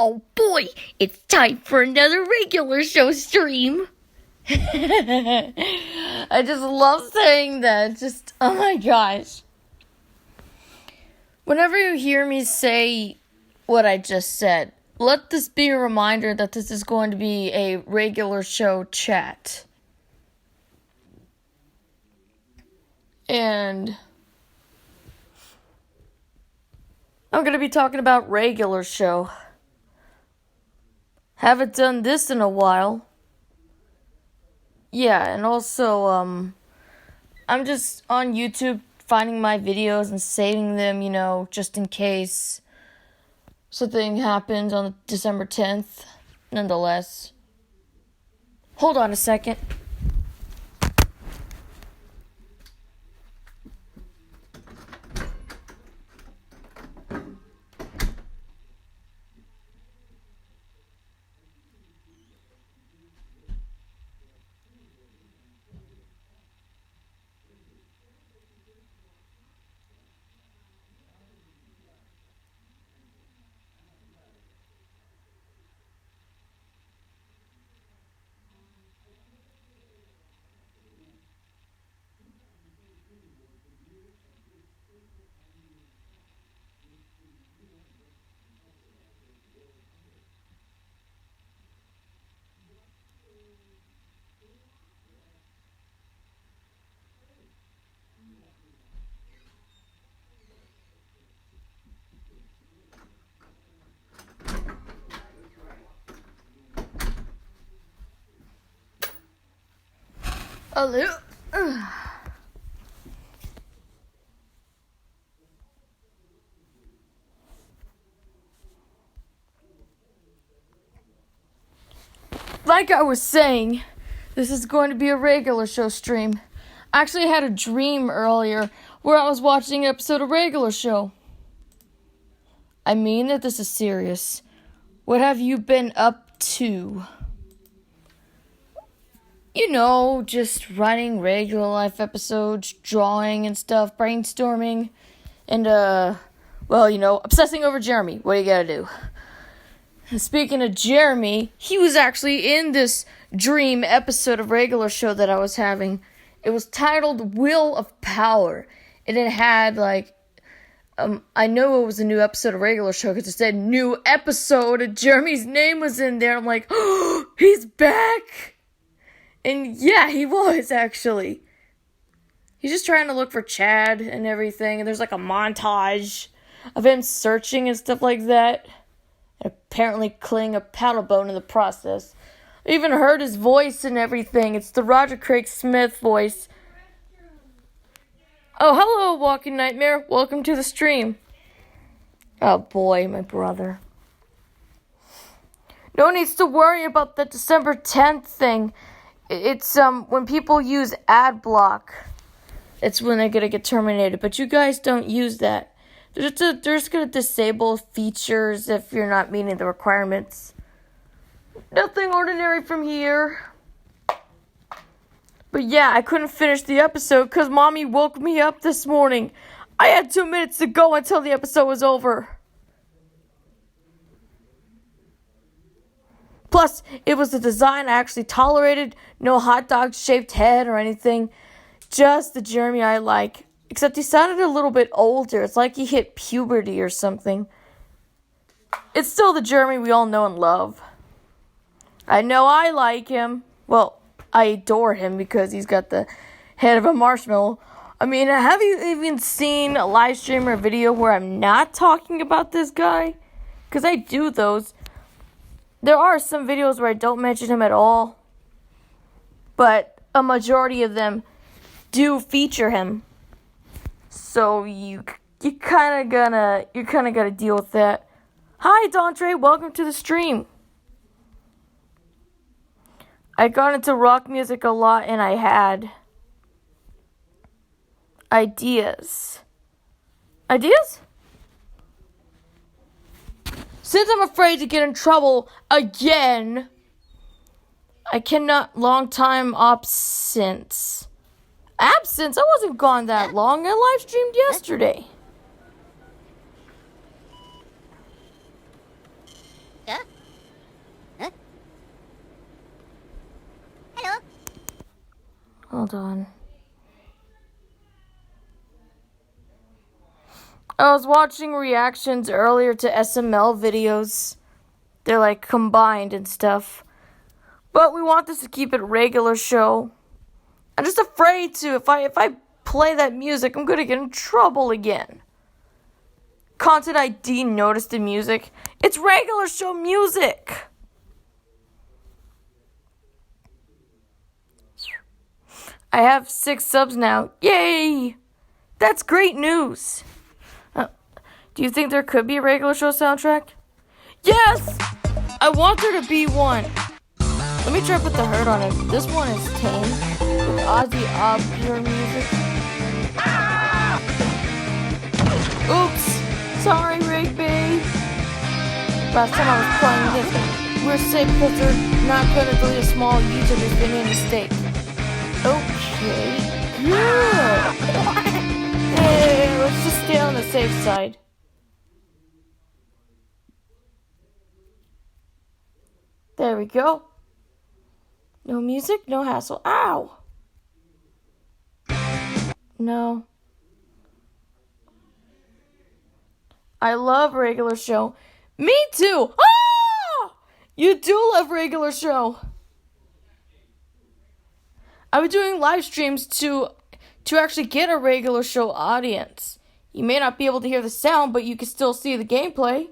Oh boy, it's time for another regular show stream. I just love saying that. Just, oh my gosh. Whenever you hear me say what I just said, let this be a reminder that this is going to be a regular show chat. And I'm going to be talking about regular show. Haven't done this in a while. Yeah, and also, I'm just on YouTube finding my videos and saving them, just in case something happens on December 10th, nonetheless. Hold on a second. Hello. Like I was saying, this is going to be a regular show stream. I actually had a dream earlier where I was watching an episode of regular show. I mean that this is serious. What have you been up to? Just writing regular life episodes, drawing and stuff, brainstorming, and, obsessing over Jeremy. What do you gotta do? And speaking of Jeremy, he was actually in this dream episode of regular show that I was having. It was titled Wheel of Power. And it had, I know it was a new episode of regular show because it said new episode and Jeremy's name was in there. I'm like, oh, he's back! And yeah, he was, actually. He's just trying to look for Chad and everything. And there's a montage of him searching and stuff like that. And apparently killing a paddle bone in the process. I even heard his voice and everything. It's the Roger Craig Smith voice. Oh, hello, Walking Nightmare. Welcome to the stream. Oh boy, my brother. No one needs to worry about the December 10th thing. It's, when people use ad block, it's when they're gonna get terminated. But you guys don't use that. They're just gonna disable features if you're not meeting the requirements. Nothing ordinary from here. But yeah, I couldn't finish the episode because Mommy woke me up this morning. I had 2 minutes to go until the episode was over. Plus, it was the design I actually tolerated. No hot dog-shaped head or anything. Just the Jeremy I like. Except he sounded a little bit older. It's like he hit puberty or something. It's still the Jeremy we all know and love. I know I like him. Well, I adore him because he's got the head of a marshmallow. I mean, have you even seen a live stream or a video where I'm not talking about this guy? Because I do those. There are some videos where I don't mention him at all, but a majority of them do feature him. So you kind of gotta deal with that. Hi, Dontre, welcome to the stream. I got into rock music a lot, and I had ideas. Ideas? Since I'm afraid to get in trouble again, I cannot long time absence. Absence? I wasn't gone that long. I live streamed yesterday. Yeah. Hold on. I was watching reactions earlier to SML videos. They're like combined and stuff. But we want this to keep it a regular show. I'm just afraid to. If I play that music, I'm gonna get in trouble again. Content ID noticed the music. It's regular show music. I have 6 subs now. Yay! That's great news. Do you think there could be a regular show soundtrack? Yes! I want there to be one. Let me try to put the herd on it. This one is tame. With Ozzy Osbourne music. Oops. Sorry, Rigby. Last time I was playing this, we're safe because they're not going to delete a small YouTuber's video mistake. Okay. Good. Hey, let's just stay on the safe side. There we go. No music, no hassle. Ow! No. I love regular show. Me too! Ah! You do love regular show. I've been doing live streams to actually get a regular show audience. You may not be able to hear the sound, but you can still see the gameplay.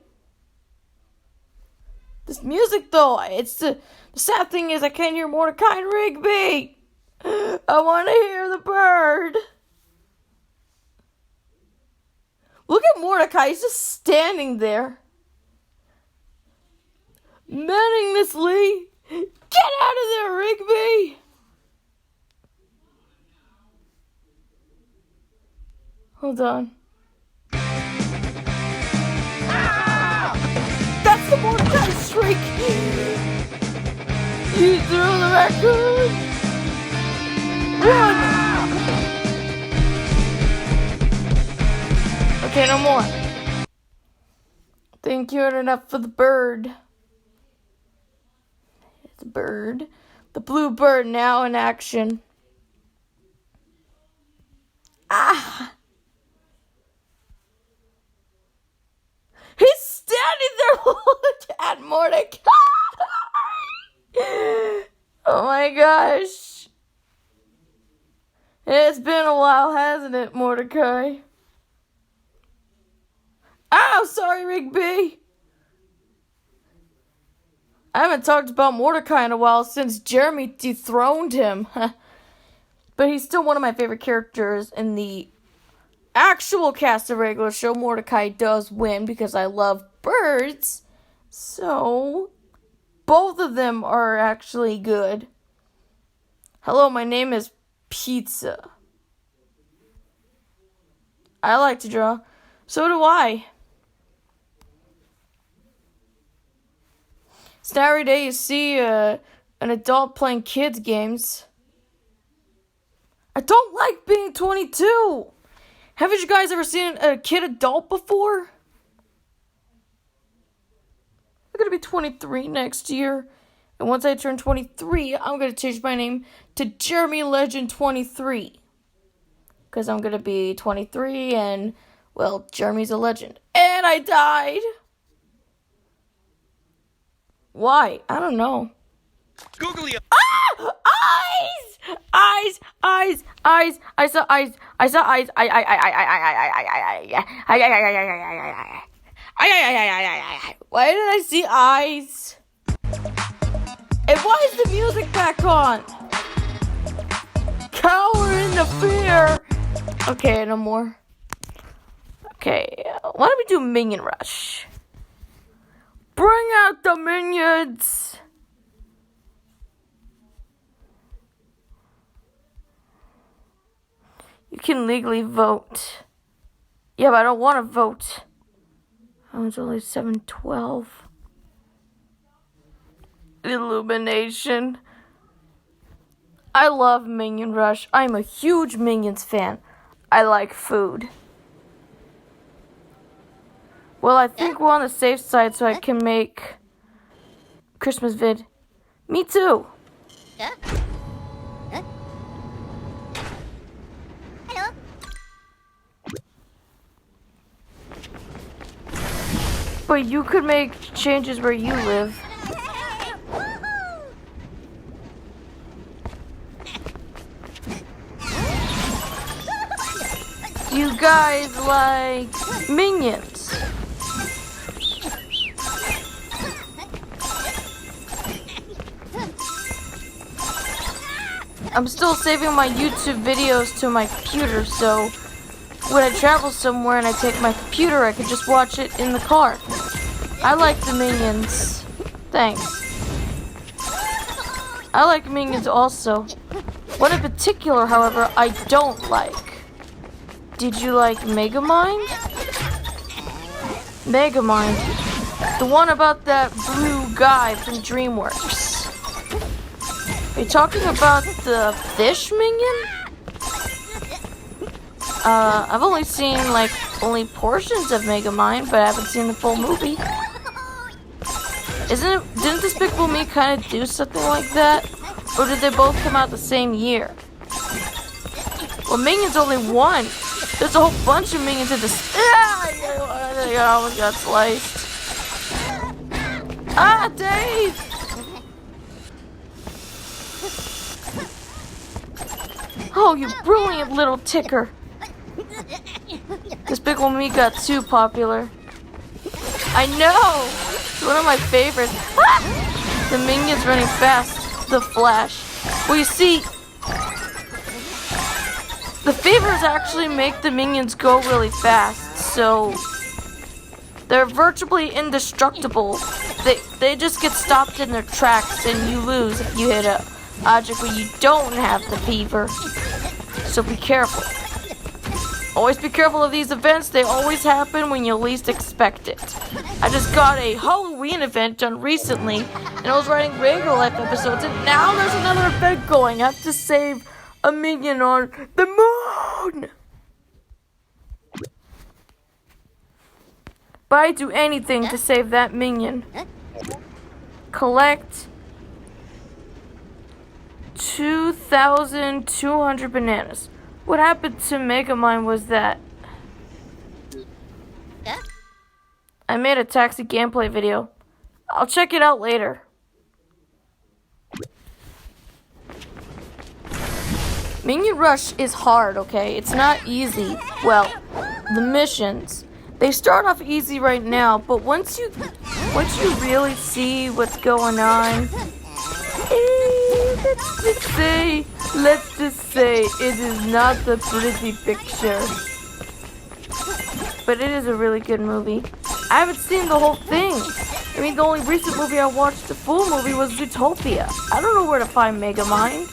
This music, though, it's the sad thing is I can't hear Mordecai and Rigby. I want to hear the bird. Look at Mordecai. He's just standing there. Menacingly. Get out of there, Rigby. Hold on. That's the Mordecai shriek. You threw the raccoon. Run. Okay, no more. Thank you, enough for the bird. The bird. The blue bird now in action. Ah! He's standing there. Look at Mordecai. Oh my gosh. It's been a while, hasn't it, Mordecai? Oh, sorry, Rigby. I haven't talked about Mordecai in a while since Jeremy dethroned him. But he's still one of my favorite characters in the actual cast of regular show. Mordecai does win because I love birds. So, both of them are actually good. Hello, my name is Pizza. I like to draw. So do I. It's not every day you see an adult playing kids games. I don't like being 22. Haven't you guys ever seen a kid adult before? I'm going to be 23 next year. And once I turn 23, I'm going to change my name to Jeremy Legend 23. Because I'm going to be 23 and, well, Jeremy's a legend. And I died. Why? I don't know. Googly. Ah! Eyes! Eyes! Eyes! Eyes! I saw eyes! I saw eyes! Why did I see eyes? And why is the music back on? Cower in the fear! Okay, no more. Okay, why don't we do Minion Rush? Bring out the minions! You can legally vote. Yeah, but I don't want to vote. Oh, it's only 7:12. Illumination. I love Minion Rush. I'm a huge Minions fan. I like food. Well, I think we're on the safe side so I can make Christmas vid. Me too. But you could make changes where you live. You guys like Minions? I'm still saving my YouTube videos to my computer, so when I travel somewhere and I take my computer, I can just watch it in the car. I like the Minions. Thanks. I like Minions also. One in particular, however, I don't like. Did you like Megamind? Megamind. The one about that blue guy from DreamWorks. Are you talking about the fish minion? I've only seen only portions of Megamind, but I haven't seen the full movie. Didn't Despicable Me kind of do something like that? Or did they both come out the same year? Well, Minions only one. There's a whole bunch of Minions in this. I almost got sliced. Ah, Dave! Oh, you brilliant little ticker. Despicable Me got too popular. I know! It's one of my favorites. Ah! The Minions running fast. The Flash. Well, you see, the fevers actually make the Minions go really fast, so they're virtually indestructible. They just get stopped in their tracks and you lose if you hit a object where you don't have the fever. So be careful. Always be careful of these events. They always happen when you least expect it. I just got a Halloween event done recently, and I was writing regular life episodes, and now there's another event going. I have to save a minion on the moon. But I'd do anything to save that minion. Collect 2,200 bananas. What happened to Megamind was that I made a taxi gameplay video. I'll check it out later. Minion Rush is hard, okay? It's not easy. Well, the missions, they start off easy right now, but once you really see what's going on, let's just say it is not the pretty picture. But it is a really good movie. I haven't seen the whole thing. I mean, the only recent movie I watched, the full movie, was Zootopia. I don't know where to find Megamind.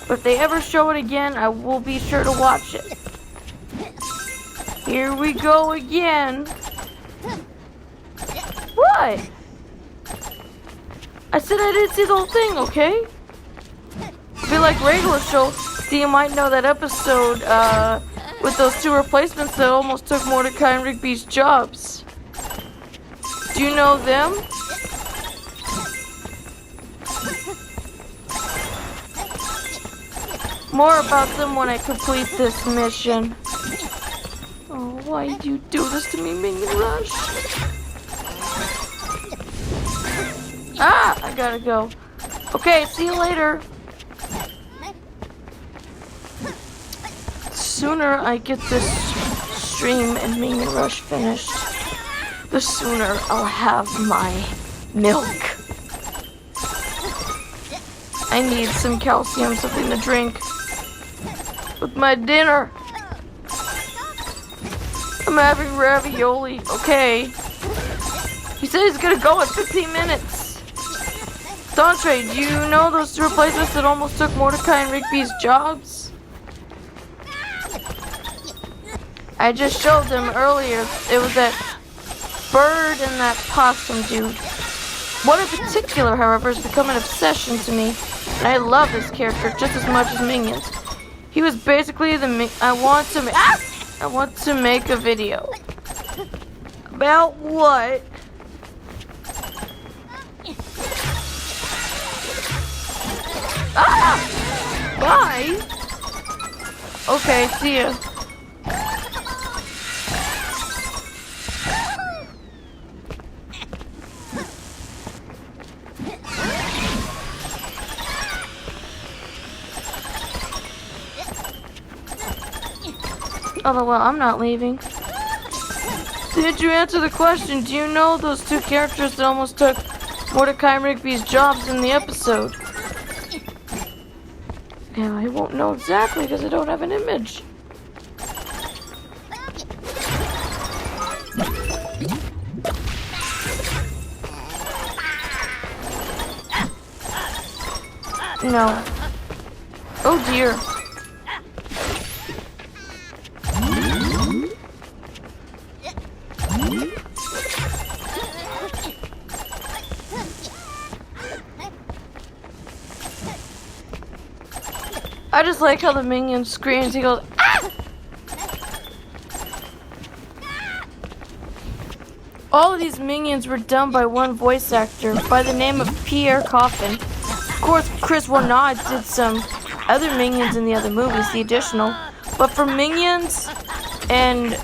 But if they ever show it again, I will be sure to watch it. Here we go again. What? I said I didn't see the whole thing, okay? It'll be like regular show. You might know that episode with those two replacements that almost took Mordecai and Rigby's jobs. Do you know them? More about them when I complete this mission. Oh, why do you do this to me, Minion Rush? Ah, I gotta go. Okay, see you later. Sooner I get this stream and Minion Rush finished, the sooner I'll have my milk. I need some calcium, something to drink with my dinner. I'm having ravioli, okay. He said he's gonna go in 15 minutes. Dontre, do you know those two replacements that almost took Mordecai and Rigby's jobs? I just showed them earlier. It was that bird and that possum dude. One in particular, however, has become an obsession to me, and I love this character just as much as Minions. He was basically I want to make a video. About what? Ah! Bye! Okay, see ya. Although, well, I'm not leaving. Did you answer the question? Do you know those two characters that almost took Mordecai and Rigby's jobs in the episode? Yeah, I won't know exactly because I don't have an image. No. Oh dear. I just like how the minion screams. He goes, ah! All of these minions were done by one voice actor by the name of Pierre Coffin. Of course, Chris Warnod did some other minions in the other movies, the additional. But for Minions and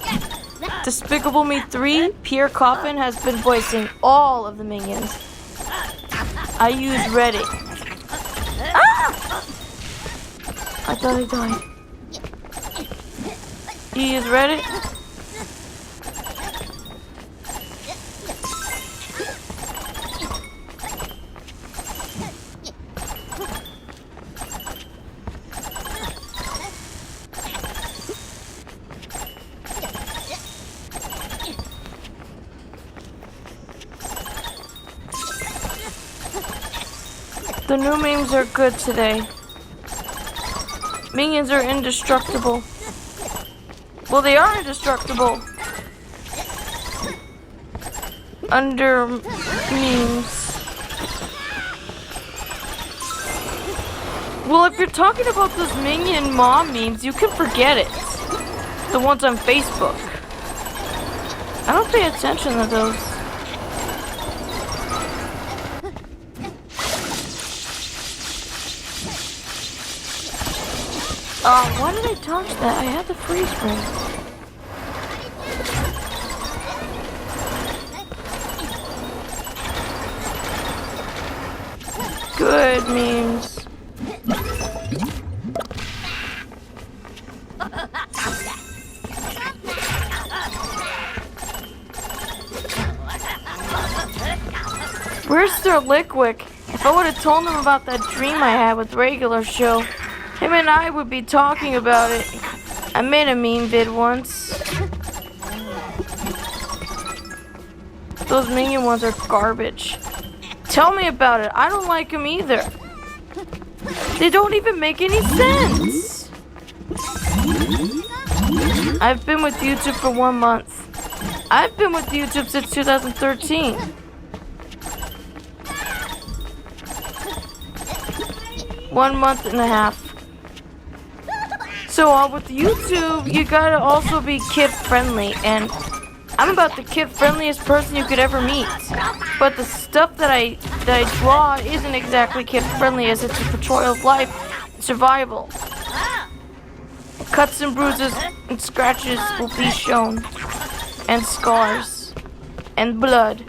Despicable Me 3, Pierre Coffin has been voicing all of the minions. I use Reddit. Ah! I thought I died. You use Reddit? The new memes are good today. Minions are indestructible. Well, they are indestructible. Under memes. Well, if you're talking about those Minion mom memes, you can forget it. The ones on Facebook. I don't pay attention to those. Why did I touch that? I had the freeze frame. Good memes. Where's Sir Lickwick? If I would have told him about that dream I had with Regular Show, him and I would be talking about it. I made a meme vid once. Those Minion ones are garbage. Tell me about it. I don't like them either. They don't even make any sense. I've been with YouTube for 1 month. I've been with YouTube since 2013. One month and a half. So with YouTube, you gotta also be kid-friendly, and I'm about the kid-friendliest person you could ever meet. But the stuff that I draw isn't exactly kid-friendly, as it's a portrayal of life and survival. Cuts and bruises and scratches will be shown, and scars, and blood.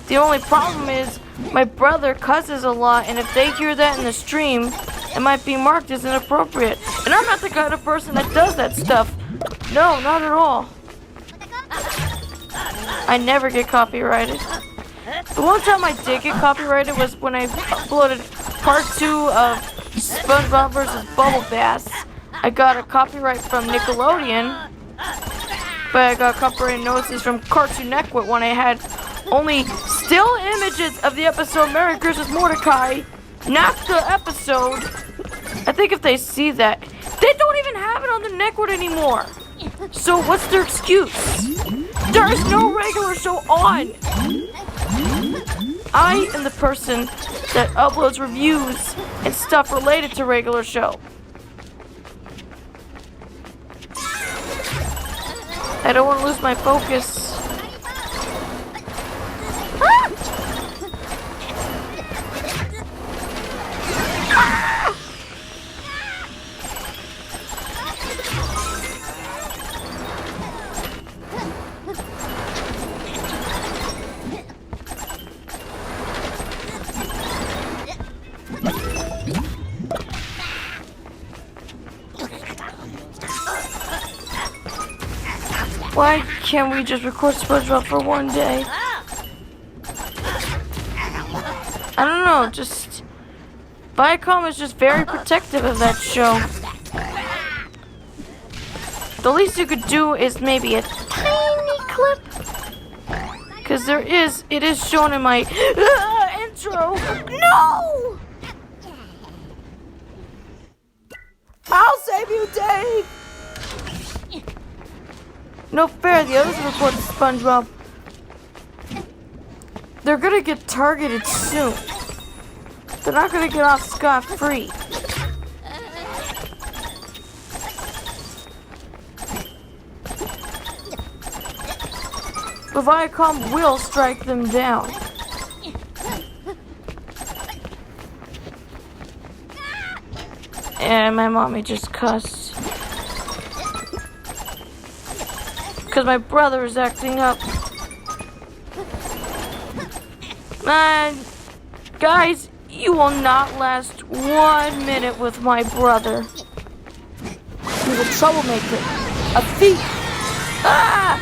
The only problem is my brother cusses a lot, and if they hear that in the stream, it might be marked as inappropriate. And I'm not the kind of person that does that stuff. No, not at all. I never get copyrighted. The one time I did get copyrighted was when I uploaded part 2 of SpongeBob vs. Bubble Bass. I got a copyright from Nickelodeon, but I got copyright notices from Cartoon Network when I had only still images of the episode Merry Christmas Mordecai, not the episode. I think if they see that, they don't even have it on the network anymore. So what's their excuse? There is no Regular Show on. I am the person that uploads reviews and stuff related to Regular Show. I don't want to lose my focus. Why can't we just record SpongeBob for one day? I don't know, just... Viacom is just very protective of that show. The least you could do is maybe a tiny clip. Because it is shown in my intro. No! I'll save you, Dave! No fair, the others report SpongeBob. They're gonna get targeted soon. They're not gonna get off scot-free. But Viacom will strike them down. And my mommy just cussed. Because my brother is acting up. Man, guys, you will not last 1 minute with my brother. He's a troublemaker. A thief. Ah!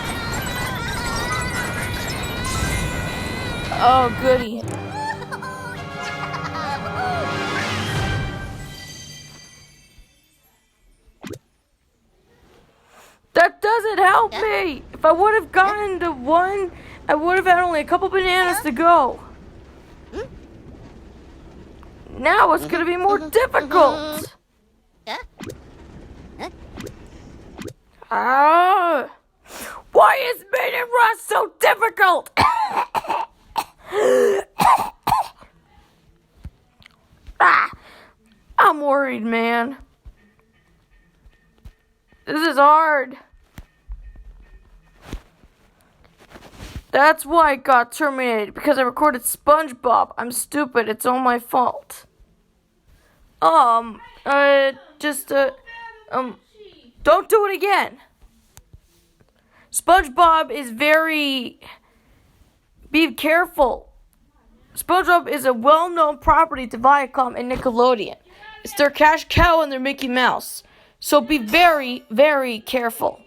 Oh, goody. That doesn't help me. If I would have gotten the one, I would have had only a couple bananas to go. Now it's gonna be more difficult. Why is making Rust so difficult? I'm worried, man. This is hard. That's why I got terminated, because I recorded SpongeBob. I'm stupid. It's all my fault. Don't do it again. SpongeBob is very... Be careful. SpongeBob is a well-known property to Viacom and Nickelodeon. It's their cash cow and their Mickey Mouse. So be very, very careful.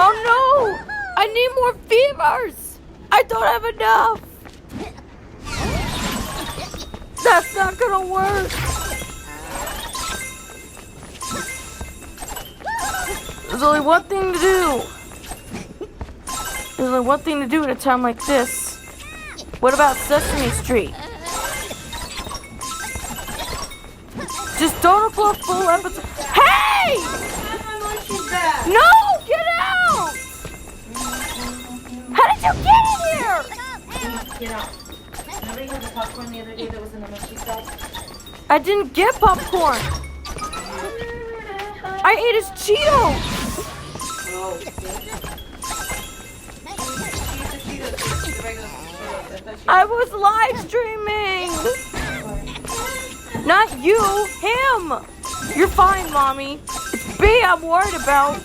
Oh no! I need more fevers! I don't have enough! That's not gonna work! There's only one thing to do. There's only one thing to do at a time like this. What about Sesame Street? Just don't upload full episodes. Hey! No! Get out! How did you get in here? Get out. Remember you had the popcorn the other day that was in the mushy sauce? I didn't get popcorn. I ate his Cheetos. Oh, I was live streaming. Not you, him. You're fine, Mommy. It's B I'm worried about.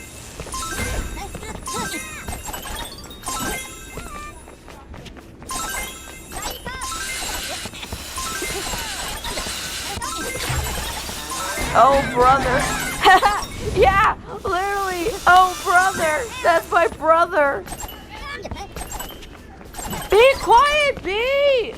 Oh, brother. Yeah, literally. Oh, brother. That's my brother. Be quiet, B.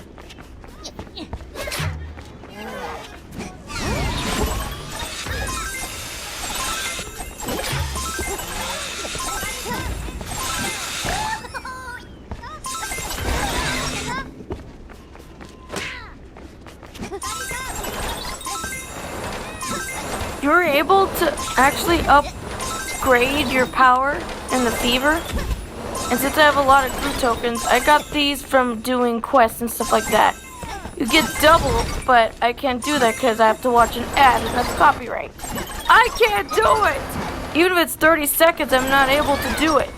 You were able to actually upgrade your power in the fever. And since I have a lot of crew tokens, I got these from doing quests and stuff like that. You get double, but I can't do that because I have to watch an ad and that's copyright. I can't do it! Even if it's 30 seconds, I'm not able to do it.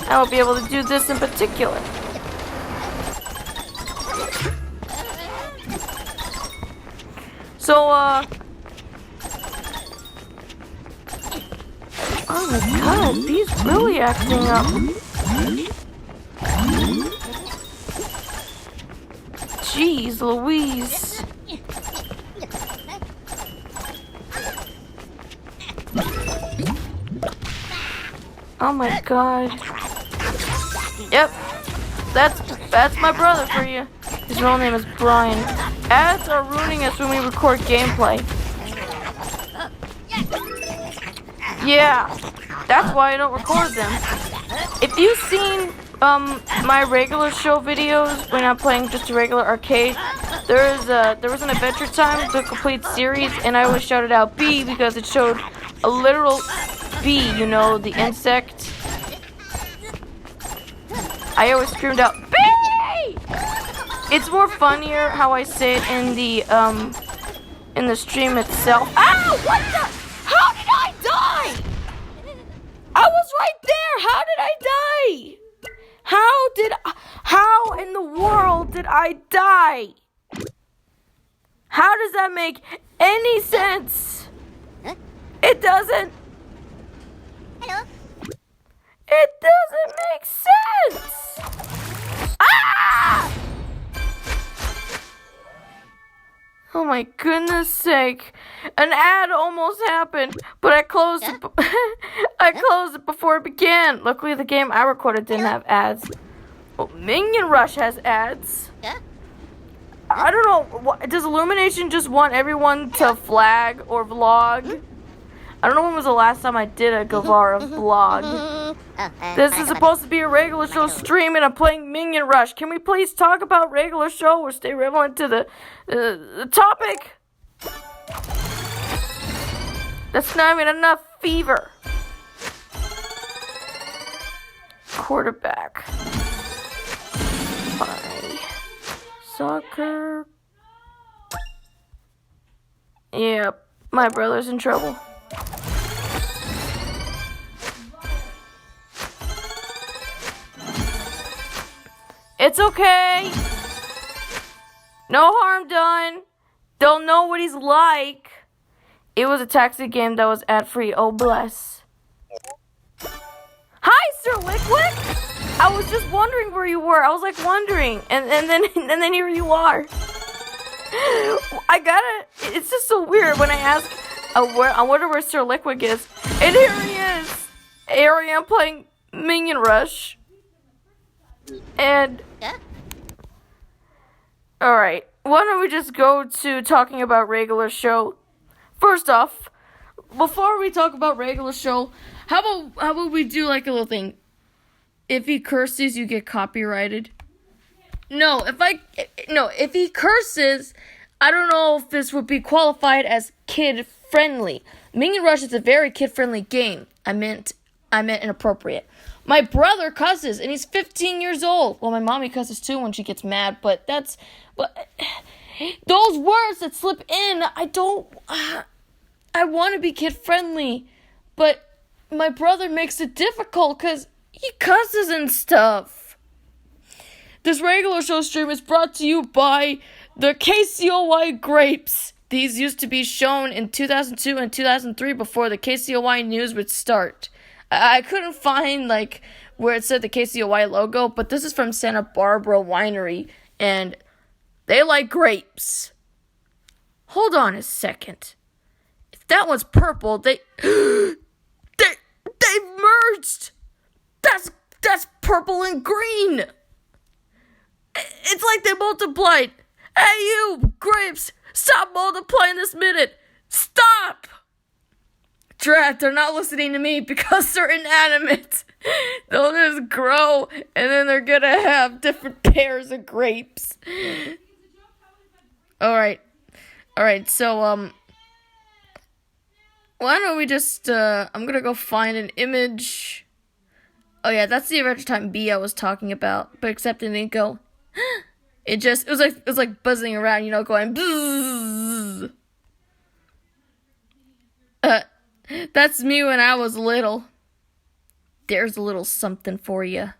I won't be able to do this in particular. So, oh my god, he's really acting up. Jeez Louise. Oh my god. Yep. That's my brother for you. His real name is Brian. Ads are ruining us when we record gameplay. Yeah, that's why I don't record them. If you've seen my regular show videos when I'm playing just a regular arcade, there was an Adventure Time, the complete series, and I always shouted out bee because it showed a literal bee, you know, the insect. I always screamed out bee! It's more funnier how I say it in the stream itself. Ow! What the? How did I die? I was right there. How did I die? How in the world did I die? How does that make any sense? It doesn't. Hello. It doesn't make sense. Ah! Oh my goodness sake. An ad almost happened, but I closed it. I closed it before it began. Luckily the game I recorded didn't have ads. Oh, Minion Rush has ads. I don't know. Does Illumination just want everyone to flag or vlog? I don't know when was the last time I did a Guevara vlog. This is supposed to be a regular show stream and I'm playing Minion Rush. Can we please talk about regular show or stay relevant to the topic? That's not even enough fever. Quarterback. Bye. Soccer. Yeah, my brother's in trouble. It's okay. No harm done. Don't know what he's like. It was a taxi game that was ad-free. Oh, bless. Hi, Sir Liquid. I was just wondering where you were. I was like wondering, and then here you are. It's just so weird when I ask. I wonder where Sir Liquid is, and here he is. Here I am playing Minion Rush. And all right, why don't we just go to talking about regular show? First off, before we talk about regular show, how about we do like a little thing? If he curses, you get copyrighted. No, if he curses, I don't know if this would be qualified as kid friendly. Minion Rush is a very kid friendly game. I meant inappropriate. My brother cusses, and he's 15 years old. Well, my mommy cusses too when she gets mad, but those words that slip in, I want to be kid friendly, but my brother makes it difficult because he cusses and stuff. This regular show stream is brought to you by the KCOY grapes. These used to be shown in 2002 and 2003 before the KCOY news would start. I couldn't find where it said the KCOY logo, but this is from Santa Barbara Winery, and they like grapes. Hold on a second. If that one's purple, they've merged. That's purple and green. It's like they multiplied. Hey, you grapes, stop multiplying this minute. Stop. Drat, they're not listening to me because they're inanimate. They'll just grow, and then they're gonna have different pairs of grapes. Alright, so, why don't we just, I'm gonna go find an image. Oh yeah, that's the Adventure Time bee I was talking about, but except it didn't go. It was like buzzing around, going bzzz. That's me when I was little. There's a little something for you.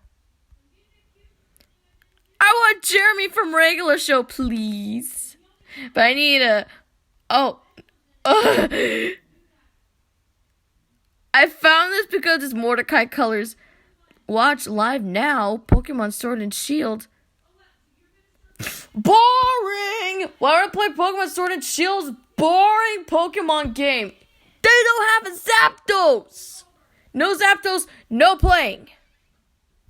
I want Jeremy from regular show, please. But I need I found this because it's Mordecai Colors. Watch live now, Pokemon Sword and Shield. Boring! Why would I play Pokemon Sword and Shield's boring Pokemon game? They don't have a Zapdos! No Zapdos, no playing.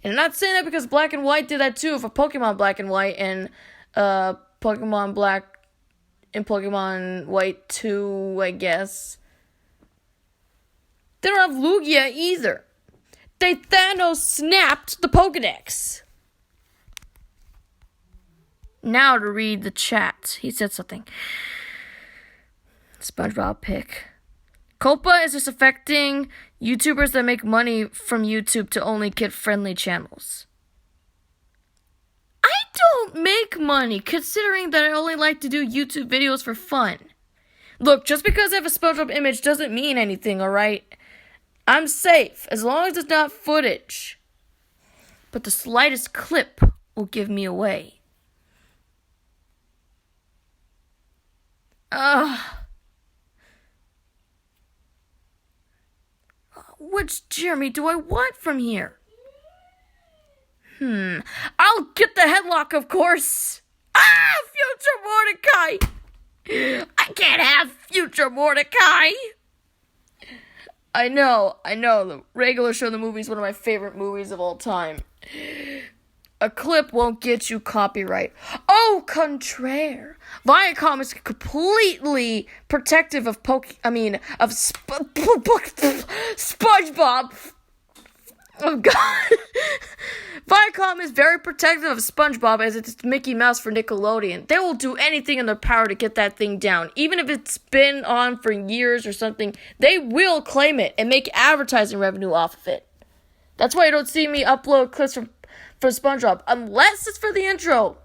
And I'm not saying that because Black and White did that too for Pokemon Black and White and Pokemon Black and Pokemon White 2, I guess. They don't have Lugia either. They Thanos snapped the Pokedex. Now to read the chat. He said something. SpongeBob pick. Culpa is just affecting YouTubers that make money from YouTube to only kid-friendly channels. I don't make money, considering that I only like to do YouTube videos for fun. Look, just because I have a SpongeBob image doesn't mean anything, alright? I'm safe, as long as it's not footage. But the slightest clip will give me away. Which Jeremy do I want from here? I'll get the headlock, of course. Future Mordecai! I can't have Future Mordecai! I know, the regular show, the movie is one of my favorite movies of all time. A clip won't get you copyright. Au contraire. Viacom is completely protective of SpongeBob. Oh, God. Viacom is very protective of SpongeBob as it's Mickey Mouse for Nickelodeon. They will do anything in their power to get that thing down. Even if it's been on for years or something, they will claim it and make advertising revenue off of it. That's why you don't see me upload clips for SpongeBob, unless it's for the intro.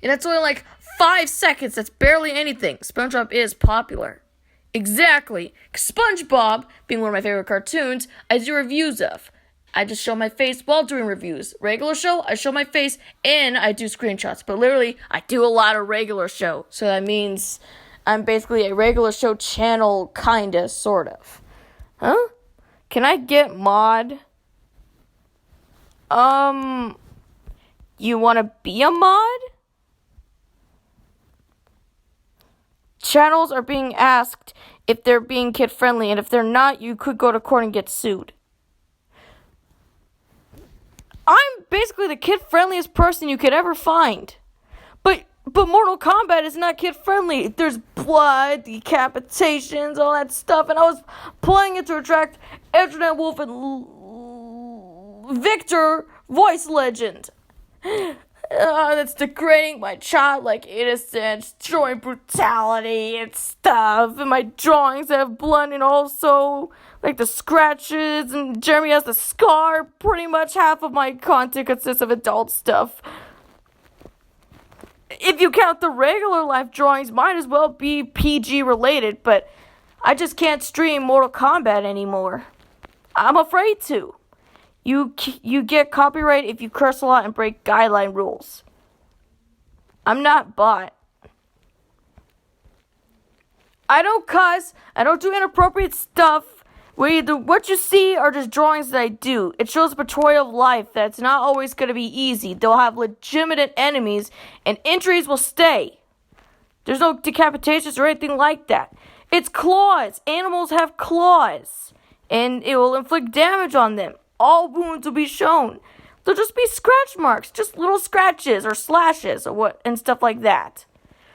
And that's only like 5 seconds. That's barely anything. SpongeBob is popular. Exactly. SpongeBob, being one of my favorite cartoons, I do reviews of. I just show my face while doing reviews. Regular show, I show my face and I do screenshots. But literally, I do a lot of regular show. So that means I'm basically a regular show channel, kinda, sort of. Huh? Can I get mod? You wanna be a mod? Channels are being asked if they're being kid-friendly, and if they're not, you could go to court and get sued. I'm basically the kid-friendliest person you could ever find. But Mortal Kombat is not kid-friendly. There's blood, decapitations, all that stuff, and I was playing it to attract Internet Wolf and Victor, voice legend. That's degrading my childlike innocence, showing brutality and stuff, and my drawings have blood and also, like, the scratches, and Jeremy has the scar. Pretty much half of my content consists of adult stuff. If you count the regular life drawings, might as well be PG related, but I just can't stream Mortal Kombat anymore. I'm afraid to. You get copyright if you curse a lot and break guideline rules. I'm not bot. I don't cuss. I don't do inappropriate stuff. What you see are just drawings that I do. It shows a portrayal of life that's not always going to be easy. They'll have legitimate enemies and injuries will stay. There's no decapitations or anything like that. It's claws. Animals have claws. And it will inflict damage on them. All wounds will be shown. There'll just be scratch marks, just little scratches or slashes and stuff like that.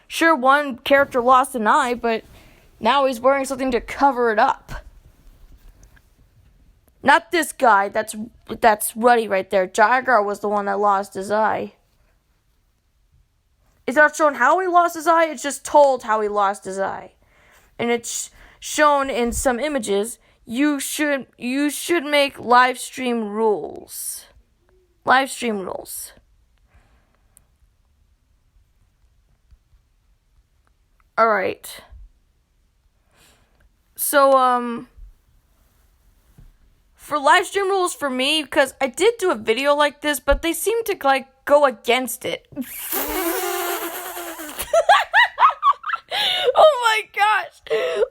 Sure, one character lost an eye, but now he's wearing something to cover it up. Not this guy. That's Ruddy right there. Jagger was the one that lost his eye. It's not shown how he lost his eye. It's just told how he lost his eye, and it's shown in some images. You should make live stream rules. Live stream rules. Alright. So, for live stream rules for me, because I did do a video like this, but they seem to, like, go against it. Oh my gosh!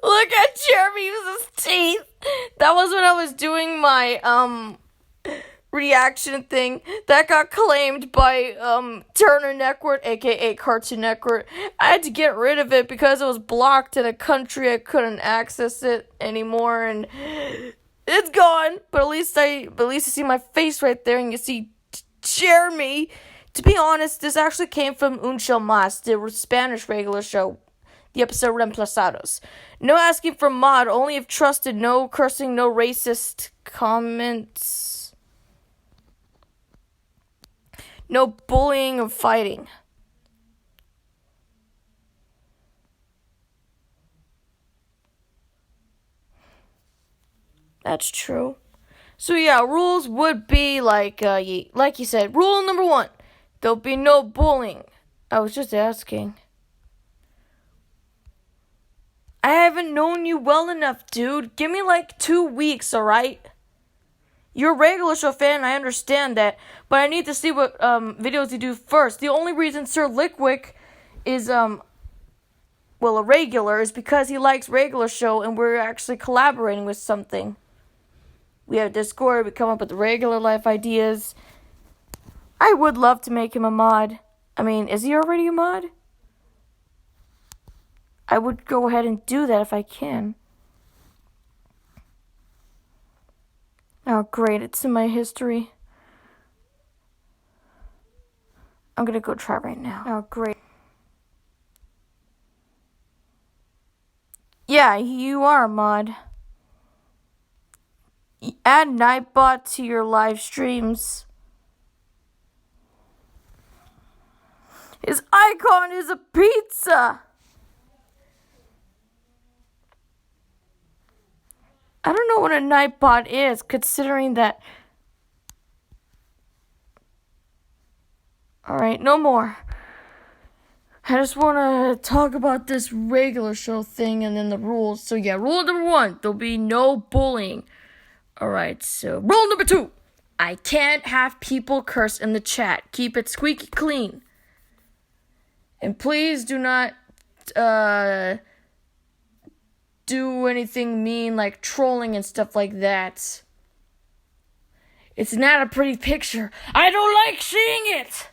Look at Jeremy use his teeth! That was when I was doing my, reaction thing that got claimed by Turner Network, aka Cartoon Network. I had to get rid of it because it was blocked in a country I couldn't access it anymore, and it's gone. But at least you see my face right there, and you see Jeremy. To be honest, this actually came from Un Show Más, the Spanish regular show. The episode Reemplazados. No asking for mod, only if trusted. No cursing, no racist comments. No bullying or fighting. That's true. So yeah, rules would be like you said. Rule number 1, there'll be no bullying. I was just asking. I haven't known you well enough, dude. Give me like 2 weeks, alright? You're a regular show fan, I understand that. But I need to see what videos you do first. The only reason Sir Lickwick is, a regular is because he likes regular show and we're actually collaborating with something. We have Discord, we come up with regular life ideas. I would love to make him a mod. I mean, is he already a mod? I would go ahead and do that if I can. Oh, great. It's in my history. I'm gonna go try right now. Oh, great. Yeah, you are a mod. Add Nightbot to your live streams. His icon is a pizza. I don't know what a Nightbot is, considering that... Alright, no more. I just want to talk about this regular show thing and then the rules. So yeah, rule number 1, there'll be no bullying. Alright, so rule number 2, I can't have people curse in the chat. Keep it squeaky clean. And please do not, do anything mean like trolling and stuff like that. It's not a pretty picture. I don't like seeing it.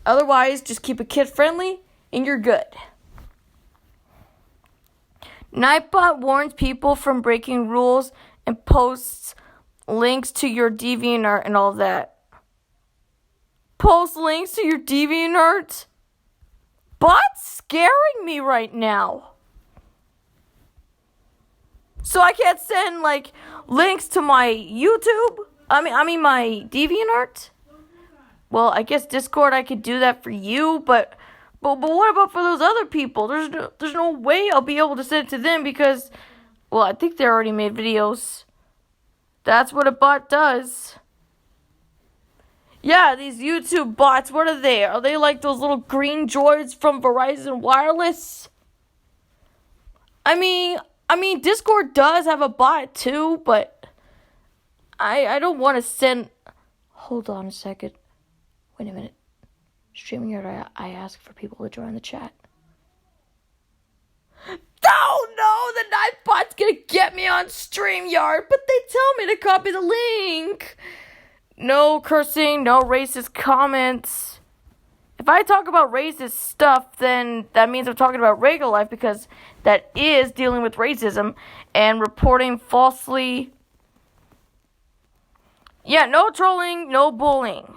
Otherwise, just keep it kid friendly and you're good. Nightbot warns people from breaking rules and posts links to your DeviantArt and all that. Post links to your DeviantArt? Bot's scaring me right now. So I can't send, like, links to my YouTube? I mean my DeviantArt? Well, I guess Discord I could do that for you, but what about for those other people? There's no way I'll be able to send it to them because, well, I think they already made videos. That's what a bot does. Yeah, these YouTube bots, what are they? Are they like those little green droids from Verizon Wireless? I mean, Discord does have a bot too, but I don't want to send... Hold on a second. Wait a minute. StreamYard, I ask for people to join the chat. Oh no, the Nightbot's gonna get me on StreamYard, but they tell me to copy the link. No cursing, no racist comments. If I talk about racist stuff, then that means I'm talking about regular life because that is dealing with racism and reporting falsely. Yeah, no trolling, no bullying.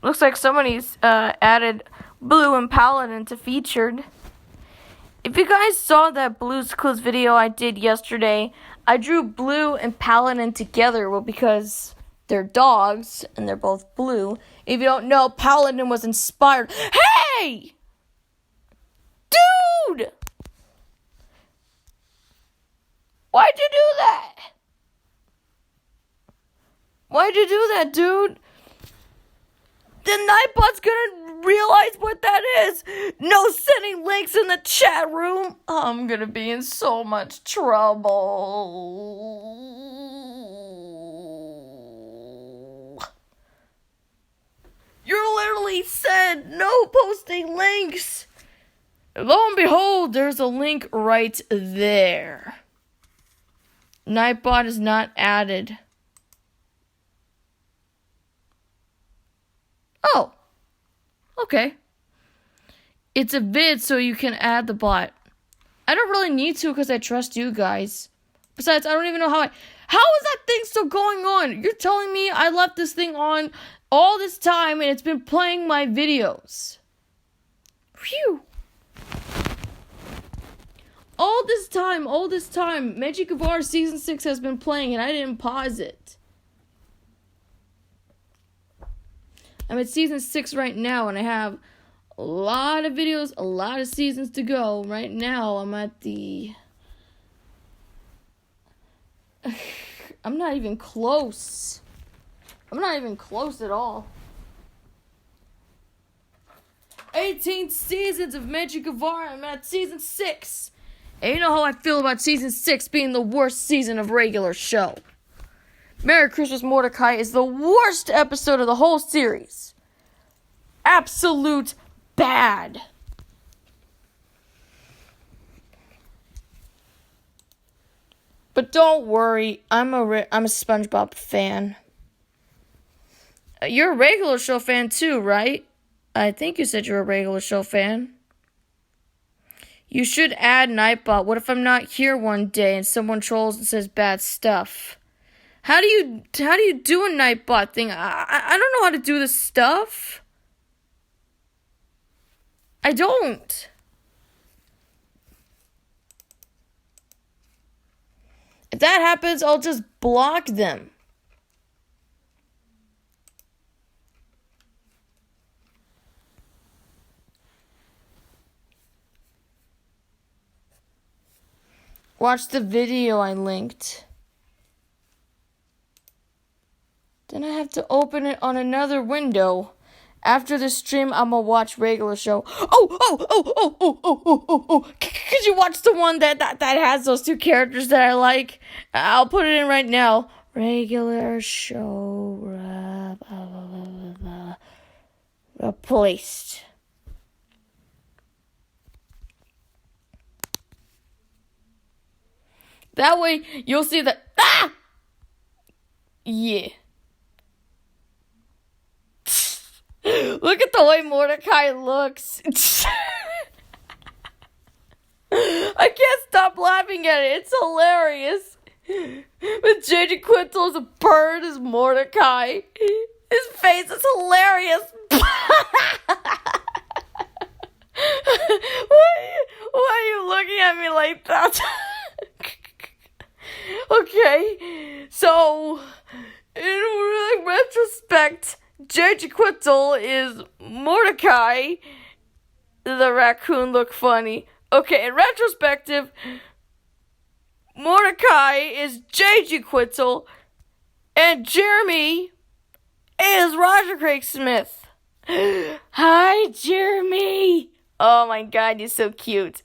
Looks like somebody's added Blue and Paladin to featured. If you guys saw that Blue's Clues video I did yesterday, I drew Blue and Paladin together, well, because they're dogs and they're both blue. If you don't know, Paladin was inspired. Hey! Dude! Why'd you do that? Why'd you do that, dude? The Nightbot's gonna realize what that is. No sending links in the chat room. I'm gonna be in so much trouble. You literally said no posting links. Lo and behold, there's a link right there. Nightbot is not added. Oh. Okay. It's a vid, so you can add the bot. I don't really need to because I trust you guys. Besides, I don't even know how is that thing still going on? You're telling me I left this thing on all this time and it's been playing my videos. Phew. All this time, Magic of Ours Season 6 has been playing and I didn't pause it. I'm at Season 6 right now and I have a lot of videos, a lot of seasons to go. Right now, I'm at the... I'm not even close. I'm not even close at all. 18 seasons of Magic of Ours. I'm at Season 6. And you know how I feel about Season 6 being the worst season of regular show. Merry Christmas, Mordecai is the worst episode of the whole series. Absolute bad. But don't worry, I'm a SpongeBob fan. You're a regular show fan too, right? I think you said you're a regular show fan. You should add Nightbot. What if I'm not here one day and someone trolls and says bad stuff? How do you do a Nightbot thing? I don't know how to do this stuff. I don't. If that happens, I'll just block them. Watch the video I linked. Then I have to open it on another window. After the stream, I'm gonna watch regular show. Oh. Could you watch the one that has those two characters that I like? I'll put it in right now. Regular show. Replaced. That way, you'll see that. Ah! Yeah. Look at the way Mordecai looks. I can't stop laughing at it. It's hilarious. With JJ Quintel as a bird as Mordecai. His face is hilarious. Why are you looking at me like that? Okay, so in retrospect, JJ Quintel is Mordecai. The raccoon look funny. Okay, in retrospective, Mordecai is JJ Quintel, and Jeremy is Roger Craig Smith. Hi, Jeremy. Oh my God, you're so cute.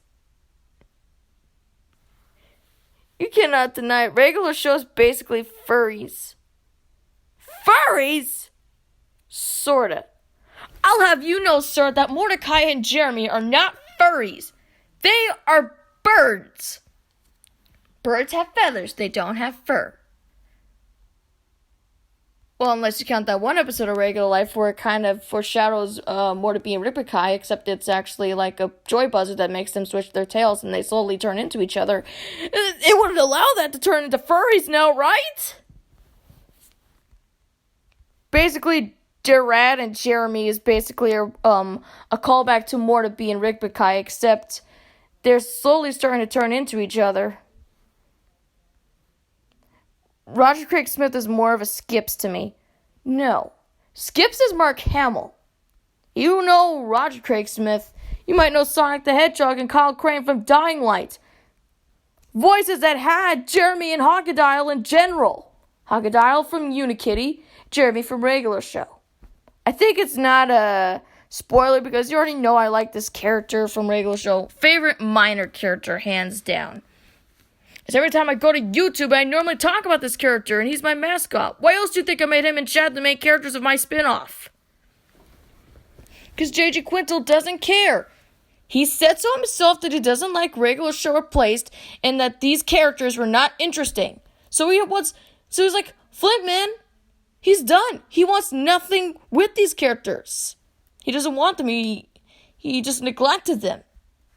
You cannot deny it. Regular shows basically furries. Furries? Sorta. I'll have you know, sir, that Mordecai and Jeremy are not furries. They are birds. Birds have feathers. They don't have fur. Well, unless you count that one episode of Regular Life where it kind of foreshadows Morty and Ripperkai, except it's actually like a joy buzzer that makes them switch their tails and they slowly turn into each other. It wouldn't allow that to turn into furries now, right? Basically, Gerard and Jeremy is basically a callback to Morty and Ripperkai, except they're slowly starting to turn into each other. Roger Craig Smith is more of a Skips to me. No. Skips is Mark Hamill. You know Roger Craig Smith. You might know Sonic the Hedgehog and Kyle Crane from Dying Light. Voices that had Jeremy and Hoggadile in general. Hoggadile from Unikitty, Jeremy from Regular Show. I think it's not a spoiler because you already know I like this character from Regular Show. Favorite minor character, hands down. Because every time I go to YouTube, I normally talk about this character, and he's my mascot. Why else do you think I made him and Chad the main characters of my spin-off? Because JJ Quintel doesn't care. He said to himself that he doesn't like regular show replaced and that these characters were not interesting. So he's like, Flint, man, he's done. He wants nothing with these characters. He doesn't want them. He just neglected them.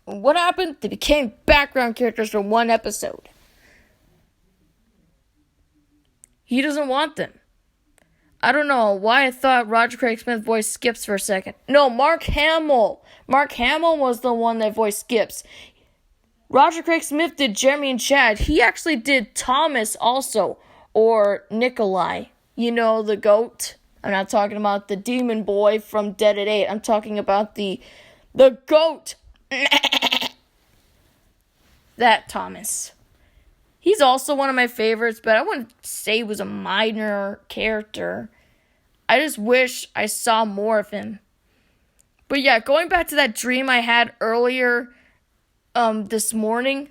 What happened? They became background characters for one episode. He doesn't want them. I don't know why I thought Roger Craig Smith's voice skips for a second. No, Mark Hamill. Mark Hamill was the one that voice skips. Roger Craig Smith did Jeremy and Chad. He actually did Thomas also, or Nikolai. You know, the goat. I'm not talking about the demon boy from Dead at 8. I'm talking about the goat. That Thomas. He's also one of my favorites, but I wouldn't say he was a minor character. I just wish I saw more of him. But yeah, going back to that dream I had earlier this morning,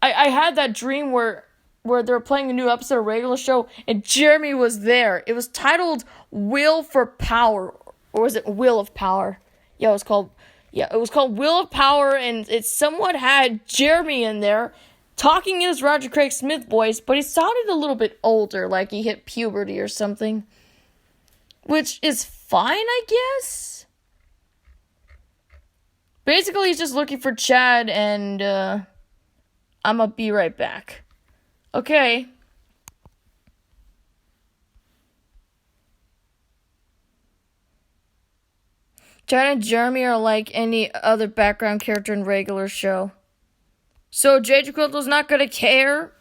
I had that dream where they were playing a new episode of Regular Show, and Jeremy was there. It was titled Will for Power, or was it Will of Power? It was called Will of Power, and it somewhat had Jeremy in there, talking in his Roger Craig Smith voice, but he sounded a little bit older, like he hit puberty or something. Which is fine, I guess? Basically, he's just looking for Chad, and I'ma be right back. Okay. Chad and Jeremy are like any other background character in Regular Show. So J.J. Quintel's not gonna care?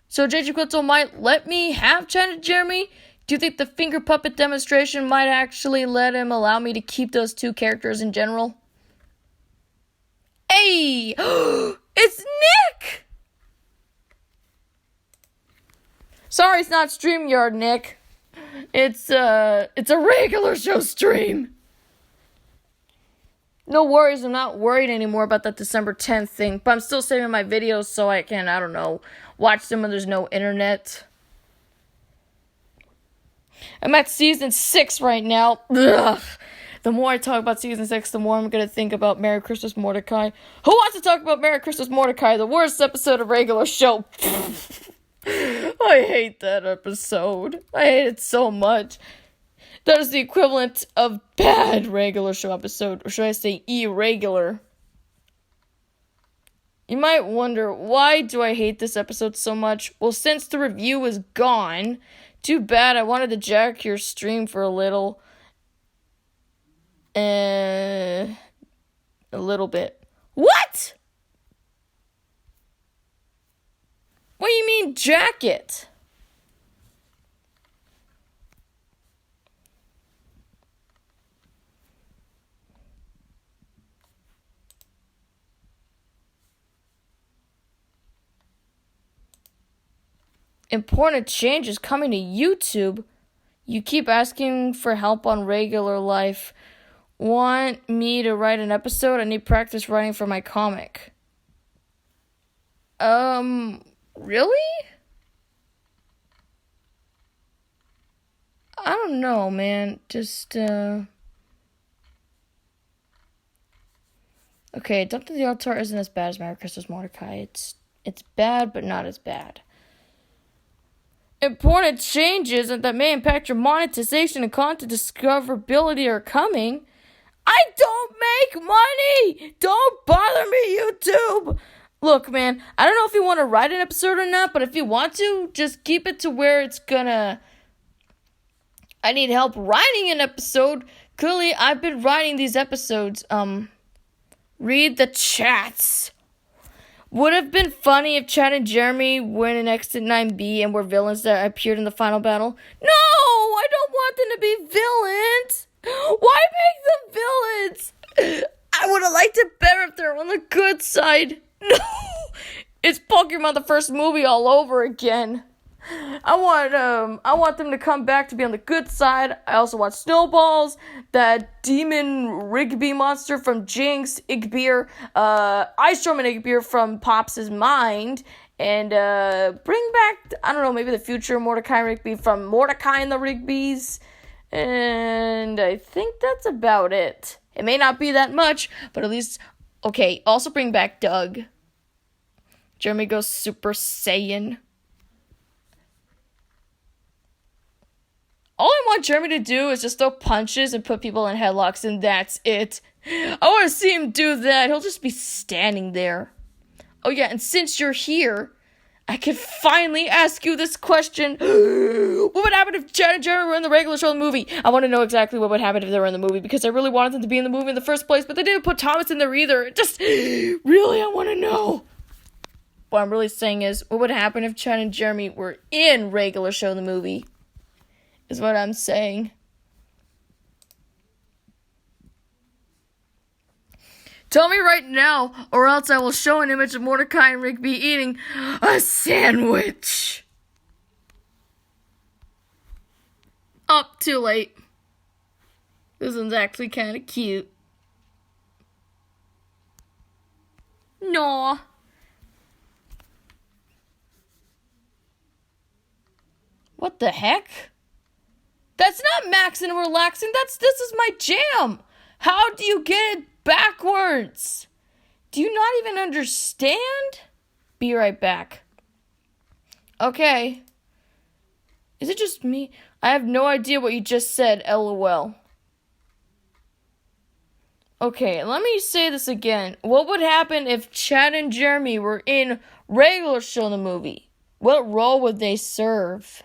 So J.J. Quintel might let me have Chad and Jeremy? Do you think the finger puppet demonstration might actually allow me to keep those two characters in general? Hey! It's Nick! Sorry, it's not StreamYard, Nick. It's a Regular Show stream. No worries, I'm not worried anymore about that December 10th thing, but I'm still saving my videos so I can, I don't know, watch them when there's no internet. I'm at season 6 right now. Ugh. The more I talk about season 6, the more I'm going to think about Merry Christmas Mordecai. Who wants to talk about Merry Christmas Mordecai, the worst episode of Regular Show? I hate that episode. I hate it so much. That is the equivalent of bad Regular Show episode, or should I say irregular. You might wonder, why do I hate this episode so much? Well, since the review is gone, too bad. I wanted to jack your stream for a little. A little bit. What? What do you mean, jack it? Important changes coming to YouTube. You keep asking for help on Regular Life. Want me to write an episode? I need practice writing for my comic. Really? I don't know, man. Just, okay, Dump to the Altar isn't as bad as Merry Christmas Mordecai. It's bad, but not as bad. Important changes that may impact your monetization and content discoverability are coming. I don't make money! Don't bother me, YouTube! Look, man, I don't know if you want to write an episode or not, but if you want to, just keep it to where it's gonna... I need help writing an episode. Clearly, I've been writing these episodes. Read the chats. Would have been funny if Chad and Jeremy went in Exit 9B and were villains that appeared in the final battle. No! I don't want them to be villains! Why make them villains? I would have liked it better if they're on the good side. No! It's Pokemon the first movie all over again. I want them to come back to be on the good side. I also want Snowballs, that demon Rigby monster from Jinx, Igbeer, Ice Storm and Igbeer from Pops' Mind, and bring back, I don't know, maybe the future Mordecai and Rigby from Mordecai and the Rigby's, and I think that's about it. It may not be that much, but at least, okay, also bring back Doug. Jeremy goes Super Saiyan. All I want Jeremy to do is just throw punches and put people in headlocks, and that's it. I want to see him do that. He'll just be standing there. Oh yeah, and since you're here, I can finally ask you this question. What would happen if Chad and Jeremy were in the regular show of the movie? I want to know exactly what would happen if they were in the movie, because I really wanted them to be in the movie in the first place, but they didn't put Thomas in there either. Just, really, I want to know. What I'm really saying is, what would happen if Chad and Jeremy were in regular show of the movie? Is what I'm saying. Tell me right now, or else I will show an image of Mordecai and Rigby eating a sandwich. Up too late. This one's actually kind of cute. No. What the heck? That's not Max and relaxing. This is my jam. How do you get it backwards? Do you not even understand? Be right back. Okay. Is it just me? I have no idea what you just said, LOL. Okay, let me say this again. What would happen if Chad and Jeremy were in regular show the movie? What role would they serve?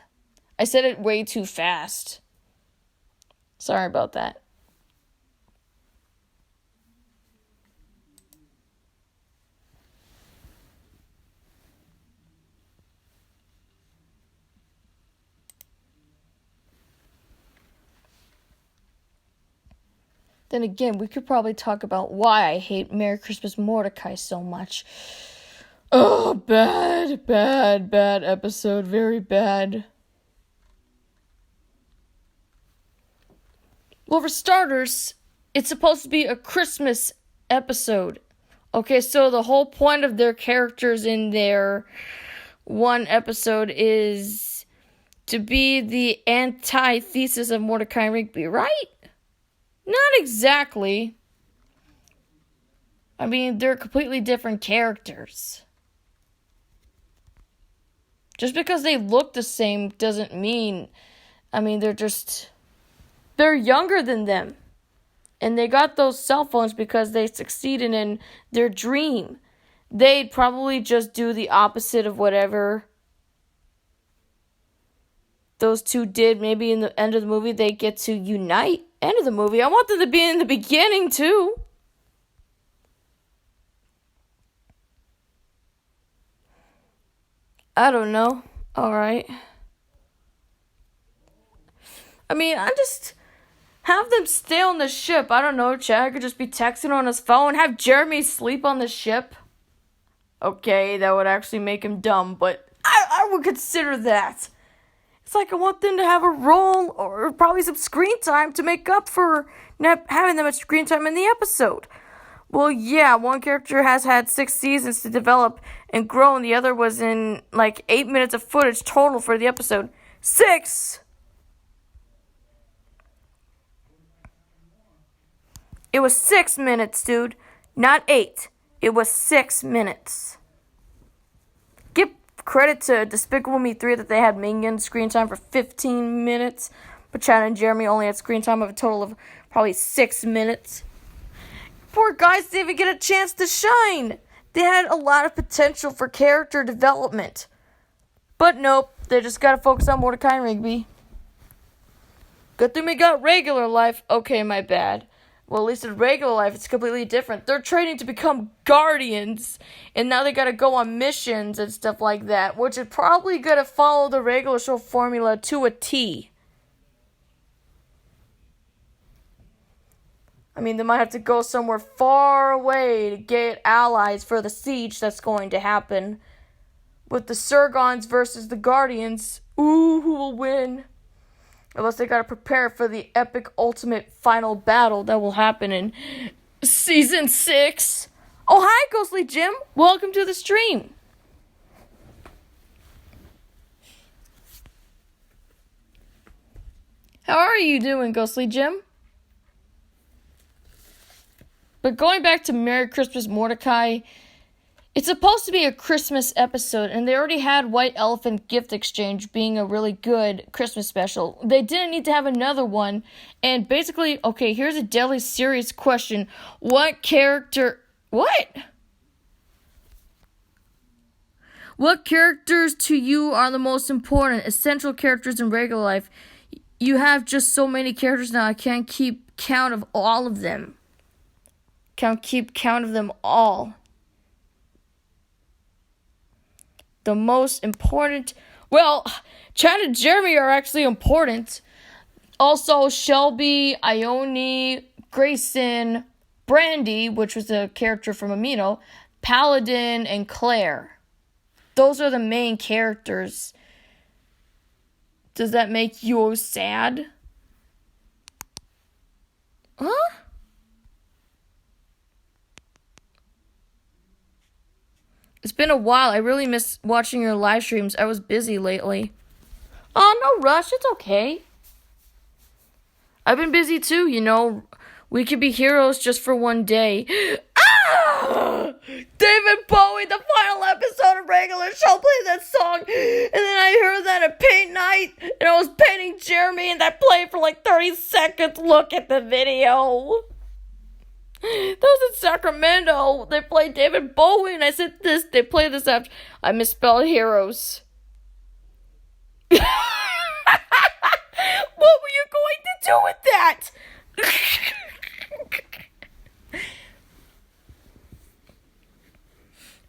I said it way too fast. Sorry about that. Then again, we could probably talk about why I hate Merry Christmas Mordecai so much. Oh, bad episode. Very bad. Well, for starters, it's supposed to be a Christmas episode. Okay, so the whole point of their characters in their one episode is to be the antithesis of Mordecai and Rigby, right? Not exactly. I mean, they're completely different characters. Just because they look the same doesn't mean, they're younger than them. And they got those cell phones because they succeeded in their dream. They'd probably just do the opposite of whatever those two did. Maybe in the end of the movie they get to unite. End of the movie. I want them to be in the beginning too. I don't know. Alright. I just have them stay on the ship. I don't know. Chad could just be texting on his phone. Have Jeremy sleep on the ship. Okay, that would actually make him dumb, but I would consider that. It's like I want them to have a role or probably some screen time to make up for not having that much screen time in the episode. Well, yeah, one character has had 6 seasons to develop and grow, and the other was in like 8 minutes of footage total for the episode. 6! It was 6 minutes, dude. Not 8. It was 6 minutes. Give credit to Despicable Me 3 that they had Minion screen time for 15 minutes. But Chad and Jeremy only had screen time of a total of probably 6 minutes. Poor guys didn't even get a chance to shine. They had a lot of potential for character development. But nope, they just gotta focus on Mordecai and Rigby. Good thing we got Regular Life. Okay, my bad. Well, at least in Regular Life, it's completely different. They're training to become Guardians, and now they gotta go on missions and stuff like that, which is probably gonna follow the regular show formula to a T. They might have to go somewhere far away to get allies for the siege that's going to happen. With the Sergons versus the Guardians, ooh, who will win? Unless they gotta prepare for the epic ultimate final battle that will happen in Season 6. Oh, hi, Ghostly Jim. Welcome to the stream. How are you doing, Ghostly Jim? But going back to Merry Christmas Mordecai, it's supposed to be a Christmas episode, and they already had White Elephant Gift Exchange being a really good Christmas special. They didn't need to have another one. And basically, okay, here's a deadly serious question. What characters to you are the most important, essential characters in regular life? You have just so many characters now, I can't keep count of all of them. Can't keep count of them all. The most important, well, Chad and Jeremy are actually important. Also, Shelby, Ione, Grayson, Brandy, which was a character from Amino, Paladin, and Claire. Those are the main characters. Does that make you sad? Huh? It's been a while. I really miss watching your live streams. I was busy lately. Oh, no rush. It's okay. I've been busy too, you know. We could be heroes just for one day. Ah! David Bowie, the final episode of Regular Show, played that song. And then I heard that at paint night. And I was painting Jeremy, and that played for like 30 seconds. Look at the video. That was in Sacramento. They played David Bowie, and I said this. They played this after I misspelled heroes. What were you going to do with that?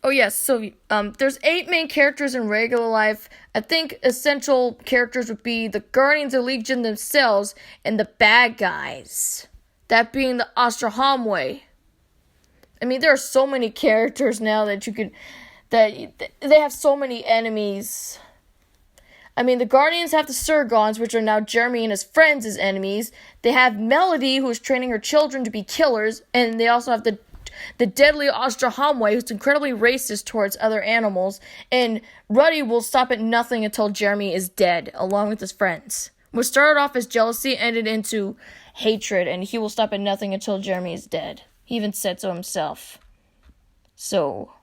Oh yes, so there's 8 main characters in regular life. I think essential characters would be the Guardians of Legion themselves and the bad guys. That being the Osterhamwe. I mean, there are so many characters now that they have so many enemies. I mean, the Guardians have the Sergons, which are now Jeremy and his friends as enemies. They have Melody, who is training her children to be killers. And they also have the deadly Osterhamwe, who's incredibly racist towards other animals. And Ruddy will stop at nothing until Jeremy is dead, along with his friends. What started off as jealousy ended into hatred, and he will stop at nothing until Jeremy is dead. He even said so himself. So,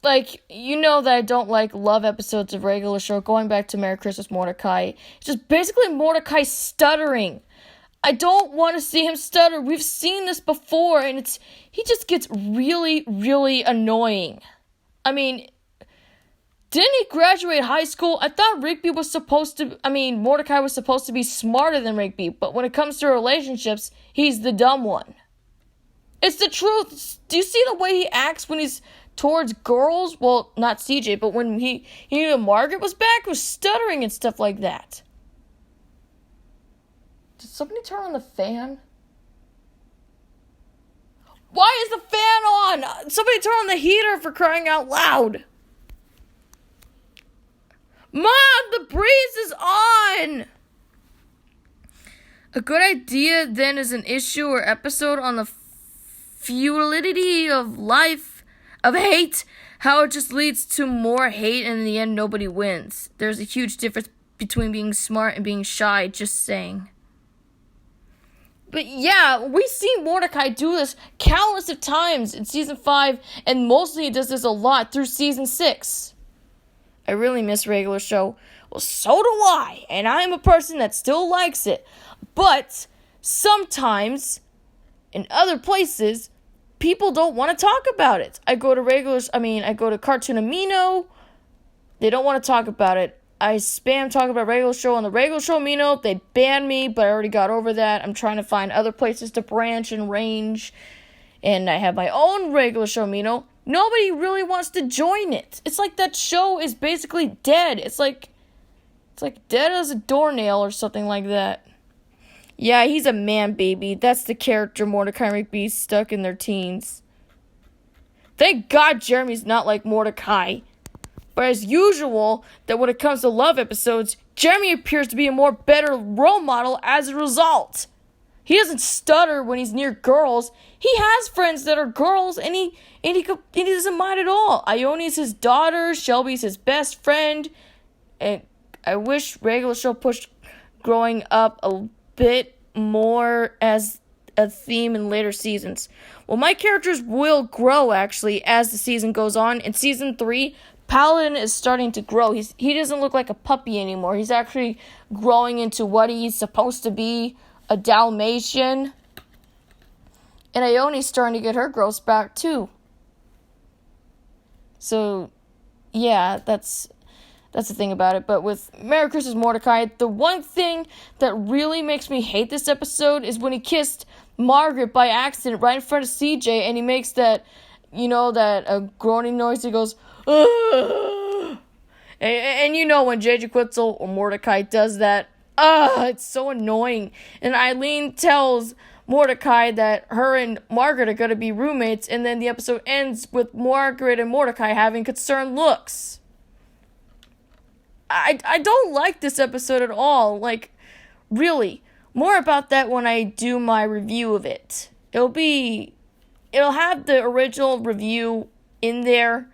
like, you know that I don't like love episodes of regular show. Going back to Merry Christmas Mordecai, it's just basically Mordecai stuttering. I don't want to see him stutter. We've seen this before, and he just gets really, really annoying. I mean, didn't he graduate high school? I thought Mordecai was supposed to be smarter than Rigby, but when it comes to relationships, he's the dumb one. It's the truth. Do you see the way he acts when he's towards girls? Well, not CJ, but when he knew Margaret was back, was stuttering and stuff like that. Did somebody turn on the fan? Why is the fan on? Somebody turn on the heater, for crying out loud. Mom, the breeze is on! A good idea then is an issue or episode on the futility of life, of hate, how it just leads to more hate and in the end nobody wins. There's a huge difference between being smart and being shy, just saying. But yeah, we see Mordecai do this countless of times in Season 5, and mostly he does this a lot through Season 6. I really miss regular show. Well, so do I, and I am a person that still likes it. But sometimes, in other places, people don't want to talk about it. I go to Cartoon Amino. They don't want to talk about it. I spam talking about regular show on the regular show Amino. They banned me, but I already got over that. I'm trying to find other places to branch and range. And I have my own regular show Amino. Nobody really wants to join it. It's like that show is basically dead. It's like dead as a doornail or something like that. Yeah, he's a man baby. That's the character Mordecai and Rigby stuck in their teens. Thank God Jeremy's not like Mordecai. But as usual, that when it comes to love episodes, Jeremy appears to be a more better role model as a result. He doesn't stutter when he's near girls. He has friends that are girls, and he doesn't mind at all. Ione's his daughter. Shelby's his best friend. And I wish regular show pushed growing up a bit more as a theme in later seasons. Well, my characters will grow, actually, as the season goes on. In Season 3, Paladin is starting to grow. He doesn't look like a puppy anymore. He's actually growing into what he's supposed to be, a Dalmatian. And Ione's starting to get her growth back, too. So, yeah, that's the thing about it. But with Merry Christmas, Mordecai, the one thing that really makes me hate this episode is when he kissed Margaret by accident right in front of CJ, and he makes that, that groaning noise. He goes, ugh! And when JJ Quetzal or Mordecai does that, it's so annoying. And Eileen tells Mordecai that her and Margaret are going to be roommates, and then the episode ends with Margaret and Mordecai having concerned looks. I don't like this episode at all. Like, really. More about that when I do my review of it. It'll have the original review in there,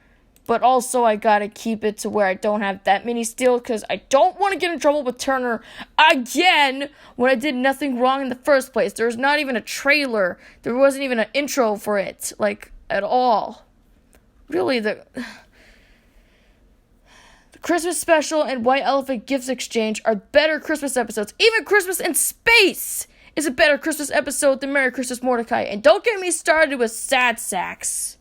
but also I gotta keep it to where I don't have that many steals, because I don't want to get in trouble with Turner again when I did nothing wrong in the first place. There's not even a trailer. There wasn't even an intro for it, at all. Really, the Christmas Special and White Elephant Gifts Exchange are better Christmas episodes. Even Christmas in Space is a better Christmas episode than Merry Christmas, Mordecai. And don't get me started with Sad Sacks.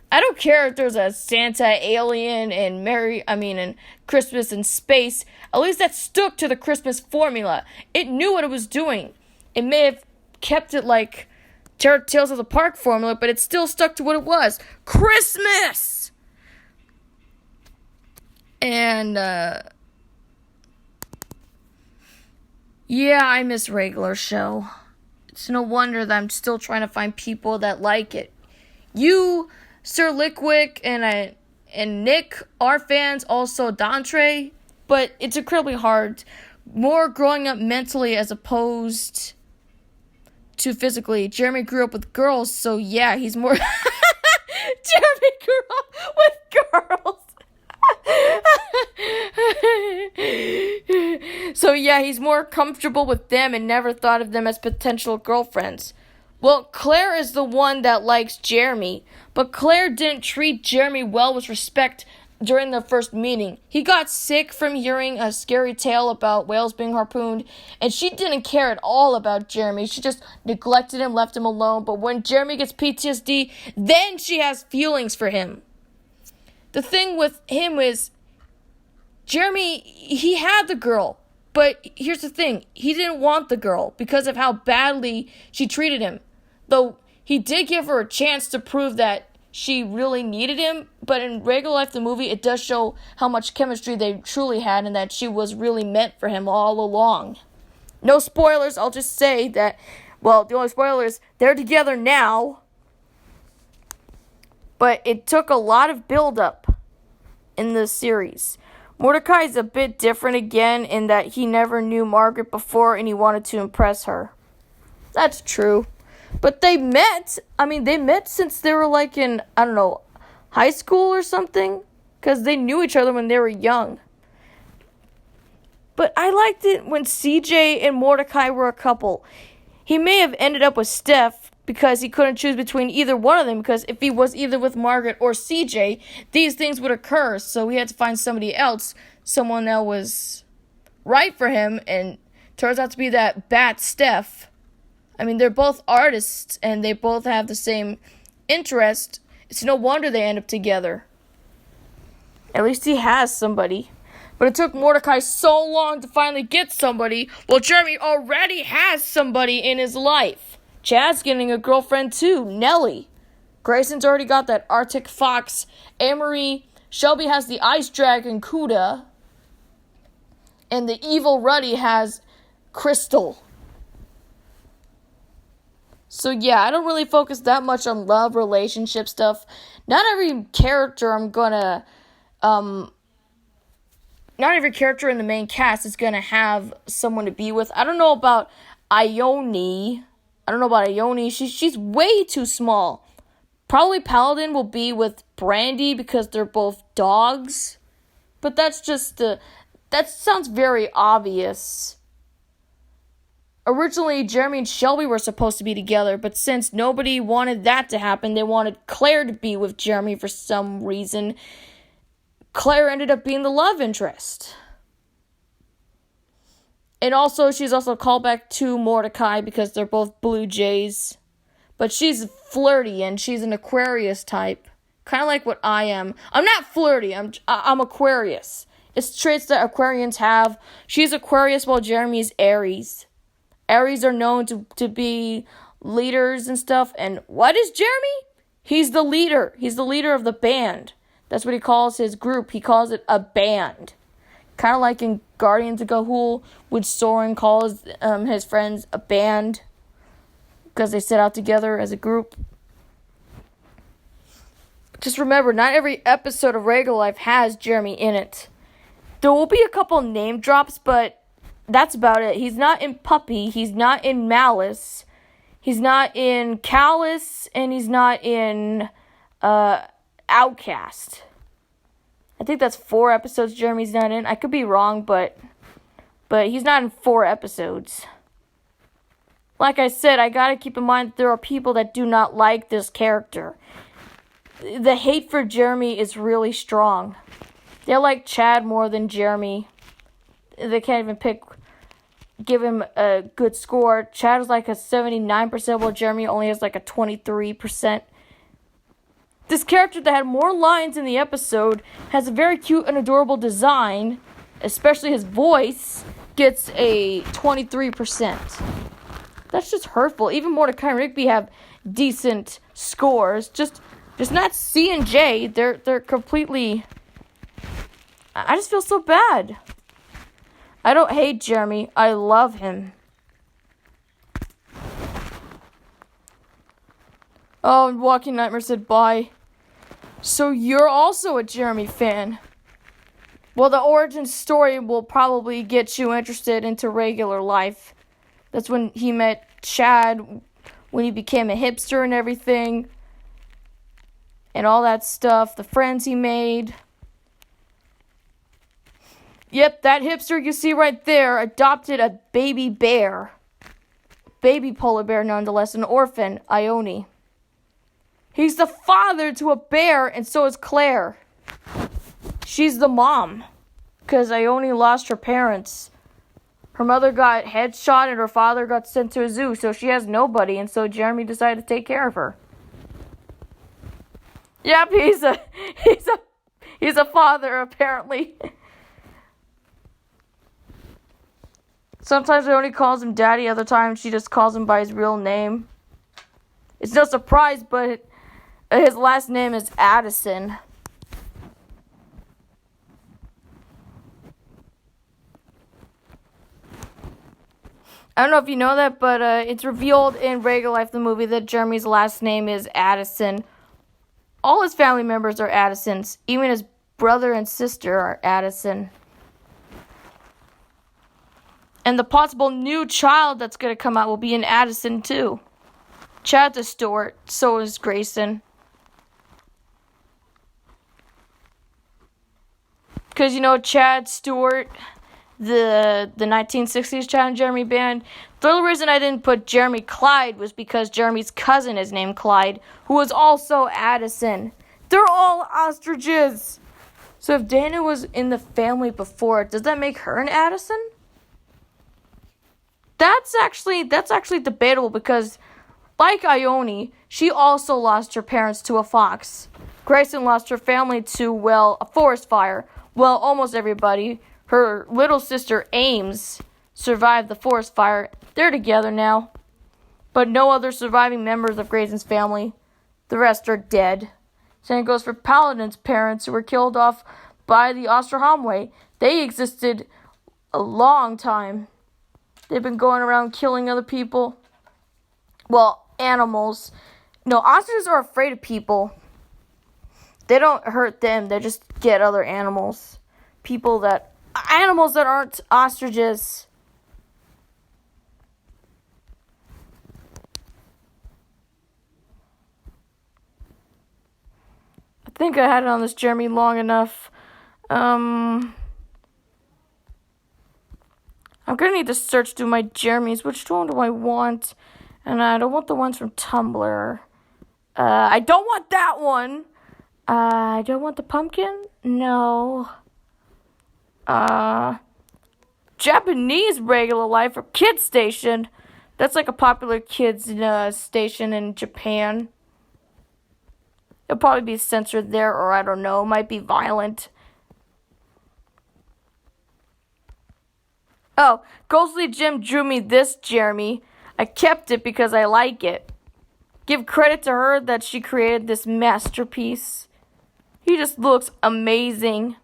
I don't care if there's a Santa alien and Christmas in Space. At least that stuck to the Christmas formula. It knew what it was doing. It may have kept it like Tales of the Park formula, but it still stuck to what it was. Christmas! And, yeah, I miss regular show. It's no wonder that I'm still trying to find people that like it. You, Sir Lickwick, and Nick are fans, also Dantre, but it's incredibly hard. More growing up mentally as opposed to physically. Jeremy grew up with girls, so yeah, he's more... Jeremy grew up with girls. So yeah, he's more comfortable with them and never thought of them as potential girlfriends. Well, Claire is the one that likes Jeremy, but Claire didn't treat Jeremy well with respect during the first meeting. He got sick from hearing a scary tale about whales being harpooned, and she didn't care at all about Jeremy. She just neglected him, left him alone, but when Jeremy gets PTSD, then she has feelings for him. The thing with him is, Jeremy, he had the girl, but here's the thing, he didn't want the girl because of how badly she treated him. Though he did give her a chance to prove that she really needed him, but in Regular Life, the movie, it does show how much chemistry they truly had and that she was really meant for him all along. No spoilers, I'll just say that, well, the only spoiler is they're together now, but it took a lot of build-up in the series. Mordecai is a bit different again in that he never knew Margaret before and he wanted to impress her. That's true. But they met since they were in, high school or something. Because they knew each other when they were young. But I liked it when CJ and Mordecai were a couple. He may have ended up with Steph because he couldn't choose between either one of them, because if he was either with Margaret or CJ, these things would occur, so he had to find somebody else, someone that was right for him, and turns out to be that bat Steph. They're both artists, and they both have the same interest. It's no wonder they end up together. At least he has somebody. But it took Mordecai so long to finally get somebody. Well, Jeremy already has somebody in his life. Chad's getting a girlfriend too, Nellie. Grayson's already got that Arctic Fox, Amory. Shelby has the Ice Dragon, Kuda. And the evil Ruddy has Crystal. So yeah, I don't really focus that much on love, relationship stuff. Not every character not every character in the main cast is gonna have someone to be with. I don't know about Ione. She's way too small. Probably Paladin will be with Brandy because they're both dogs. But that's just that sounds very obvious. originally Jeremy and Shelby were supposed to be together, but since nobody wanted that to happen, they wanted Claire to be with Jeremy for some reason. Claire ended up being the love interest. And also, she's also called back to Mordecai because they're both Blue Jays. But she's flirty and she's an Aquarius type. Kind of like what I am. I'm not flirty, I'm Aquarius. It's traits that Aquarians have. She's Aquarius while Jeremy's Aries. Aries are known to be leaders and stuff. And what is Jeremy? He's the leader. He's the leader of the band. That's what he calls his group. He calls it a band. Kind of like in Guardians of Ga'Hoole, which Soren calls his friends a band. Because they set out together as a group. Just remember, not every episode of Regular Life has Jeremy in it. There will be a couple name drops, but that's about it. He's not in Puppy. He's not in Malice. He's not in Callous. And he's not in Outcast. I think that's 4 episodes Jeremy's not in. I could be wrong, but he's not in 4 episodes. Like I said, I gotta keep in mind that there are people that do not like this character. The hate for Jeremy is really strong. They like Chad more than Jeremy. They can't even give him a good score. Chad is like a 79%, while Jeremy only has like a 23%. This character that had more lines in the episode has a very cute and adorable design, especially his voice, gets a 23%. That's just hurtful. Even Mordecai and Rigby have decent scores. Just not C and J. They're completely... I just feel so bad. I don't hate Jeremy. I love him. Oh, and Walking Nightmare said bye. So you're also a Jeremy fan. Well, the origin story will probably get you interested into Regular Life. That's when he met Chad, when he became a hipster and everything. And all that stuff. The friends he made. Yep, that hipster you see right there adopted a baby bear. Baby polar bear, nonetheless, an orphan, Ione. He's the father to a bear, and so is Claire. She's the mom, because Ione lost her parents. Her mother got headshot and her father got sent to a zoo, so she has nobody, and so Jeremy decided to take care of her. Yep, he's a father, apparently. Sometimes Ione calls him daddy, other times she just calls him by his real name. It's no surprise, but his last name is Addison. I don't know if you know that, but it's revealed in Regular Life, the movie, that Jeremy's last name is Addison. All his family members are Addisons. Even his brother and sister are Addison. And the possible new child that's going to come out will be an Addison, too. Chad's a Stewart. So is Grayson. Because, Chad Stewart, the 1960s Chad and Jeremy band. The only reason I didn't put Jeremy Clyde was because Jeremy's cousin is named Clyde, who was also Addison. They're all ostriches. So if Dana was in the family before, does that make her an Addison? That's actually debatable because, like Ione, she also lost her parents to a fox. Grayson lost her family to, a forest fire. Well, almost everybody. Her little sister, Ames, survived the forest fire. They're together now. But no other surviving members of Grayson's family. The rest are dead. Same goes for Paladin's parents, who were killed off by the Osterhamway. They existed a long time. They've been going around killing other people. Well, animals. No, ostriches are afraid of people. They don't hurt them. They just get other animals. Animals that aren't ostriches. I think I had it on this Jeremy long enough. I'm I'm gonna need to search through my Jeremys. Which one do I want? And I don't want the ones from Tumblr. I don't want that one. I don't want the pumpkin. No. Japanese regular life or kids station. That's like a popular kids station in Japan. It'll probably be censored there, or I don't know, might be violent. Oh, Ghostly Jim drew me this Jeremy. I kept it because I like it. Give credit to her that she created this masterpiece. He just looks amazing.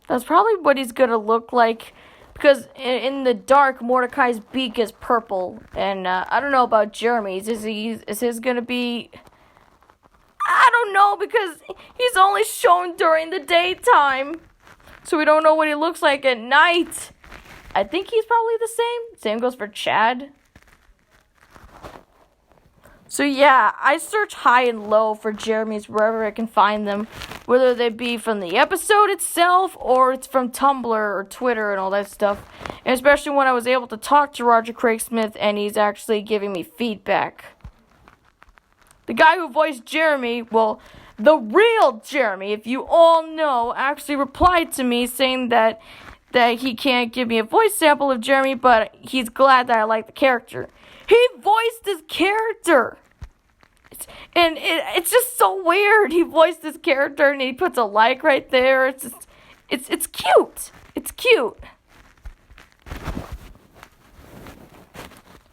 That's probably what he's gonna look like. Because in the dark, Mordecai's beak is purple. And I don't know about Jeremy's. Is his gonna be... I don't know, because he's only shown during the daytime. So we don't know what he looks like at night. I think he's probably the same. Same goes for Chad. So yeah, I search high and low for Jeremys wherever I can find them. Whether they be from the episode itself or it's from Tumblr or Twitter and all that stuff. And especially when I was able to talk to Roger Craig Smith and he's actually giving me feedback. The guy who voiced Jeremy, well, the real Jeremy, if you all know, actually replied to me saying that he can't give me a voice sample of Jeremy, but he's glad that I like the character. He voiced his character. It's just so weird. He voiced his character and he puts a like right there. It's cute. It's cute.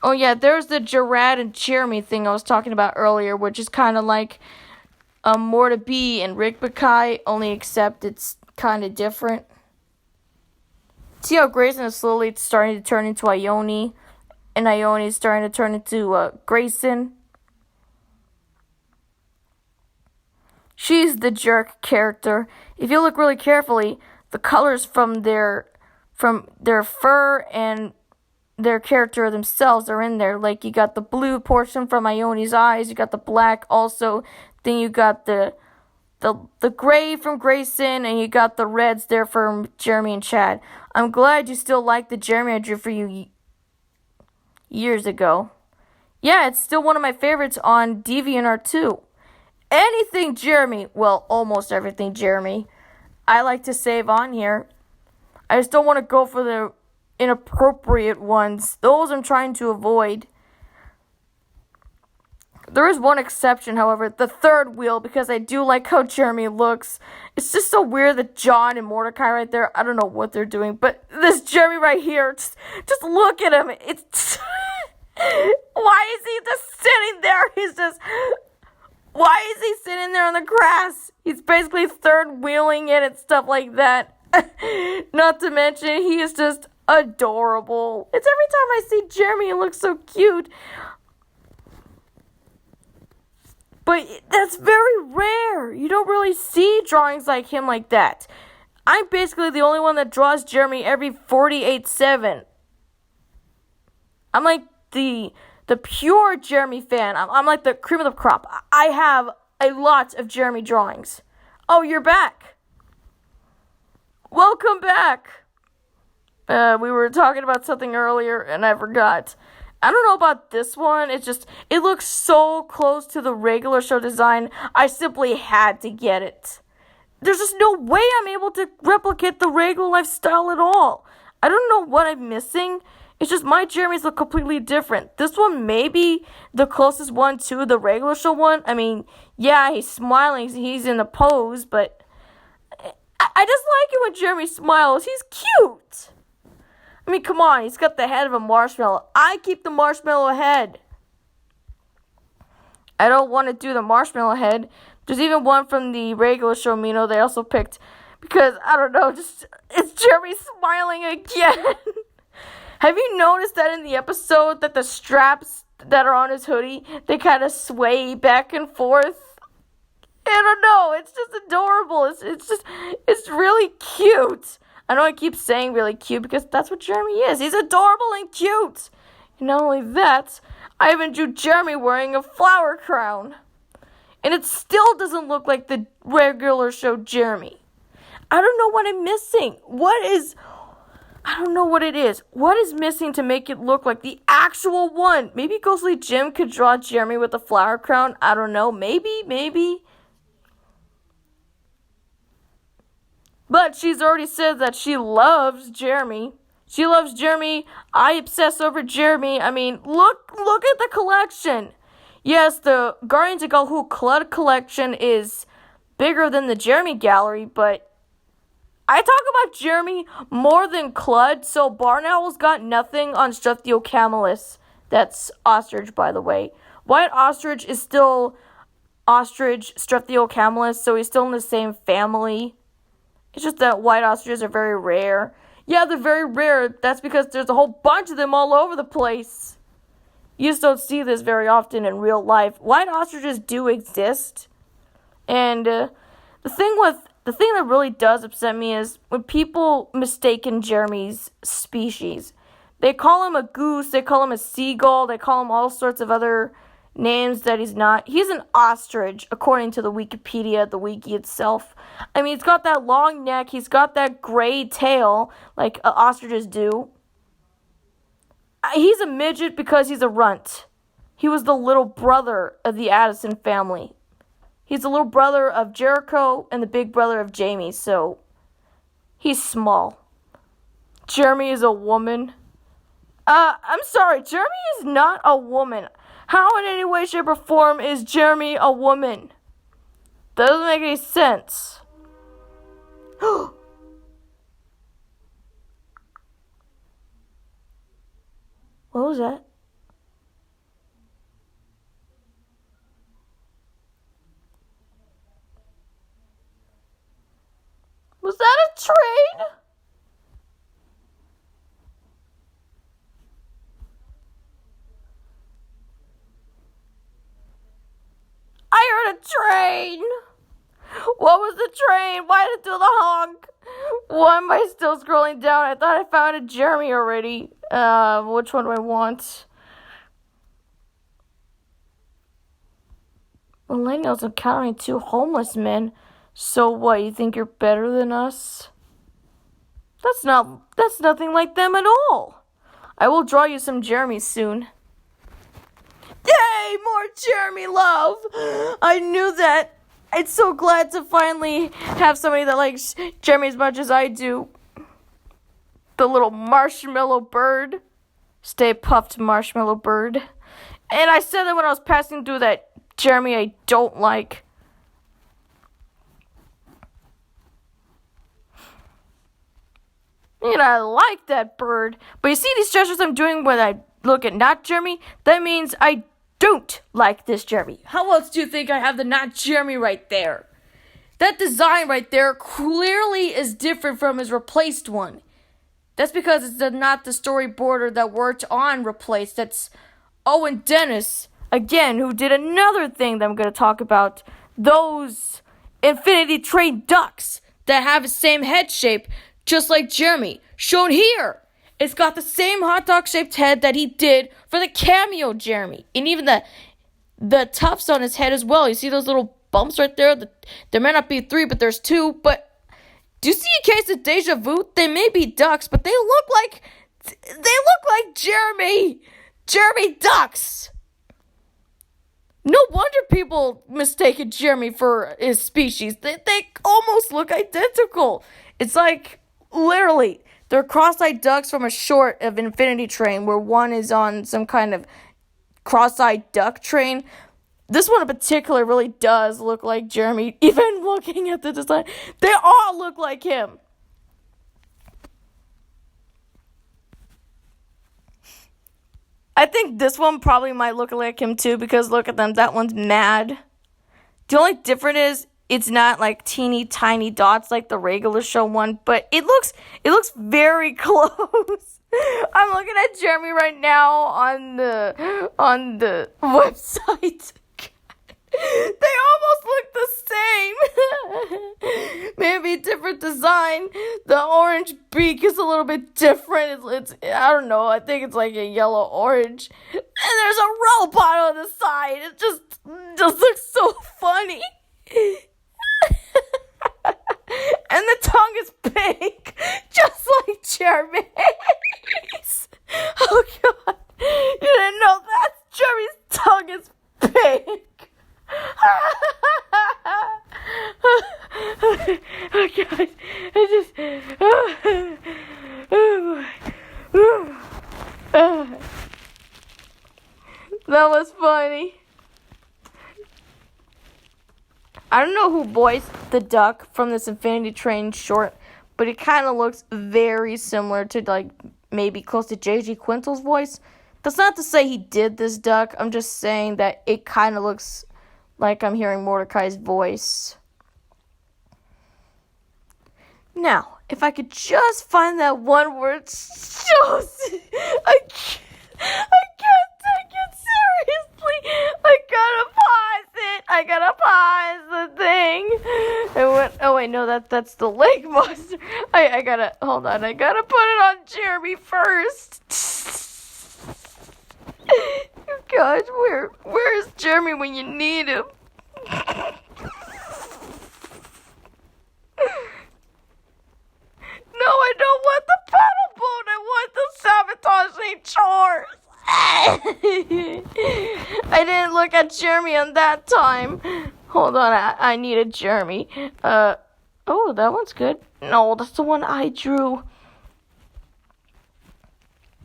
Oh yeah, there's the Gerard and Jeremy thing I was talking about earlier, which is kind of like Morta B and Rick Bakai, only except it's kind of different. See how Grayson is slowly starting to turn into Ione, and Ione is starting to turn into Grayson. She's the jerk character. If you look really carefully, the colors from their fur and their character themselves are in there. Like, you got the blue portion from Ione's eyes, you got the black also, then you got the gray from Grayson, and you got the reds there from Jeremy and Chad. I'm glad you still like the Jeremy I drew for you years ago. Yeah, it's still one of my favorites on DeviantArt too. Anything Jeremy, well, almost everything Jeremy, I like to save on here. I just don't want to go for the inappropriate ones. Those I'm trying to avoid. There is one exception, however, the third wheel, because I do like how Jeremy looks. It's just so weird that John and Mordecai right there, I don't know what they're doing, but this Jeremy right here, just look at him. It's why is he just sitting there? Why is he sitting there on the grass? He's basically third wheeling it and stuff like that. Not to mention, he is just adorable. It's every time I see Jeremy, he looks so cute. But that's very rare. You don't really see drawings like him like that. I'm basically the only one that draws Jeremy every 48/7. I'm like the pure Jeremy fan. I'm like the cream of the crop. I have a lot of Jeremy drawings. Oh, you're back. Welcome back. We were talking about something earlier and I forgot. I don't know about this one. It looks so close to the regular show design. I simply had to get it. There's just no way I'm able to replicate the regular lifestyle at all. I don't know what I'm missing. It's just my Jeremys look completely different. This one may be the closest one to the regular show one. I mean, yeah, he's smiling. He's in a pose, but I just like it when Jeremy smiles. He's cute. I mean, come on. He's got the head of a marshmallow. I keep the marshmallow head. I don't want to do the marshmallow head. There's even one from the regular show Mino they also picked. Because, I don't know, it's Jeremy smiling again. Have you noticed that in the episode that the straps that are on his hoodie, they kind of sway back and forth? I don't know. It's just adorable. It's really cute. I know I keep saying really cute because that's what Jeremy is. He's adorable and cute. And not only that, I even drew Jeremy wearing a flower crown. And it still doesn't look like the regular show Jeremy. I don't know what I'm missing. I don't know what it is. What is missing to make it look like the actual one? Maybe Ghostly Jim could draw Jeremy with a flower crown. I don't know. Maybe. But she's already said that she loves Jeremy. She loves Jeremy. I obsess over Jeremy. I mean, look at the collection. Yes, the Guardians of Ga'Hoole Clud collection is bigger than the Jeremy gallery, but I talk about Jeremy more than Clud, so Barn Owl's got nothing on Struthiocamelus. That's ostrich, by the way. White ostrich is still ostrich Struthiocamelus, so he's still in the same family. It's just that white ostriches are very rare. Yeah, they're very rare. That's because there's a whole bunch of them all over the place. You just don't see this very often in real life. White ostriches do exist. And the thing that really does upset me is when people mistaken Jeremy's species. They call him a goose, they call him a seagull, they call him all sorts of other names that he's not. He's an ostrich, according to the Wikipedia, the wiki itself. I mean, he's got that long neck, he's got that gray tail, like ostriches do. He's a midget because he's a runt. He was the little brother of the Addison family. He's the little brother of Jericho and the big brother of Jamie, so he's small. Jeremy is a woman. I'm sorry, Jeremy is not a woman. How in any way, shape, or form is Jeremy a woman? Doesn't make any sense. What was that? Was that a train? I heard a train. What was the train? Why did it do the honk? Why am I still scrolling down? I thought I found a Jeremy already. Which one do I want? Millennials encountering two homeless men. So what, you think you're better than us? That's nothing like them at all. I will draw you some Jeremy soon. Yay, more Jeremy love. I knew that. I'm so glad to finally have somebody that likes Jeremy as much as I do. The little marshmallow bird. Stay puffed, marshmallow bird. And I said that when I was passing through that Jeremy I don't like. And I like that bird. But you see these gestures I'm doing when I look at not Jeremy? That means I don't like this Jeremy. How else do you think I have the not Jeremy right there? That design right there clearly is different from his replaced one. That's because it's not the storyboarder that worked on Replaced. That's Owen Dennis, again, who did another thing that I'm going to talk about. Those Infinity Train ducks that have the same head shape, just like Jeremy, shown here. It's got the same hot dog shaped head that he did for the cameo Jeremy. And even the tufts on his head as well. You see those little bumps right there? There may not be 3, but there's 2. But do you see a case of deja vu? They may be ducks, but they look like Jeremy. Jeremy ducks. No wonder people mistaken Jeremy for his species. They almost look identical. It's like, literally, they're cross-eyed ducks from a short of Infinity Train where one is on some kind of cross-eyed duck train. This one in particular really does look like Jeremy. Even looking at the design, they all look like him. I think this one probably might look like him too, because look at them, that one's mad. The only difference is it's not like teeny tiny dots like the regular show one, but it looks very close. I'm looking at Jeremy right now on the website. They almost look the same. Maybe different design. The orange beak is a little bit different. It's I don't know. I think it's like a yellow orange. And there's a robot on the side. It just looks so funny. And the tongue is pink, just like Jeremy's. Oh God, you didn't know that? Jeremy's tongue is pink. Oh God, that was funny. I don't know who voiced the duck from this Infinity Train short, but it kind of looks very similar to, like, maybe close to J.G. Quintel's voice. That's not to say he did this duck. I'm just saying that it kind of looks like I'm hearing Mordecai's voice. Now, if I could just find that one word, I can't take it seriously. I gotta pause the thing. Oh wait, no, that's the lake monster. I gotta put it on Jeremy first. Gosh, where's Jeremy when you need him? No, I don't want the paddle boat. I want the sabotaging chores. I didn't look at Jeremy on that time. Hold on, I needed Jeremy. Oh, that one's good. No, that's the one I drew.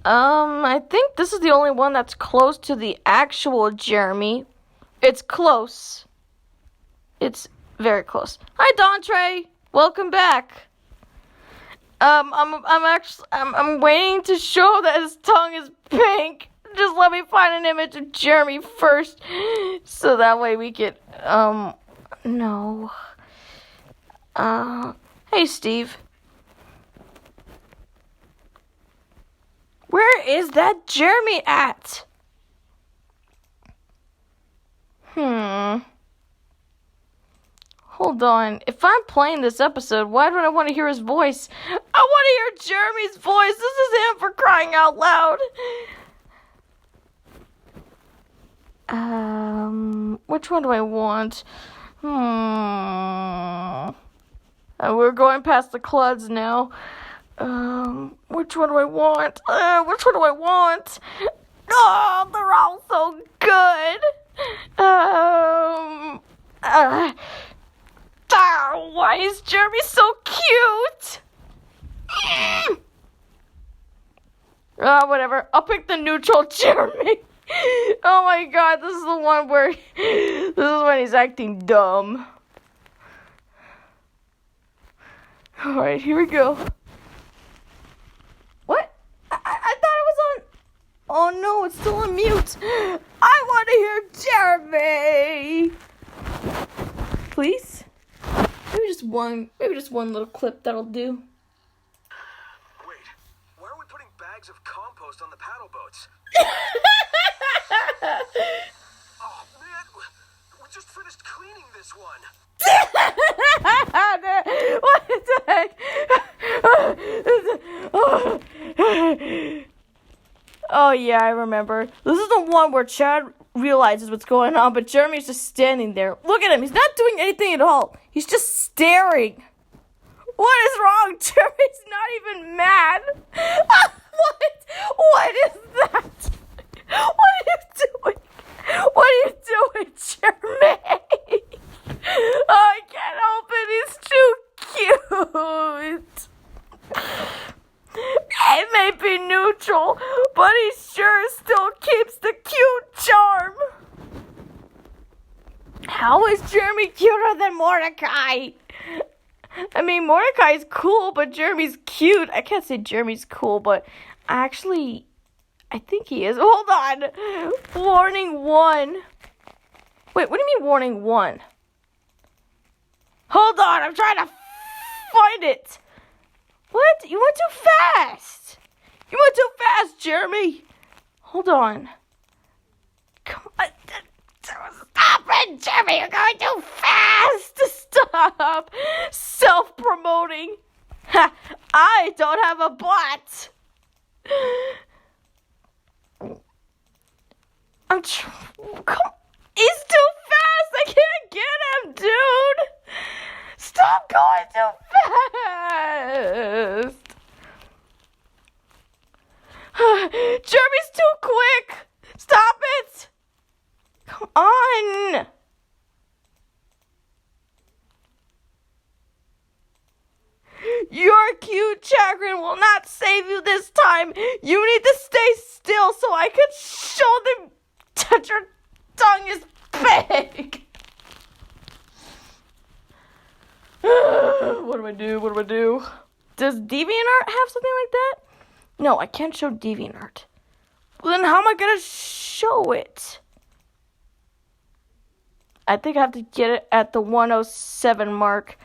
I think this is the only one that's close to the actual Jeremy. It's close. It's very close. Hi, Dontre. Welcome back. I'm waiting to show that his tongue is pink. Just let me find an image of Jeremy first, so that way we could, no. Hey, Steve. Where is that Jeremy at? Hold on. If I'm playing this episode, why don't I want to hear his voice? I want to hear Jeremy's voice. This is him, for crying out loud. Which one do I want? We're going past the Cluds now. Which one do I want? Oh, they're all so good. Why is Jeremy so cute? Whatever. I'll pick the neutral Jeremy. Oh my God, this is the one where this is when he's acting dumb. Alright, here we go. What? I thought it was on. Oh no, it's still on mute. I want to hear Jeremy. Please? Maybe just one little clip that'll do. Wait, why are we putting bags of compost on the paddle boats? Oh man, we just finished cleaning this one. What the heck? Oh yeah, I remember. This is the one where Chad realizes what's going on, but Jeremy's just standing there. Look at him. He's not doing anything at all. He's just staring. What is wrong? Jeremy's not even mad. What is that? What are you doing? What are you doing, Jeremy? Oh, I can't help it. He's too cute. It may be neutral, but he sure still keeps the cute charm. How is Jeremy cuter than Mordecai? I mean, Mordecai's cool, but Jeremy's cute. I can't say Jeremy's cool, but I think he is. Hold on. Warning 1. Wait, what do you mean warning 1? Hold on, I'm trying to find it. What? You went too fast. You went too fast, Jeremy. Hold on. Come on. Stop it, Jeremy. You're going too fast. Stop. Self-promoting. I don't have a butt. He's too fast. I can't get him, dude. Stop going too Jeremy's too quick. Stop it. Come on. Your cute chagrin will not save you this time. You need to stay still so I can show them that your tongue is big. What do I do? What do I do? Does DeviantArt have something like that? No, I can't show DeviantArt. Well, then how am I going to show it? I think I have to get it at the 107 mark.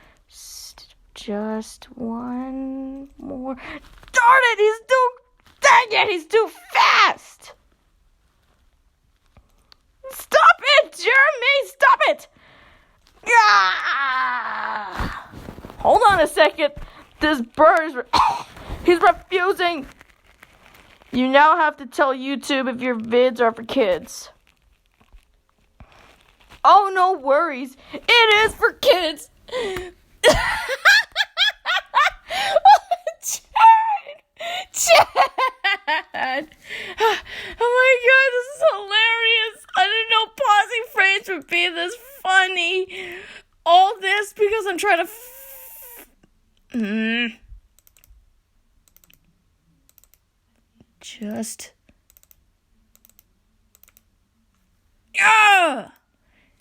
Just one more. Darn it, he's too fast. Stop it, Jeremy, stop it. Ah! Hold on a second. This bird is, he's refusing. You now have to tell YouTube if your vids are for kids. Oh, no worries. It is for kids. Chad! Oh my god, this is hilarious. I didn't know pausing frames would be this funny. All this because I'm trying to just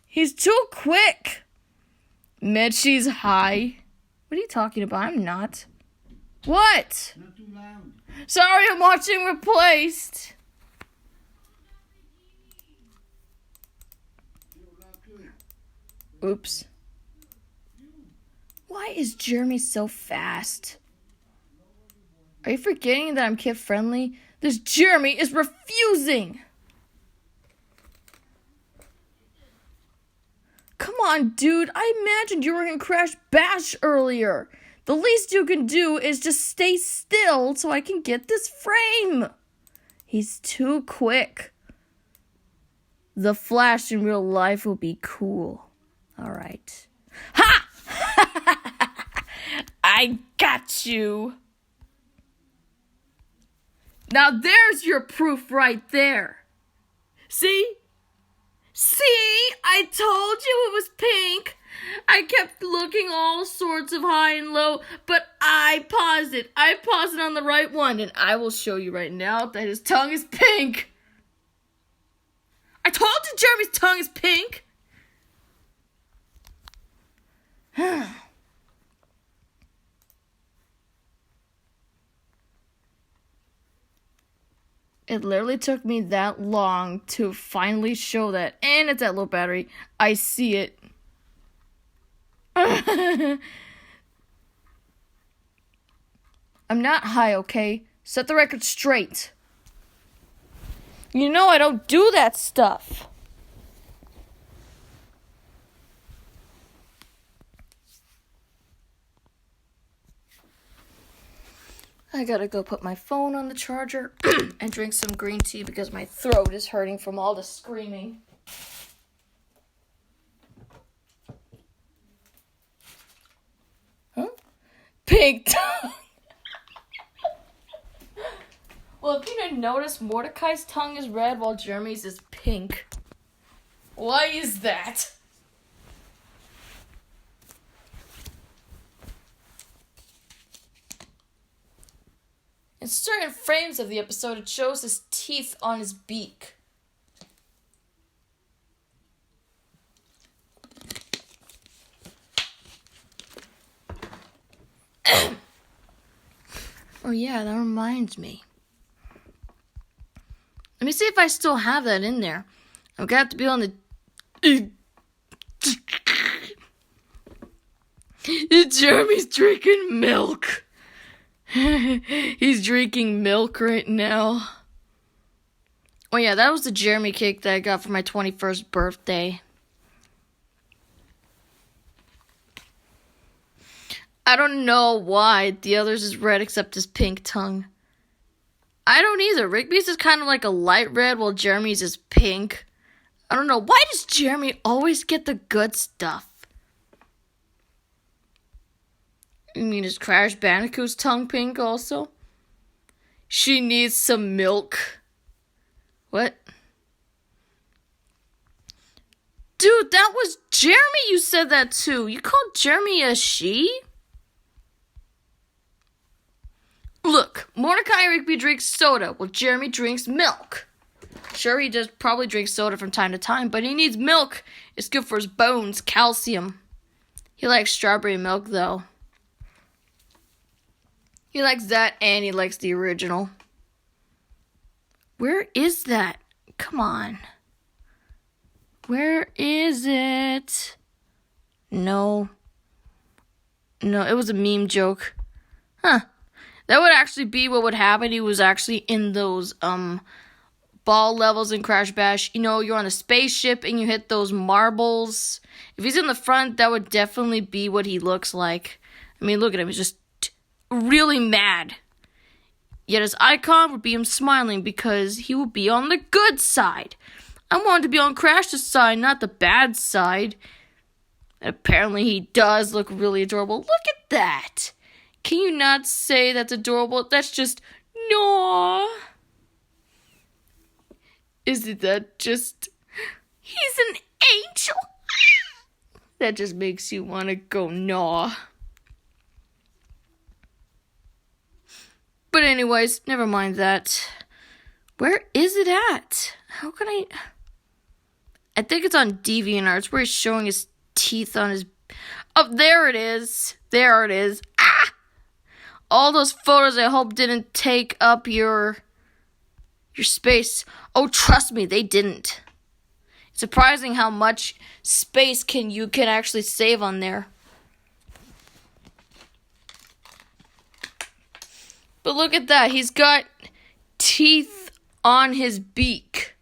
he's too quick. Mitchie's high. What are you talking about? I'm not. What? Not too loud. Sorry, I'm watching Replaced. Oops. Why is Jeremy so fast? Are you forgetting that I'm kid friendly? This Jeremy is refusing. Come on, dude. I imagined you were in Crash Bash earlier. The least you can do is just stay still so I can get this frame. He's too quick. The Flash in real life will be cool. All right. Ha! I got you. Now there's your proof right there. See? See? I told you it was pink. I kept looking all sorts of high and low, but I paused it. I paused it on the right one, and I will show you right now that his tongue is pink. I told you Jeremy's tongue is pink. It literally took me that long to finally show that. And it's at low battery. I see it. I'm not high, okay? Set the record straight. You know I don't do that stuff. I gotta go put my phone on the charger and drink some green tea because my throat is hurting from all the screaming. Huh? Pink tongue. Well, if you didn't notice, Mordecai's tongue is red while Jeremy's is pink. Why is that? In certain frames of the episode, it shows his teeth on his beak. Oh yeah, that reminds me. Let me see if I still have that in there. I'm gonna have to be on the... Jeremy's drinking milk. He's drinking milk right now. Oh yeah, that was the Jeremy cake that I got for my 21st birthday. I don't know why the others is red except his pink tongue. I don't either. Rigby's is kind of like a light red while Jeremy's is pink. I don't know. Why does Jeremy always get the good stuff? You mean, is Crash Bandicoot's tongue pink also? She needs some milk. What? Dude, that was Jeremy you said that to. You called Jeremy a she? Look, Mordecai Rigby drinks soda while Jeremy drinks milk. Sure, he does probably drink soda from time to time, but he needs milk. It's good for his bones, calcium. He likes strawberry milk, though. He likes that, and he likes the original. Where is that? Come on. Where is it? No. No, it was a meme joke. Huh. That would actually be what would happen. He was actually in those, ball levels in Crash Bash. You know, you're on a spaceship and you hit those marbles. If he's in the front, that would definitely be what he looks like. I mean, look at him. He's just really mad. Yet his icon would be him smiling because he would be on the good side. I wanted to be on Crash's side, not the bad side. And apparently he does look really adorable. Look at that. Can you not say that's adorable? That's just, no. Isn't that just, he's an angel. That just makes you want to go, nah. But anyways, never mind that. Where is it at? How can I think it's on DeviantArt where he's showing his teeth on his... Oh, there it is. There it is. Ah! All those photos I hope didn't take up your space. Oh, trust me, they didn't. It's surprising how much space you can actually save on there. But look at that. He's got teeth on his beak.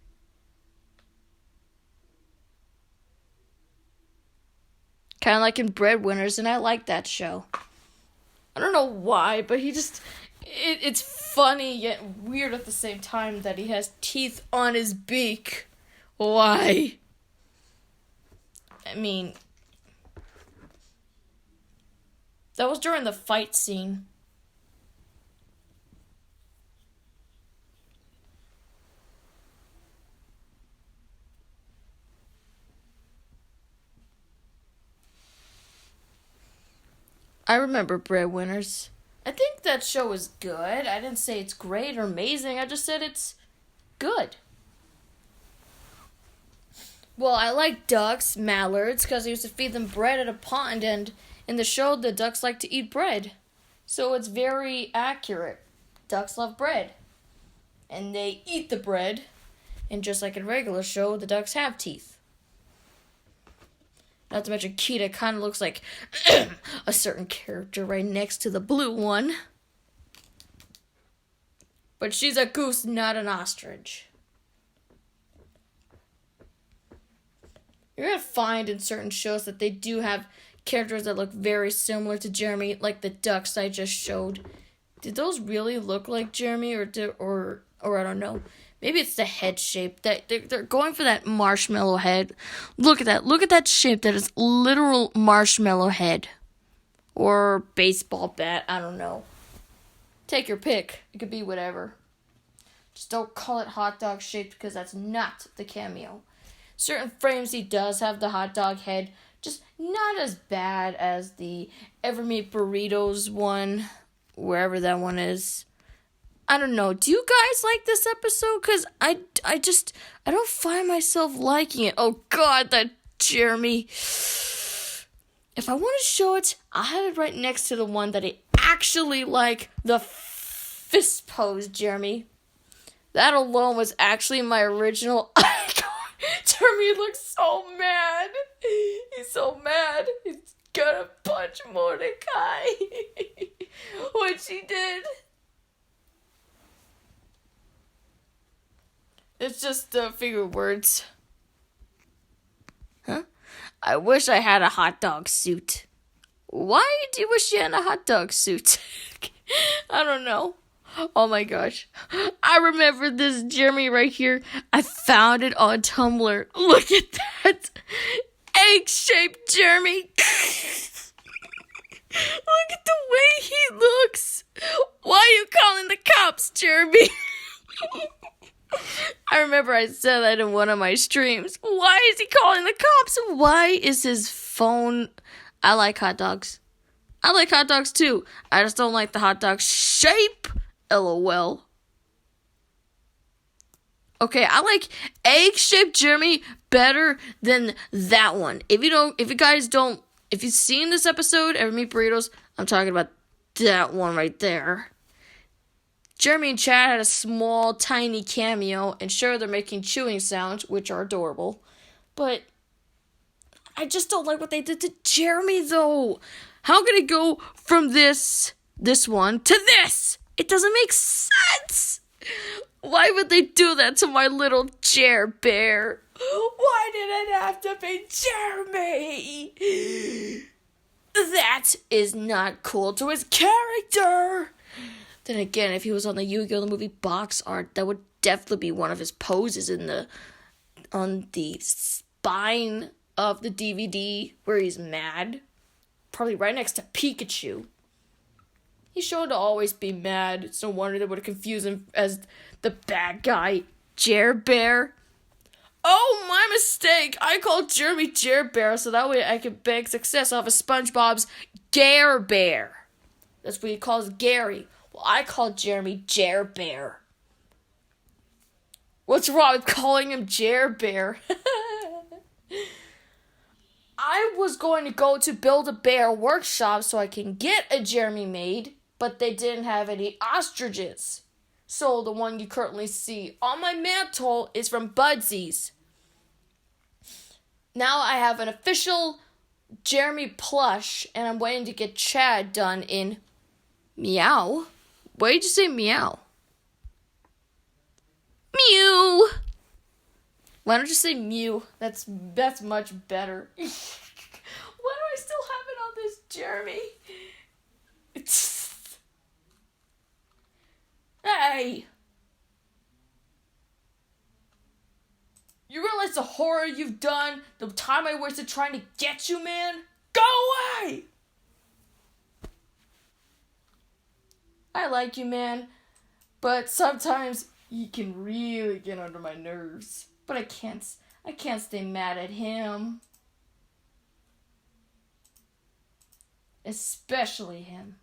Kind of like in Breadwinners, and I like that show. I don't know why, but he just... It's funny yet weird at the same time that he has teeth on his beak. Why? I mean... That was during the fight scene. I remember Breadwinners. I think that show is good. I didn't say it's great or amazing. I just said it's good. Well, I like ducks, mallards, because I used to feed them bread at a pond, and in the show, the ducks like to eat bread. So it's very accurate. Ducks love bread. And they eat the bread. And just like in a regular show, the ducks have teeth. Not to mention, Kita kind of looks like a certain character right next to the blue one. But she's a goose, not an ostrich. You're going to find in certain shows that they do have characters that look very similar to Jeremy, like the ducks I just showed. Did those really look like Jeremy, or I don't know. Maybe it's the head shape. That they're going for that marshmallow head. Look at that. Look at that shape. That is literal marshmallow head. Or baseball bat. I don't know. Take your pick. It could be whatever. Just don't call it hot dog shaped because that's not the cameo. Certain frames he does have the hot dog head. Just not as bad as the Evermeat Burritos one. Wherever that one is. I don't know. Do you guys like this episode? Because I don't find myself liking it. Oh, God, that Jeremy. If I want to show it, I'll have it right next to the one that I actually like. The fist pose, Jeremy. That alone was actually my original icon. Jeremy looks so mad. He's so mad. He's gonna punch Mordecai. Which he did. It's just figure words. Huh? I wish I had a hot dog suit. Why do you wish you had a hot dog suit? I don't know. Oh my gosh. I remember this Jeremy right here. I found it on Tumblr. Look at that. Egg-shaped Jeremy. Look at the way he looks. Why are you calling the cops, Jeremy? I remember I said that in one of my streams. Why is he calling the cops? Why is his phone... I like hot dogs. I like hot dogs too. I just don't like the hot dog shape. LOL. Okay, I like egg-shaped Jeremy better than that one. If you've seen this episode, Ever Meet Burritos, I'm talking about that one right there. Jeremy and Chad had a small, tiny cameo, and sure, they're making chewing sounds, which are adorable, but I just don't like what they did to Jeremy, though. How can it go from this one, to this? It doesn't make sense. Why would they do that to my little Jer Bear? Why did it have to be Jeremy? That is not cool to his character. Then again, if he was on the Yu-Gi-Oh! The movie box art, that would definitely be one of his poses on the spine of the DVD where he's mad. Probably right next to Pikachu. He's shown to always be mad. It's no wonder they would have confused him as the bad guy, Jer Bear. Oh, my mistake. I called Jeremy Jer Bear so that way I could beg success off of SpongeBob's Gare Bear. That's what he calls Gary. Well, I called Jeremy Jer Bear. What's wrong with calling him Jer Bear? I was going to go to Build-A-Bear workshop so I can get a Jeremy made, but they didn't have any ostriches. So the one you currently see on my mantle is from Budsies. Now I have an official Jeremy plush, and I'm waiting to get Chad done in Meow. Why did you say meow? Mew. Why don't you say Mew? That's much better. Why do I still have it on this Jeremy? Hey! You realize the horror you've done? The time I wasted trying to get you, man? Go away! I like you, man. But sometimes you can really get under my nerves. But I can't stay mad at him. Especially him.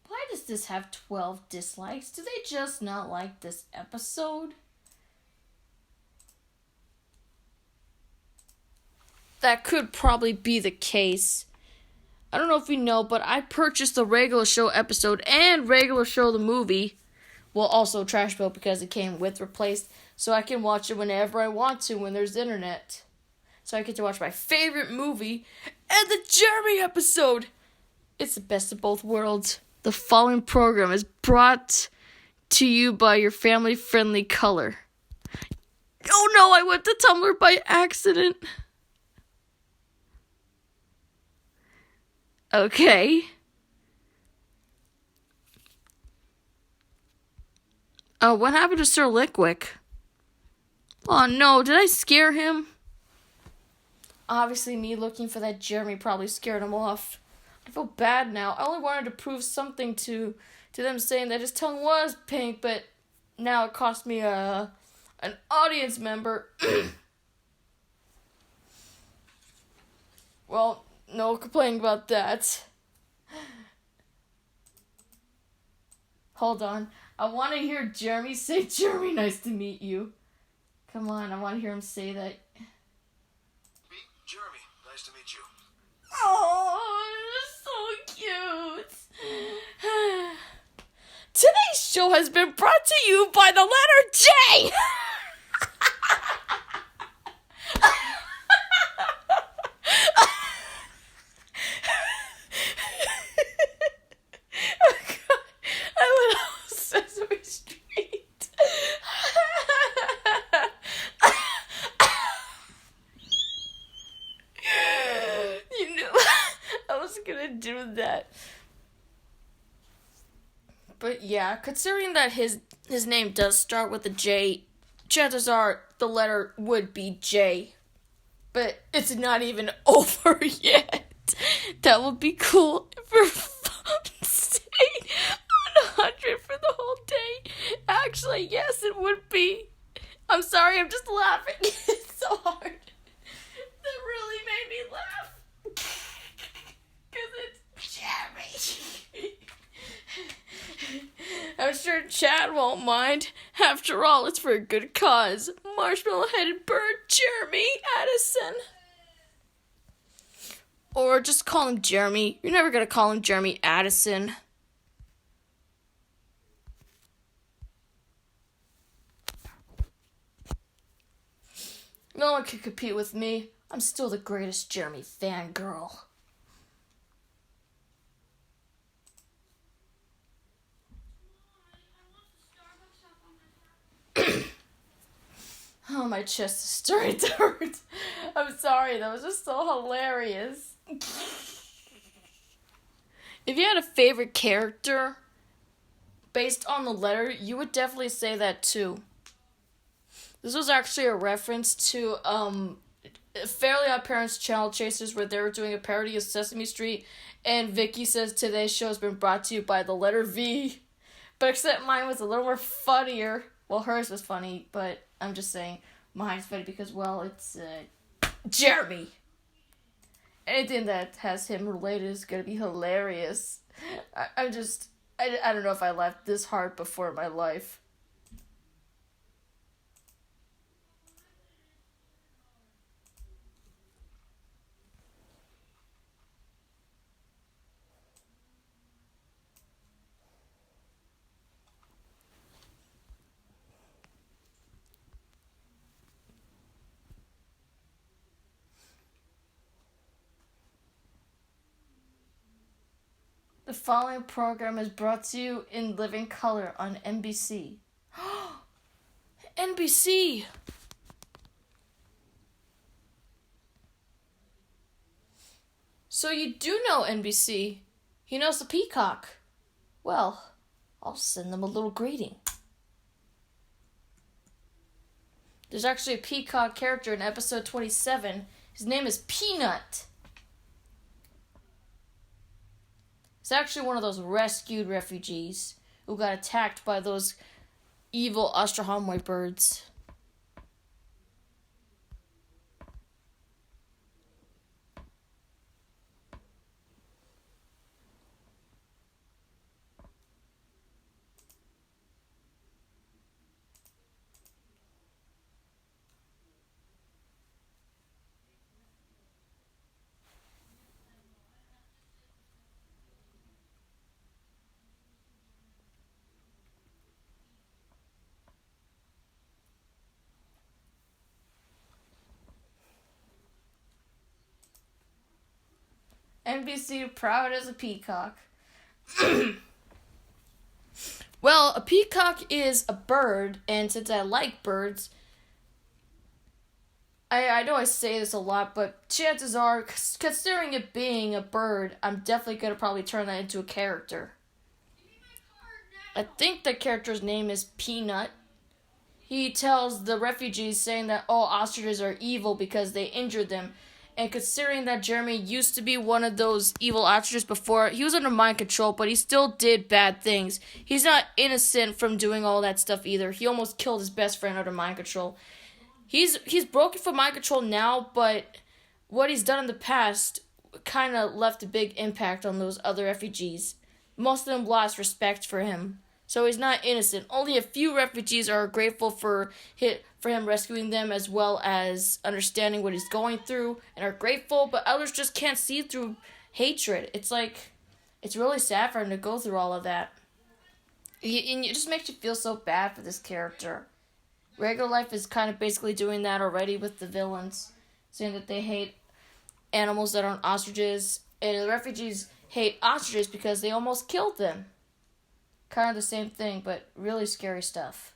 Why does this have 12 dislikes? Do they just not like this episode? That could probably be the case. I don't know if you know, but I purchased the Regular Show episode and Regular Show the movie. Well, also Trash Bill because it came with replaced. So I can watch it whenever I want to when there's internet. So I get to watch my favorite movie and the Jeremy episode. It's the best of both worlds. The following program is brought to you by your family-friendly color. Oh no, I went to Tumblr by accident. Okay. Oh, what happened to Sir Lickwick? Oh no, did I scare him? Obviously, me looking for that Jeremy probably scared him off. I feel bad now. I only wanted to prove something to them saying that his tongue was pink, but now it cost me an audience member. Well, no complaining about that. Hold on. I want to hear Jeremy say, Jeremy, nice to meet you. Come on, I want to hear him say that. Me, Jeremy, nice to meet you. Oh, so cute. Today's show has been brought to you by the letter J. Do that. But yeah, considering that his name does start with a J, chances are the letter would be J. But it's not even over yet. That would be cool if her phone stayed on 100 for the whole day. Actually, yes, it would be. I'm sorry, I'm just laughing. It's so hard. That really made me laugh. Because it's Jeremy. I'm sure Chad won't mind. After all, it's for a good cause. Marshmallow-headed bird Jeremy Addison. Or just call him Jeremy. You're never gonna call him Jeremy Addison. No one can compete with me. I'm still the greatest Jeremy fangirl. Oh, my chest is starting to hurt. I'm sorry, that was just so hilarious. If you had a favorite character based on the letter, you would definitely say that too. This was actually a reference to Fairly Odd Parents Channel Chasers, where they were doing a parody of Sesame Street, and Vicky says today's show has been brought to you by the letter V. But except mine was a little more funnier. Well, hers was funny, but I'm just saying mine's funny because, well, it's Jeremy. Anything that has him related is gonna be hilarious. I don't know if I laughed this hard before in my life. The following program is brought to you in living color on NBC. NBC! So you do know NBC. He knows the Peacock. Well, I'll send them a little greeting. There's actually a Peacock character in episode 27. His name is Peanut. It's actually one of those rescued refugees who got attacked by those evil Osterhamway birds. NBC proud as a peacock. Well, a peacock is a bird, and since I like birds, I know I say this a lot, but chances are, considering it being a bird, I'm definitely going to probably turn that into a character. I think the character's name is Peanut. He tells the refugees saying that all ostriches are evil because they injured them. And considering that Jeremy used to be one of those evil ostriches before, he was under mind control, but he still did bad things. He's not innocent from doing all that stuff either. He almost killed his best friend under mind control. He's broken from mind control now, but what he's done in the past kind of left a big impact on those other refugees. Most of them lost respect for him. So he's not innocent. Only a few refugees are grateful for him rescuing them, as well as understanding what he's going through and are grateful, but others just can't see through hatred. It's really sad for him to go through all of that. And it just makes you feel so bad for this character. Regular Life is kind of basically doing that already with the villains, saying that they hate animals that aren't ostriches, and the refugees hate ostriches because they almost killed them. Kind of the same thing, but really scary stuff.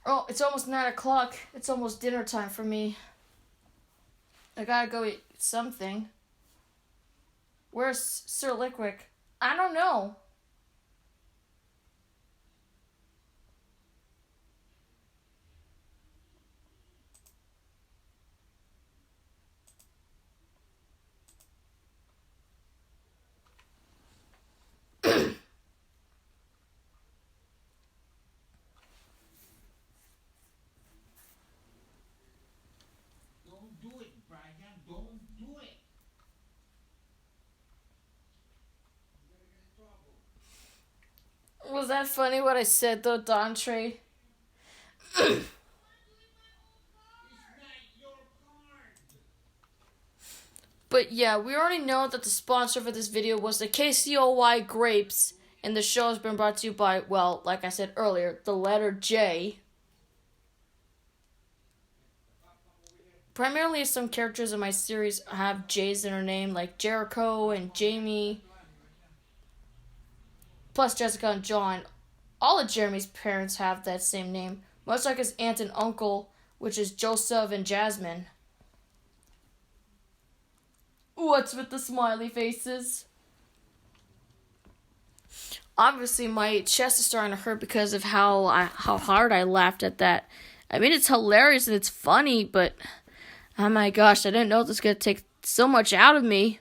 Oh, it's almost 9 o'clock. It's almost dinner time for me. I gotta go eat something. Where's Sir Lickwick? I don't know. Don't do it, Brian. Don't do it. You're gonna get in trouble. Was that funny what I said though, Dontre? It's not your card. But yeah, we already know that the sponsor for this video was the KCOY Grapes, and the show has been brought to you by, well, like I said earlier, the letter J. Primarily, some characters in my series have J's in their name, like Jericho and Jamie, plus Jessica and John. All of Jeremy's parents have that same name, much like his aunt and uncle, which is Joseph and Jasmine. What's with the smiley faces? Obviously, my chest is starting to hurt because of how hard I laughed at that. I mean, it's hilarious and it's funny, but oh my gosh, I didn't know this was going to take so much out of me.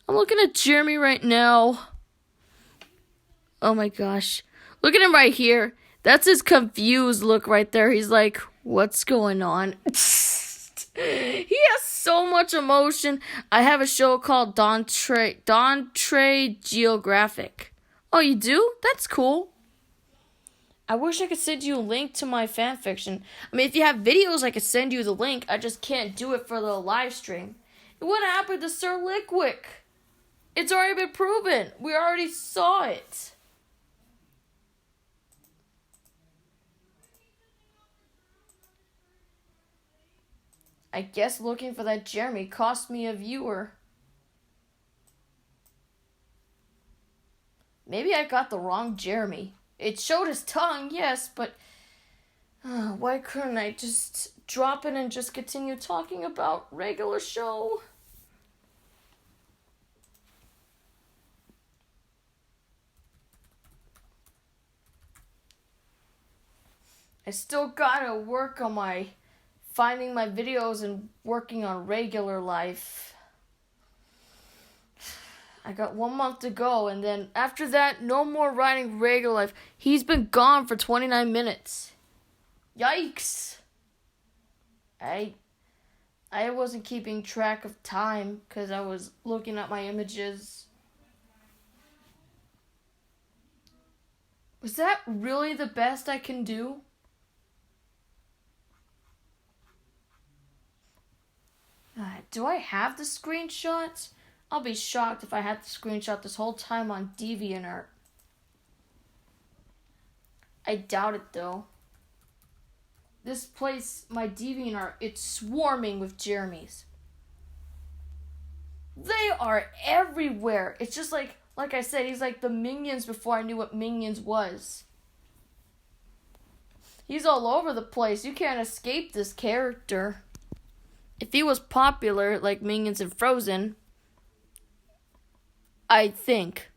I'm looking at Jeremy right now. Oh my gosh. Look at him right here. That's his confused look right there. He's like, what's going on? He has so much emotion. I have a show called Dontre Geographic. Oh, you do? That's cool. I wish I could send you a link to my fanfiction. I mean, if you have videos, I could send you the link. I just can't do it for the live stream. What happened to Sir Lickwick? It's already been proven. We already saw it. I guess looking for that Jeremy cost me a viewer. Maybe I got the wrong Jeremy. It showed his tongue, yes, but why couldn't I just drop it and just continue talking about regular show? I still gotta work on my finding my videos and working on regular life. I got 1 month to go, and then after that, no more writing regular life. He's been gone for 29 minutes. Yikes. I wasn't keeping track of time because I was looking at my images. Was that really the best I can do? Do I have the screenshots? I'll be shocked if I had the screenshot this whole time on DeviantArt. I doubt it though. This place, my DeviantArt, it's swarming with Jeremys. They are everywhere. It's just like I said, he's like the Minions before I knew what Minions was. He's all over the place. You can't escape this character. If he was popular like Minions and Frozen, I think.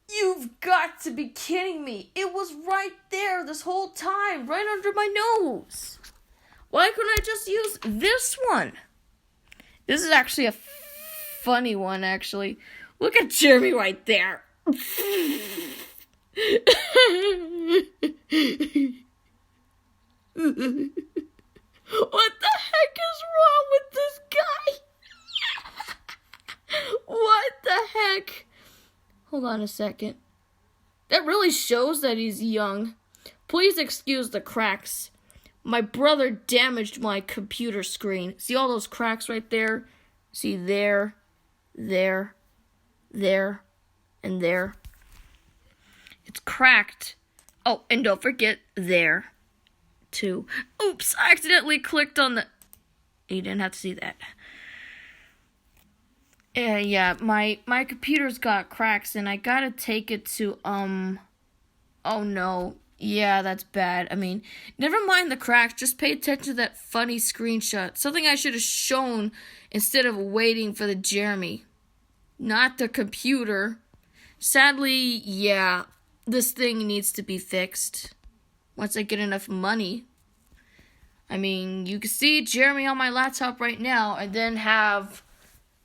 You've got to be kidding me. It was right there this whole time, right under my nose. Why couldn't I just use this one? This is actually a funny one, actually. Look at Jeremy right there. What the heck is wrong with this guy? What the heck? Hold on a second. That really shows that he's young. Please excuse the cracks. My brother damaged my computer screen. See all those cracks right there? See there, there, there, and there. It's cracked. Oh, and don't forget there, too. Oops, I accidentally clicked on the... You didn't have to see that. Yeah, my computer's got cracks, and I gotta take it to, oh no. Yeah, that's bad. I mean, never mind the cracks. Just pay attention to that funny screenshot. Something I should have shown instead of waiting for the Jeremy. Not the computer. Sadly, yeah, this thing needs to be fixed. Once I get enough money. I mean, you can see Jeremy on my laptop right now and then have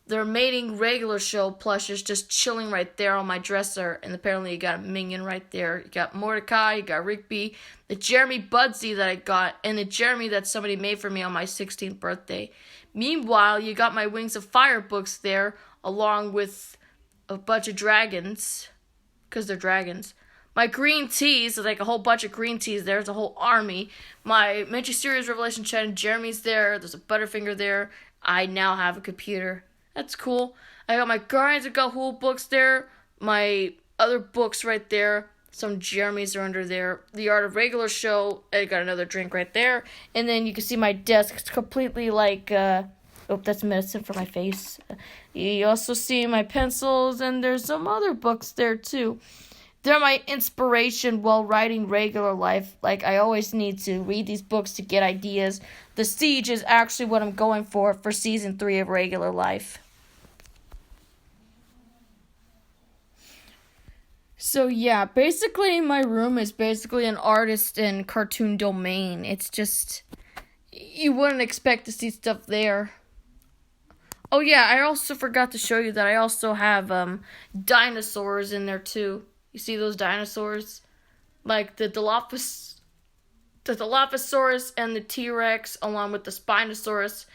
the remaining regular show plushes just chilling right there on my dresser. And apparently you got a minion right there. You got Mordecai, you got Rigby, the Jeremy Budsy that I got, and the Jeremy that somebody made for me on my 16th birthday. Meanwhile, you got my Wings of Fire books there, along with a bunch of dragons, because they're dragons. My green teas, like a whole bunch of green teas there. There's a whole army. My Magic Series Revelation Chen, Jeremy's there. There's a Butterfinger there. I now have a computer. That's cool. I got my Guardians of Ga'Hoole books there. My other books right there. Some Jeremy's are under there. The Art of Regular Show. I got another drink right there. And then you can see my desk. It's completely like... oh, that's medicine for my face. You also see my pencils. And there's some other books there too. They're my inspiration while writing regular life. Like, I always need to read these books to get ideas. The Siege is actually what I'm going for Season 3 of Regular Life. So, yeah, basically my room is basically an artist and cartoon domain. It's just, you wouldn't expect to see stuff there. Oh, yeah, I also forgot to show you that I also have dinosaurs in there, too. You see those dinosaurs? Like the Dilophosaurus and the T-Rex, along with the Spinosaurus.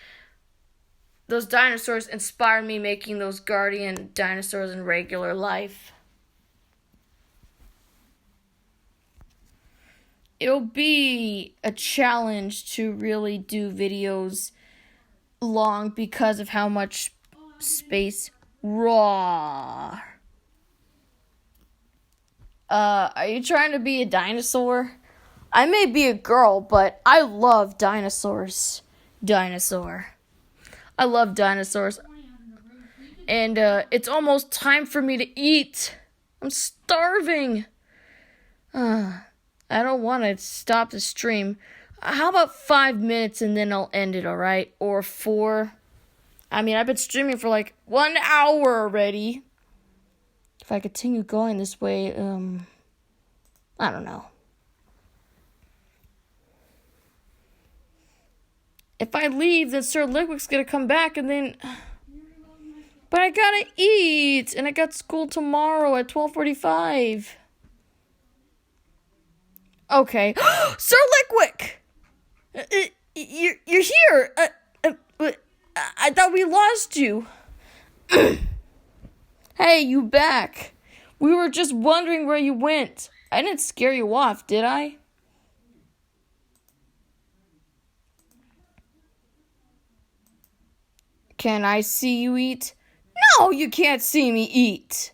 Those dinosaurs inspired me making those guardian dinosaurs in regular life. It'll be a challenge to really do videos long because of how much space. Raw. Are you trying to be a dinosaur? I may be a girl, but I love dinosaurs. Dinosaur. I love dinosaurs. And, it's almost time for me to eat. I'm starving. I don't want to stop the stream. How about 5 minutes and then I'll end it, alright? Or 4. I mean, I've been streaming for like 1 hour already. If I continue going this way, I don't know. If I leave, then Sir Liquid's gonna come back and then... But I gotta eat! And I got school tomorrow at 12:45. Okay. Sir Liquid! You're here! I thought we lost you. Hey, you back. We were just wondering where you went. I didn't scare you off, did I? Can I see you eat? No, you can't see me eat.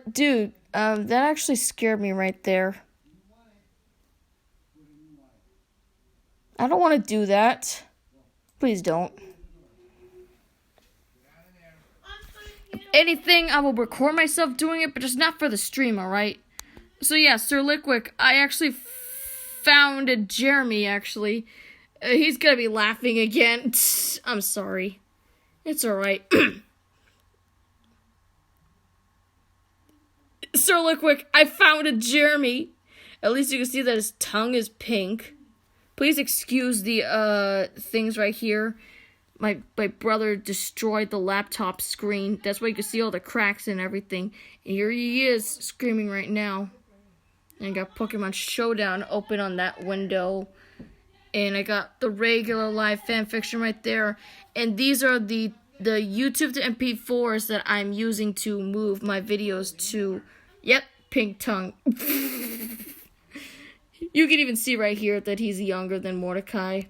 Dude, that actually scared me right there. I don't want to do that. Please don't. Anything, I will record myself doing it, but just not for the stream, alright? So yeah, Sir Liquid, I actually found a Jeremy, actually. He's gonna be laughing again. I'm sorry. It's alright. Sir Liquid, I found a Jeremy. At least you can see that his tongue is pink. Please excuse the, things right here. My brother destroyed the laptop screen. That's why you can see all the cracks and everything. And here he is, screaming right now. And I got Pokemon Showdown open on that window. And I got the regular live fanfiction right there. And these are the YouTube to MP4s that I'm using to move my videos to. Yep, pink tongue. You can even see right here that he's younger than Mordecai.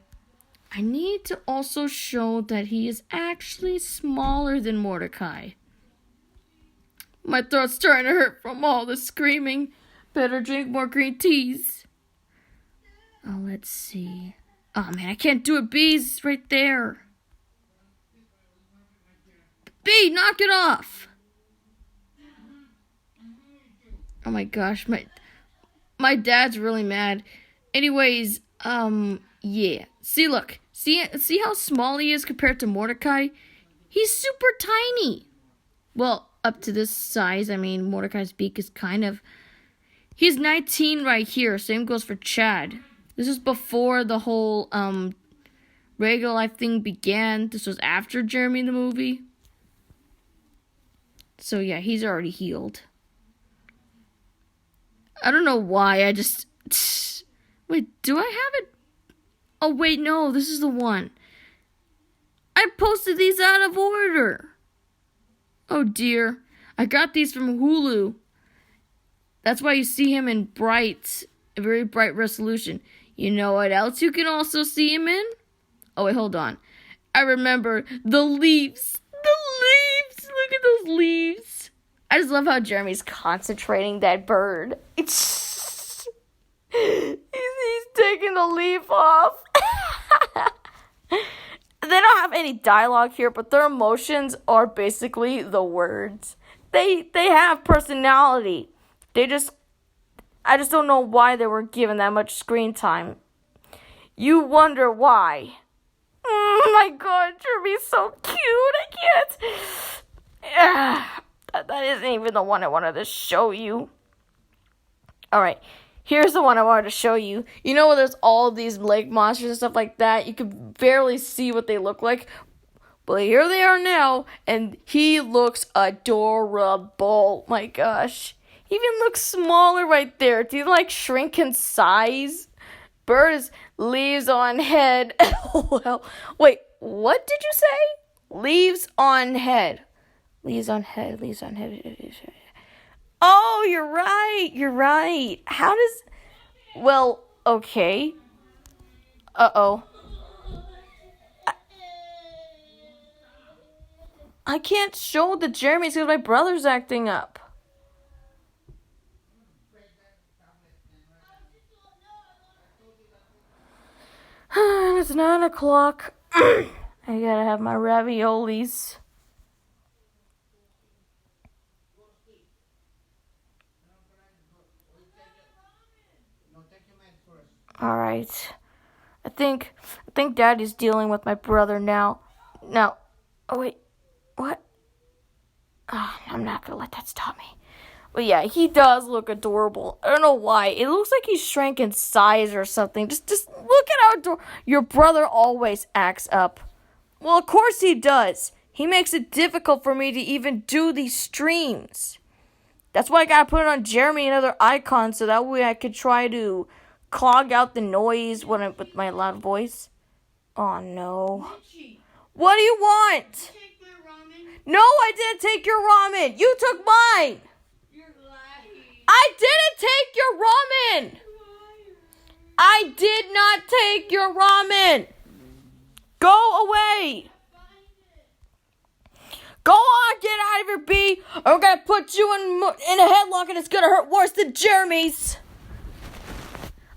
I need to also show that he is actually smaller than Mordecai. My throat's starting to hurt from all the screaming. Better drink more green teas. Oh, let's see. Oh, man, I can't do it. B's right there. B, knock it off. Oh, my gosh. My My dad's really mad. Anyways, yeah. See, look. See how small he is compared to Mordecai? He's super tiny. Well, up to this size. I mean, Mordecai's beak is kind of... He's 19 right here. Same goes for Chad. This is before the whole, regular life thing began. This was after Jeremy in the movie. So, yeah, he's already healed. I don't know why. I just... Wait, do I have it? Oh, wait, no. This is the one. I posted these out of order. Oh, dear. I got these from Hulu. That's why you see him in a very bright resolution. You know what else you can also see him in? Oh, wait, hold on. I remember the leaves. The leaves! Look at those leaves. I just love how Jeremy's concentrating that bird. He's taking the leaf off. They don't have any dialogue here, but their emotions are basically the words. They have personality. I just don't know why they were given that much screen time. You wonder why. My God, Jeremy's so cute. I can't. That isn't even the one I wanted to show you. Alright, here's the one I wanted to show you. You know where there's all these lake monsters and stuff like that? You can barely see what they look like. But here they are now, and he looks adorable. My gosh. He even looks smaller right there. Do you like shrink in size? Bird is leaves on head. Well, wait, what did you say? Leaves on head. Leaves on head, leaves on head. Oh, you're right. How does... Well, okay. Uh-oh. I can't show the Jeremy's because my brother's acting up. It's 9 o'clock. I gotta have my raviolis. Alright. I think Daddy's dealing with my brother now. Oh wait. What? Oh, I'm not gonna let that stop me. But yeah, he does look adorable. I don't know why. It looks like he shrank in size or something. Just look at how adorable. Your brother always acts up. Well, of course he does. He makes it difficult for me to even do these streams. That's why I gotta put it on Jeremy and other icons so that way I could try to clog out the noise with my loud voice. Oh no. What do you want? No, I didn't take your ramen. You took mine. I didn't take your ramen. I did not take your ramen. Go away. Go on, get out of here, B. I'm gonna put you in a headlock and it's gonna hurt worse than Jeremy's.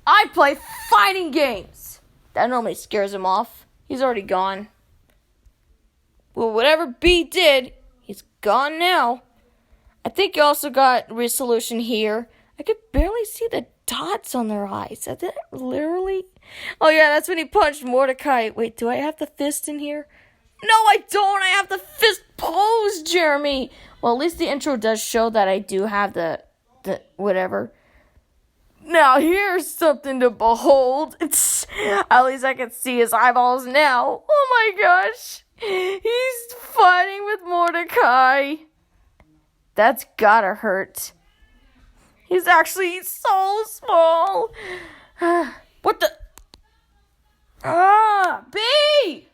I play fighting games. That normally scares him off. He's already gone. Well, whatever B did, he's gone now. I think you also got resolution here. I could barely see the dots on their eyes. Is that literally? Oh yeah, that's when he punched Mordecai. Wait, do I have the fist in here? No, I don't. I have the fist pose, Jeremy. Well, at least the intro does show that I do have the whatever. Now, here's something to behold. At least I can see his eyeballs now. Oh my gosh. He's fighting with Mordecai. That's gotta hurt. He's actually so small. What the? B!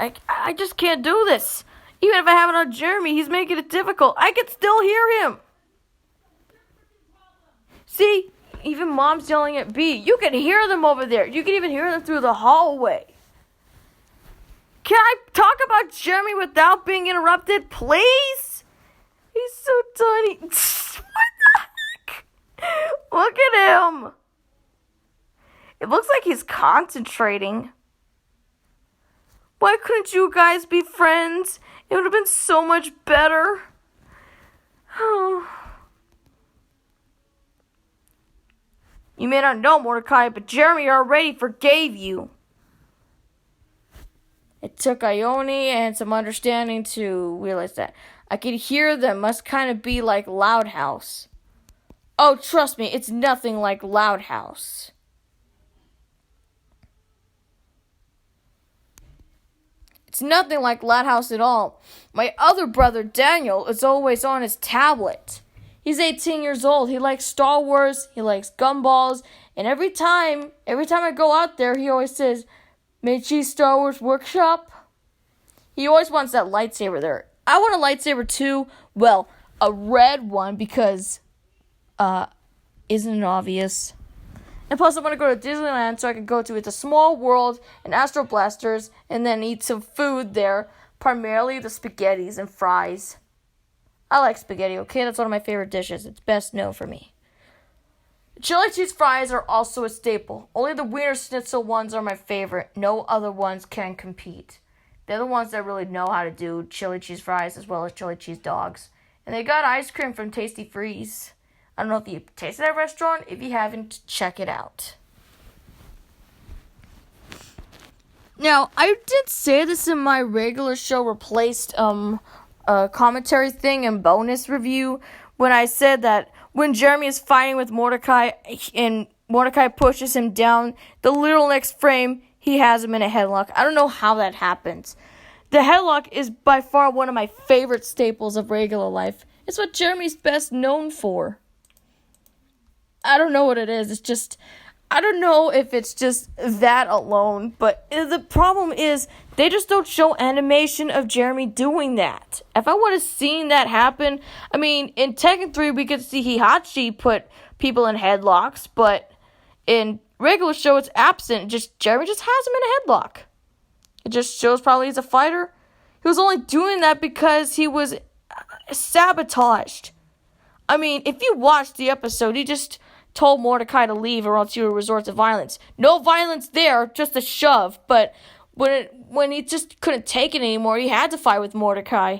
I just can't do this. Even if I have it on Jeremy, he's making it difficult. I can still hear him. See? Even Mom's yelling at B. You can hear them over there. You can even hear them through the hallway. Can I talk about Jeremy without being interrupted, please? He's so tiny. What the heck? Look at him. It looks like he's concentrating. Why couldn't you guys be friends? It would have been so much better. You may not know, Mordecai, but Jeremy already forgave you. It took Ione and some understanding to realize that. I could hear them must kind of be like Loud House. Oh, trust me, it's nothing like Loud House. It's nothing like Loud House at all. My other brother, Daniel, is always on his tablet. He's 18 years old. He likes Star Wars. He likes gumballs. And every time I go out there, he always says, Meiji Star Wars Workshop. He always wants that lightsaber there. I want a lightsaber too. Well, a red one because, isn't it obvious? And plus I want to go to Disneyland so I can go to It's a Small World and Astro Blasters and then eat some food there. Primarily the spaghettis and fries. I like spaghetti, okay? That's one of my favorite dishes. It's best known for me. Chili cheese fries are also a staple. Only the Wiener Schnitzel ones are my favorite. No other ones can compete. They're the ones that really know how to do chili cheese fries as well as chili cheese dogs. And they got ice cream from Tasty Freeze. I don't know if you've tasted that restaurant. If you haven't, check it out. Now, I did say this in my regular show replaced a commentary thing and bonus review when I said that when Jeremy is fighting with Mordecai and Mordecai pushes him down, the literal next frame, he has him in a headlock. I don't know how that happens. The headlock is by far one of my favorite staples of regular life. It's what Jeremy's best known for. I don't know what it is. It's just, I don't know if it's just that alone, but the problem is they just don't show animation of Jeremy doing that. If I would have seen that happen, I mean, in Tekken 3, we could see Heihachi put people in headlocks, but in regular show, it's absent. Jeremy just has him in a headlock. It just shows probably he's a fighter. He was only doing that because he was sabotaged. I mean, if you watch the episode, he just told Mordecai to leave or else he would resort to violence. No violence there, just a shove. But when he just couldn't take it anymore, he had to fight with Mordecai.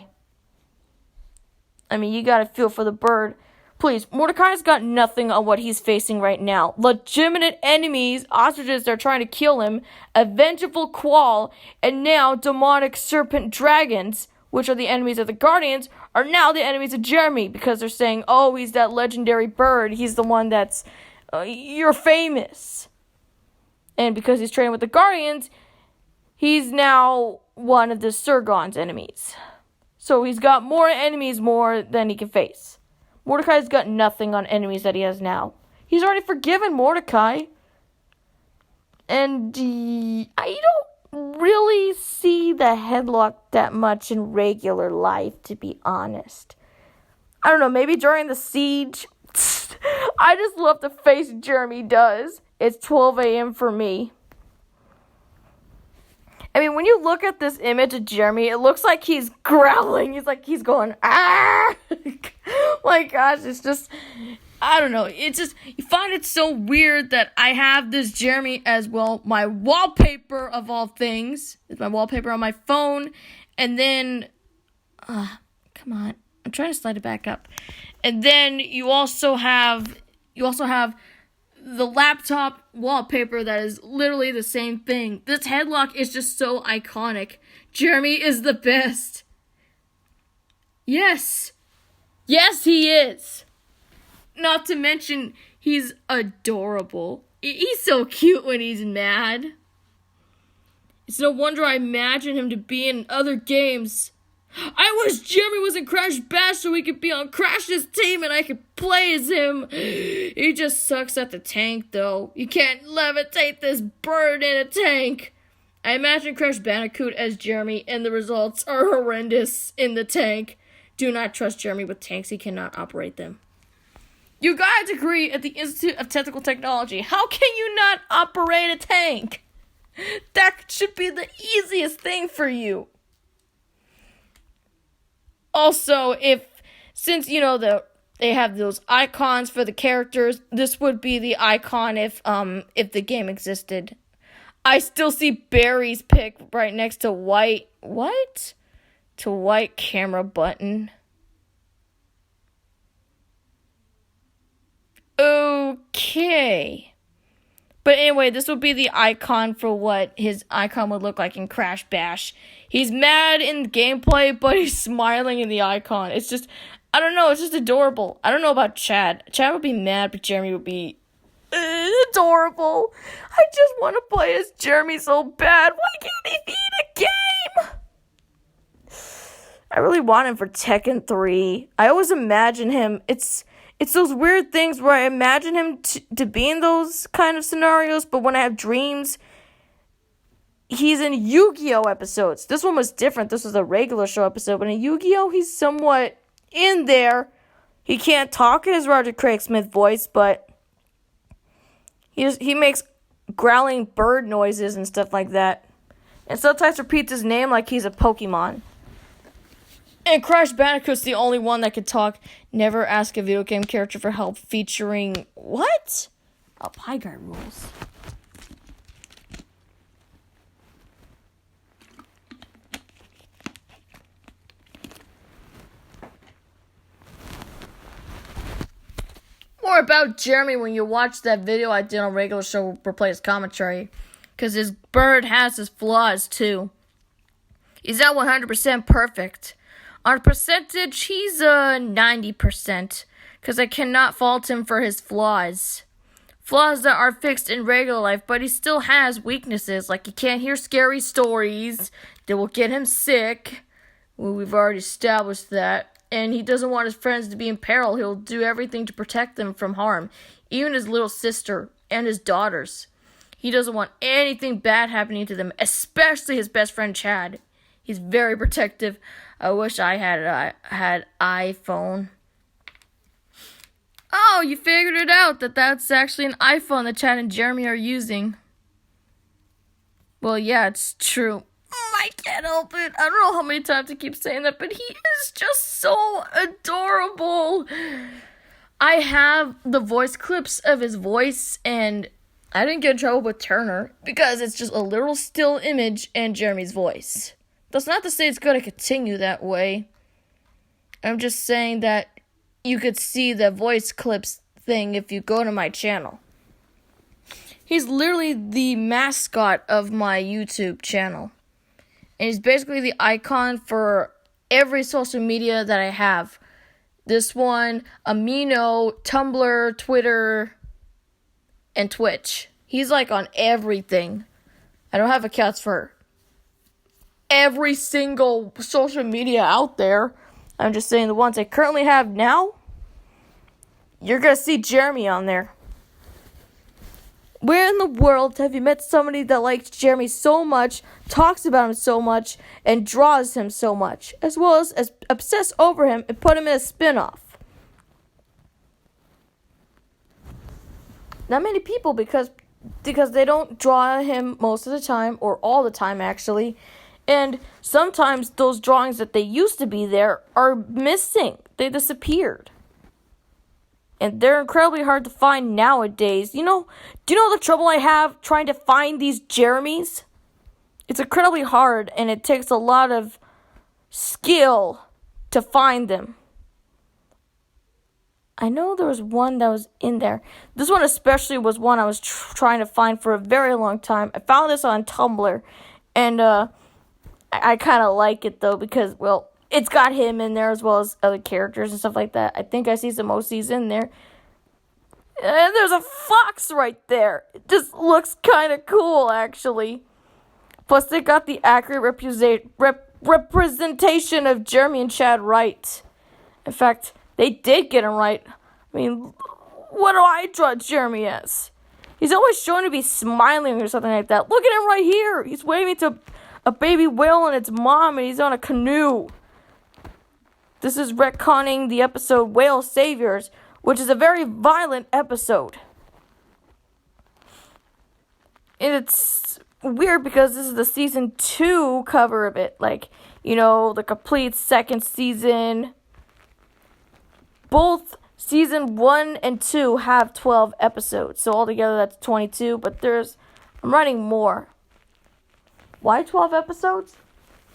I mean, you gotta feel for the bird. Please, Mordecai's got nothing on what he's facing right now. Legitimate enemies, ostriches that are trying to kill him, a vengeful Quall, and now demonic serpent dragons, which are the enemies of the Guardians, are now the enemies of Jeremy because they're saying, oh, he's that legendary bird. He's the one that's, you're famous. And because he's training with the Guardians, he's now one of the Sergon's enemies. So he's got more enemies than he can face. Mordecai's got nothing on enemies that he has now. He's already forgiven Mordecai. And I don't really see the headlock that much in regular life, to be honest. I don't know, maybe during the siege. I just love the face Jeremy does. It's 12 a.m. for me. I mean, when you look at this image of Jeremy, it looks like he's growling. He's going, ah! My gosh, it's just, I don't know. It's just, you find it so weird that I have this Jeremy as, well, my wallpaper of all things. It's my wallpaper on my phone. And then, come on. I'm trying to slide it back up. And then you also have the laptop wallpaper that is literally the same thing. This headlock is just so iconic. Jeremy is the best. Yes. Yes, he is. Not to mention, he's adorable. He's so cute when he's mad. It's no wonder I imagine him to be in other games. I wish Jeremy was in Crash Bash so he could be on Crash's team and I could play as him. He just sucks at the tank, though. You can't levitate this bird in a tank. I imagine Crash Bandicoot as Jeremy, and the results are horrendous in the tank. Do not trust Jeremy with tanks. He cannot operate them. You got a degree at the Institute of Technical Technology. How can you not operate a tank? That should be the easiest thing for you. Also, since they have those icons for the characters, this would be the icon if the game existed. I still see Barry's pic right next to white camera button. okay. But anyway, this would be the icon for what his icon would look like in Crash Bash. He's mad in gameplay, but he's smiling in the icon. It's just, I don't know, it's just adorable. I don't know about Chad. Chad would be mad, but Jeremy would be adorable. I just want to play as Jeremy so bad. Why can't he be in a game? I really want him for Tekken 3. I always imagine him. It's those weird things where I imagine him to be in those kind of scenarios, but when I have dreams, he's in Yu-Gi-Oh! Episodes. This one was different. This was a regular show episode, but in Yu-Gi-Oh! He's somewhat in there. He can't talk in his Roger Craig Smith voice, but he makes growling bird noises and stuff like that. And sometimes repeats his name like he's a Pokemon. And Crash Bandicoot's the only one that could talk. Never ask a video game character for help featuring... What? Oh, Pie Guy rules. More about Jeremy when you watch that video I did on regular show replay his commentary. Because his bird has his flaws too. He's not 100% perfect. On percentage, he's 90%, because I cannot fault him for his flaws. Flaws that are fixed in regular life, but he still has weaknesses, like he can't hear scary stories that will get him sick. Well, we've already established that. And he doesn't want his friends to be in peril. He'll do everything to protect them from harm, even his little sister and his daughters. He doesn't want anything bad happening to them, especially his best friend Chad. He's very protective. I wish I had iPhone. Oh, you figured it out that's actually an iPhone that Chad and Jeremy are using. Well, yeah, it's true. I can't help it. I don't know how many times I keep saying that, but he is just so adorable. I have the voice clips of his voice, and I didn't get in trouble with Turner because it's just a literal still image and Jeremy's voice. That's not to say it's going to continue that way. I'm just saying that you could see the voice clips thing if you go to my channel. He's literally the mascot of my YouTube channel. And he's basically the icon for every social media that I have. This one, Amino, Tumblr, Twitter, and Twitch. He's like on everything. I don't have accounts for every single social media out there. I'm just saying the ones I currently have now, you're going to see Jeremy on there. Where in the world have you met somebody that likes Jeremy so much, talks about him so much, and draws him so much, as well as obsess over him and put him in a spin-off? Not many people, because they don't draw him most of the time, or all the time actually. And sometimes those drawings that they used to be there are missing. They disappeared. And they're incredibly hard to find nowadays. Do you know the trouble I have trying to find these Jeremys? It's incredibly hard, and it takes a lot of skill to find them. I know there was one that was in there. This one especially was one I was trying to find for a very long time. I found this on Tumblr, and I kind of like it, though, because, well, it's got him in there as well as other characters and stuff like that. I think I see some OCs in there. And there's a fox right there. It just looks kind of cool, actually. Plus, they got the accurate representation of Jeremy and Chad right. In fact, they did get him right. I mean, what do I draw Jeremy as? He's always shown to be smiling or something like that. Look at him right here. He's waving to a baby whale and its mom, and he's on a canoe. This is retconning the episode Whale Saviors, which is a very violent episode. And it's weird because this is the season 2 cover of it. Like, the complete second season. Both season 1 and 2 have 12 episodes. So altogether that's 22, but I'm writing more. Why 12 episodes?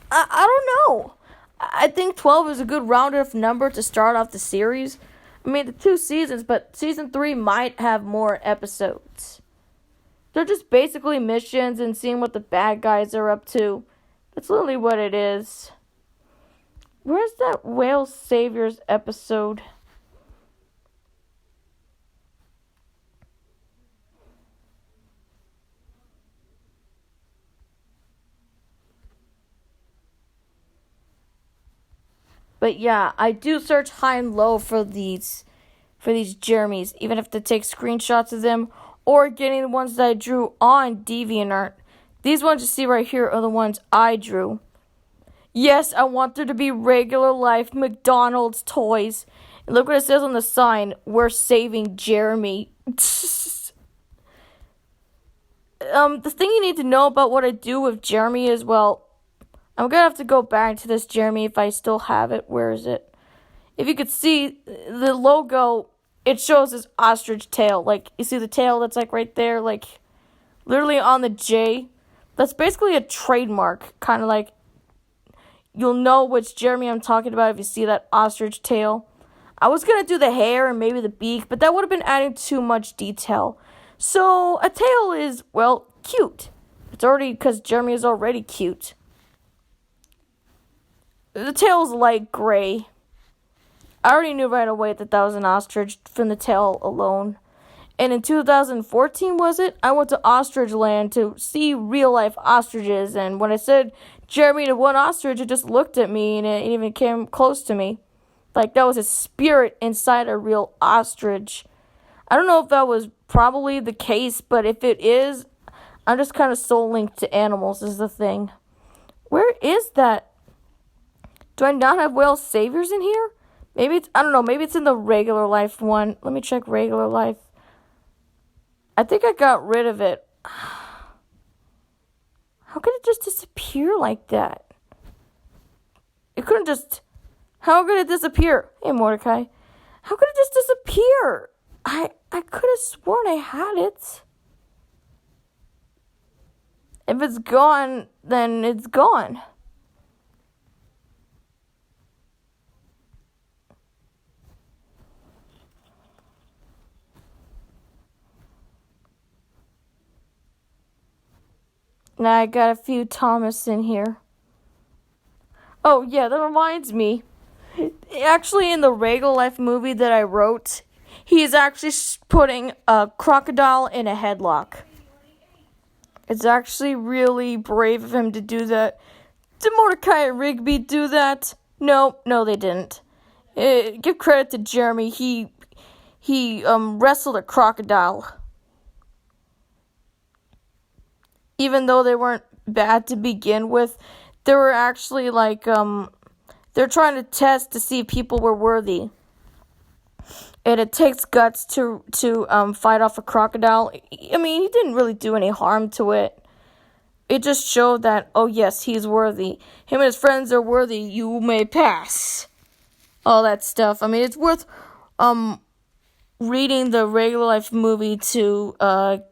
I don't know. I think 12 is a good rounded off number to start off the series. I mean, the 2 seasons, but season 3 might have more episodes. They're just basically missions and seeing what the bad guys are up to. That's literally what it is. Where's that Whale Saviors episode? But yeah, I do search high and low for these Jeremys, even if to take screenshots of them or getting the ones that I drew on DeviantArt. These ones you see right here are the ones I drew. Yes, I want there to be regular life McDonald's toys. And look what it says on the sign. We're saving Jeremy. The thing you need to know about what I do with Jeremy is, well, I'm going to have to go back to this Jeremy if I still have it. Where is it? If you could see the logo, it shows his ostrich tail. Like, you see the tail that's like right there, like literally on the J. That's basically a trademark. Kind of like, you'll know which Jeremy I'm talking about if you see that ostrich tail. I was going to do the hair and maybe the beak, but that would have been adding too much detail. So, a tail is, well, cute. It's already, because Jeremy is already cute. The tail's light gray. I already knew right away that was an ostrich from the tail alone. And in 2014, was it? I went to Ostrich Land to see real-life ostriches. And when I said Jeremy to one ostrich, it just looked at me and it even came close to me. Like, that was a spirit inside a real ostrich. I don't know if that was probably the case, but if it is, I'm just kind of soul linked to animals is the thing. Where is that? Do I not have Whale Saviors in here? Maybe it's, I don't know, maybe it's in the regular life one. Let me check regular life. I think I got rid of it. How could it just disappear like that? It couldn't just... How could it disappear? Hey, Mordecai. How could it just disappear? I could have sworn I had it. If it's gone, then it's gone. Now I got a few Thomas in here. Oh, yeah, that reminds me. Actually, in the Regal Life movie that I wrote, he is actually putting a crocodile in a headlock. It's actually really brave of him to do that. Did Mordecai and Rigby do that? No, they didn't. Give credit to Jeremy. He wrestled a crocodile. Even though they weren't bad to begin with, they were actually like, they're trying to test to see if people were worthy. And it takes guts to fight off a crocodile. I mean, he didn't really do any harm to it. It just showed that, oh yes, he's worthy. Him and his friends are worthy. You may pass. All that stuff. I mean, it's worth reading the Regular Life movie to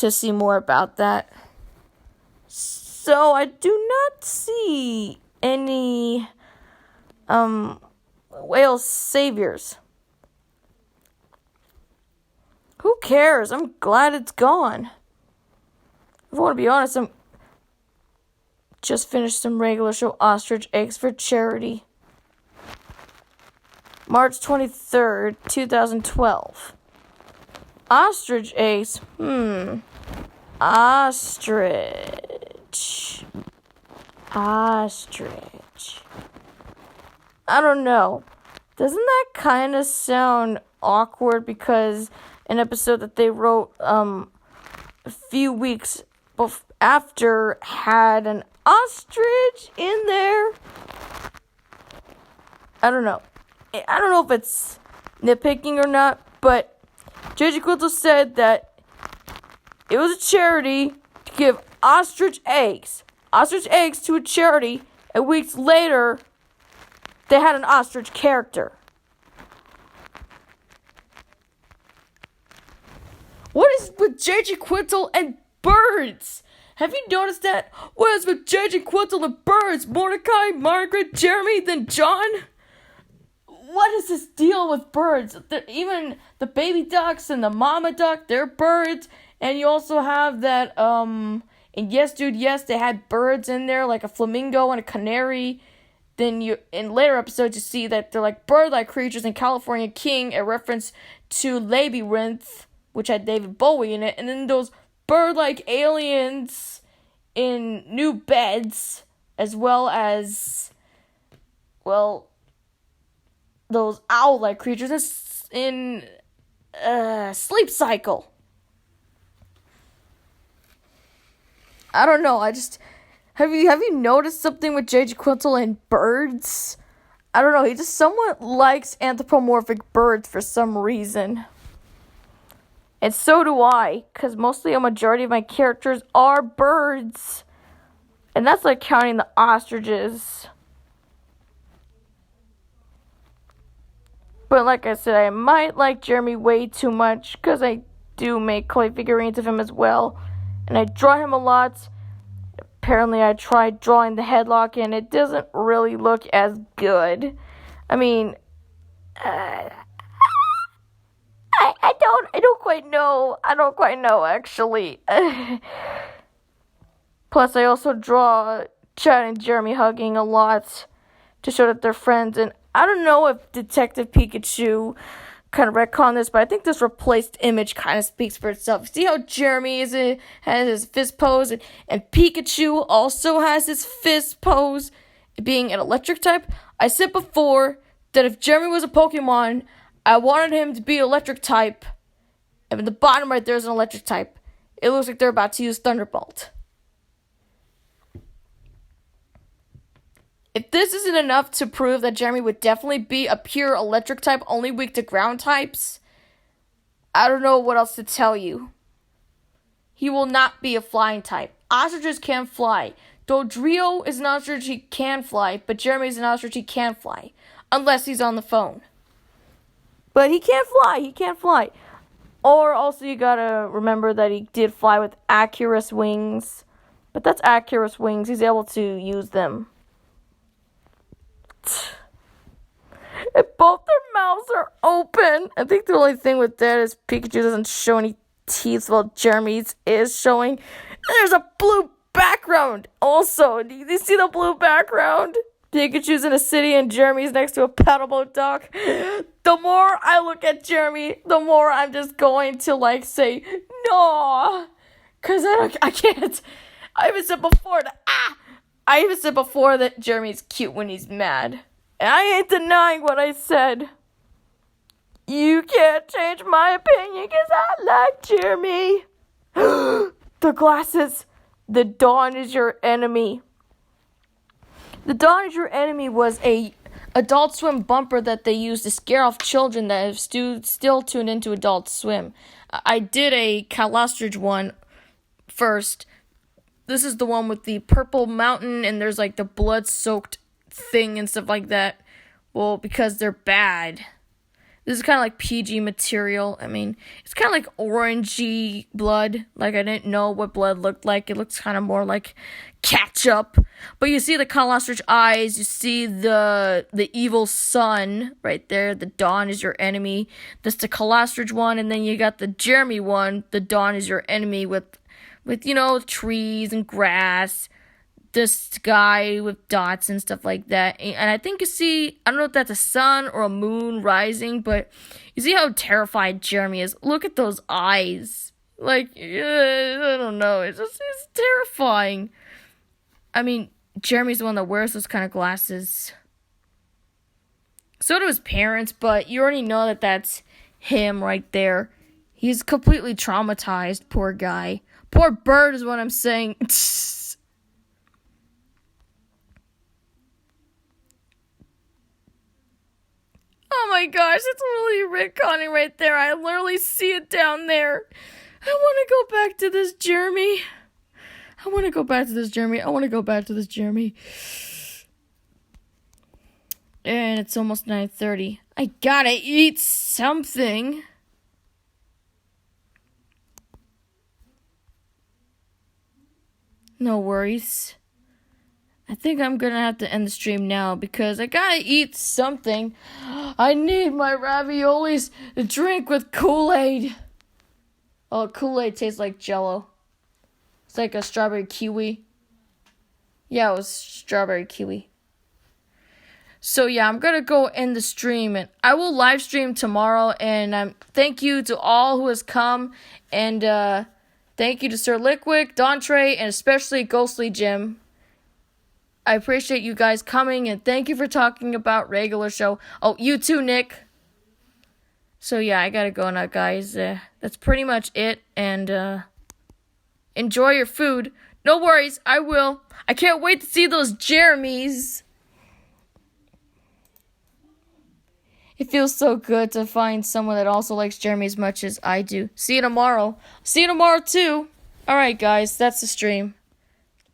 see more about that. So I do not see any Whale Saviors. Who cares? I'm glad it's gone. If I want to be honest, I'm just finished some regular show ostrich eggs for charity. March 23rd, 2012. Ostrich eggs. Ostrich. I don't know. Doesn't that kind of sound awkward because an episode that they wrote a few weeks after had an ostrich in there? I don't know. I don't know if it's nitpicking or not, but J.J. Quintel said that it was a charity to give ostrich eggs to a charity, and weeks later, they had an ostrich character. What is with J.J. Quintel and birds? Have you noticed that? What is with J.J. Quintel and birds? Mordecai, Margaret, Jeremy, then John? what is this deal with birds? Even the baby ducks and the mama duck, they're birds. And you also have that, and Yes Dude, Yes, they had birds in there, like a flamingo and a canary. Then in later episodes, you see that they're like bird-like creatures in California King, a reference to Labyrinth, which had David Bowie in it. And then those bird-like aliens in New Beds, as well as, well, those owl-like creatures in Sleep Cycle. I don't know, have you noticed something with J.G. Quintel and birds? I don't know, he just somewhat likes anthropomorphic birds for some reason. And so do I, because mostly a majority of my characters are birds. And that's like counting the ostriches. But like I said, I might like Jeremy way too much, because I do make clay figurines of him as well. And I draw him a lot. Apparently I tried drawing the headlock and it doesn't really look as good. I mean, I don't quite know. I don't quite know, actually. Plus, I also draw Chad and Jeremy hugging a lot to show that they're friends. And I don't know if Detective Pikachu kind of retcon this, but I think this replaced image kind of speaks for itself. See how Jeremy has his fist pose, and Pikachu also has his fist pose, being an electric type? I said before that if Jeremy was a Pokemon, I wanted him to be electric type, and in the bottom right there's an electric type. It looks like they're about to use Thunderbolt. If this isn't enough to prove that Jeremy would definitely be a pure electric type, only weak to ground types, I don't know what else to tell you. He will not be a flying type. Ostriches can fly. Dodrio is an ostrich, he can fly, but Jeremy is an ostrich, he can't fly. Unless he's on the phone. But he can't fly. Or also you gotta remember that he did fly with Accurus wings. But that's Accurus wings, he's able to use them. And both their mouths are open. I think the only thing with that is Pikachu doesn't show any teeth while Jeremy's is showing. And there's a blue background also. Do you see the blue background? Pikachu's in a city and Jeremy's next to a paddleboat dock. The more I look at Jeremy, the more I'm just going to say no. Cause I can't. I even said before that Jeremy's cute when he's mad. And I ain't denying what I said. You can't change my opinion because I like Jeremy. The glasses. The Dawn is Your Enemy. The Dawn is Your Enemy was a Adult Swim bumper that they used to scare off children that have still tuned into Adult Swim. I did a Cal Ostrich one first. This is the one with the purple mountain and there's the blood-soaked thing and stuff like that. Well, because they're bad. This is kind of like PG material. I mean, it's kind of like orangey blood. I didn't know what blood looked like. It looks kind of more like ketchup. But you see the Cal Ostrich eyes. You see the evil sun right there. The Dawn is Your Enemy. That's the Cal Ostrich one. And then you got the Jeremy one. The Dawn is Your Enemy with trees and grass. The sky with dots and stuff like that. And I think you see, I don't know if that's a sun or a moon rising, but you see how terrified Jeremy is. Look at those eyes. I don't know. It's terrifying. I mean, Jeremy's the one that wears those kind of glasses. So do his parents, but you already know that that's him right there. He's completely traumatized, poor guy. Poor bird is what I'm saying. Oh my gosh, it's really retconning right there. I literally see it down there. I want to go back to this Jeremy. And it's almost 9:30. I gotta eat something. No worries. I think I'm gonna have to end the stream now because I gotta eat something. I need my raviolis to drink with Kool-Aid. Oh, Kool-Aid tastes like Jell-O. It's like a strawberry kiwi. Yeah, it was strawberry kiwi. So yeah, I'm gonna go end the stream, and I will live stream tomorrow. And thank you to all who has come, and thank you to Sir Liquid, Dontre, and especially Ghostly Jim. I appreciate you guys coming, and thank you for talking about regular show. Oh, you too, Nick. So yeah, I gotta go now, guys. That's pretty much it, and enjoy your food. No worries, I will. I can't wait to see those Jeremys. It feels so good to find someone that also likes Jeremy as much as I do. See you tomorrow. See you tomorrow too. Alright guys, that's the stream.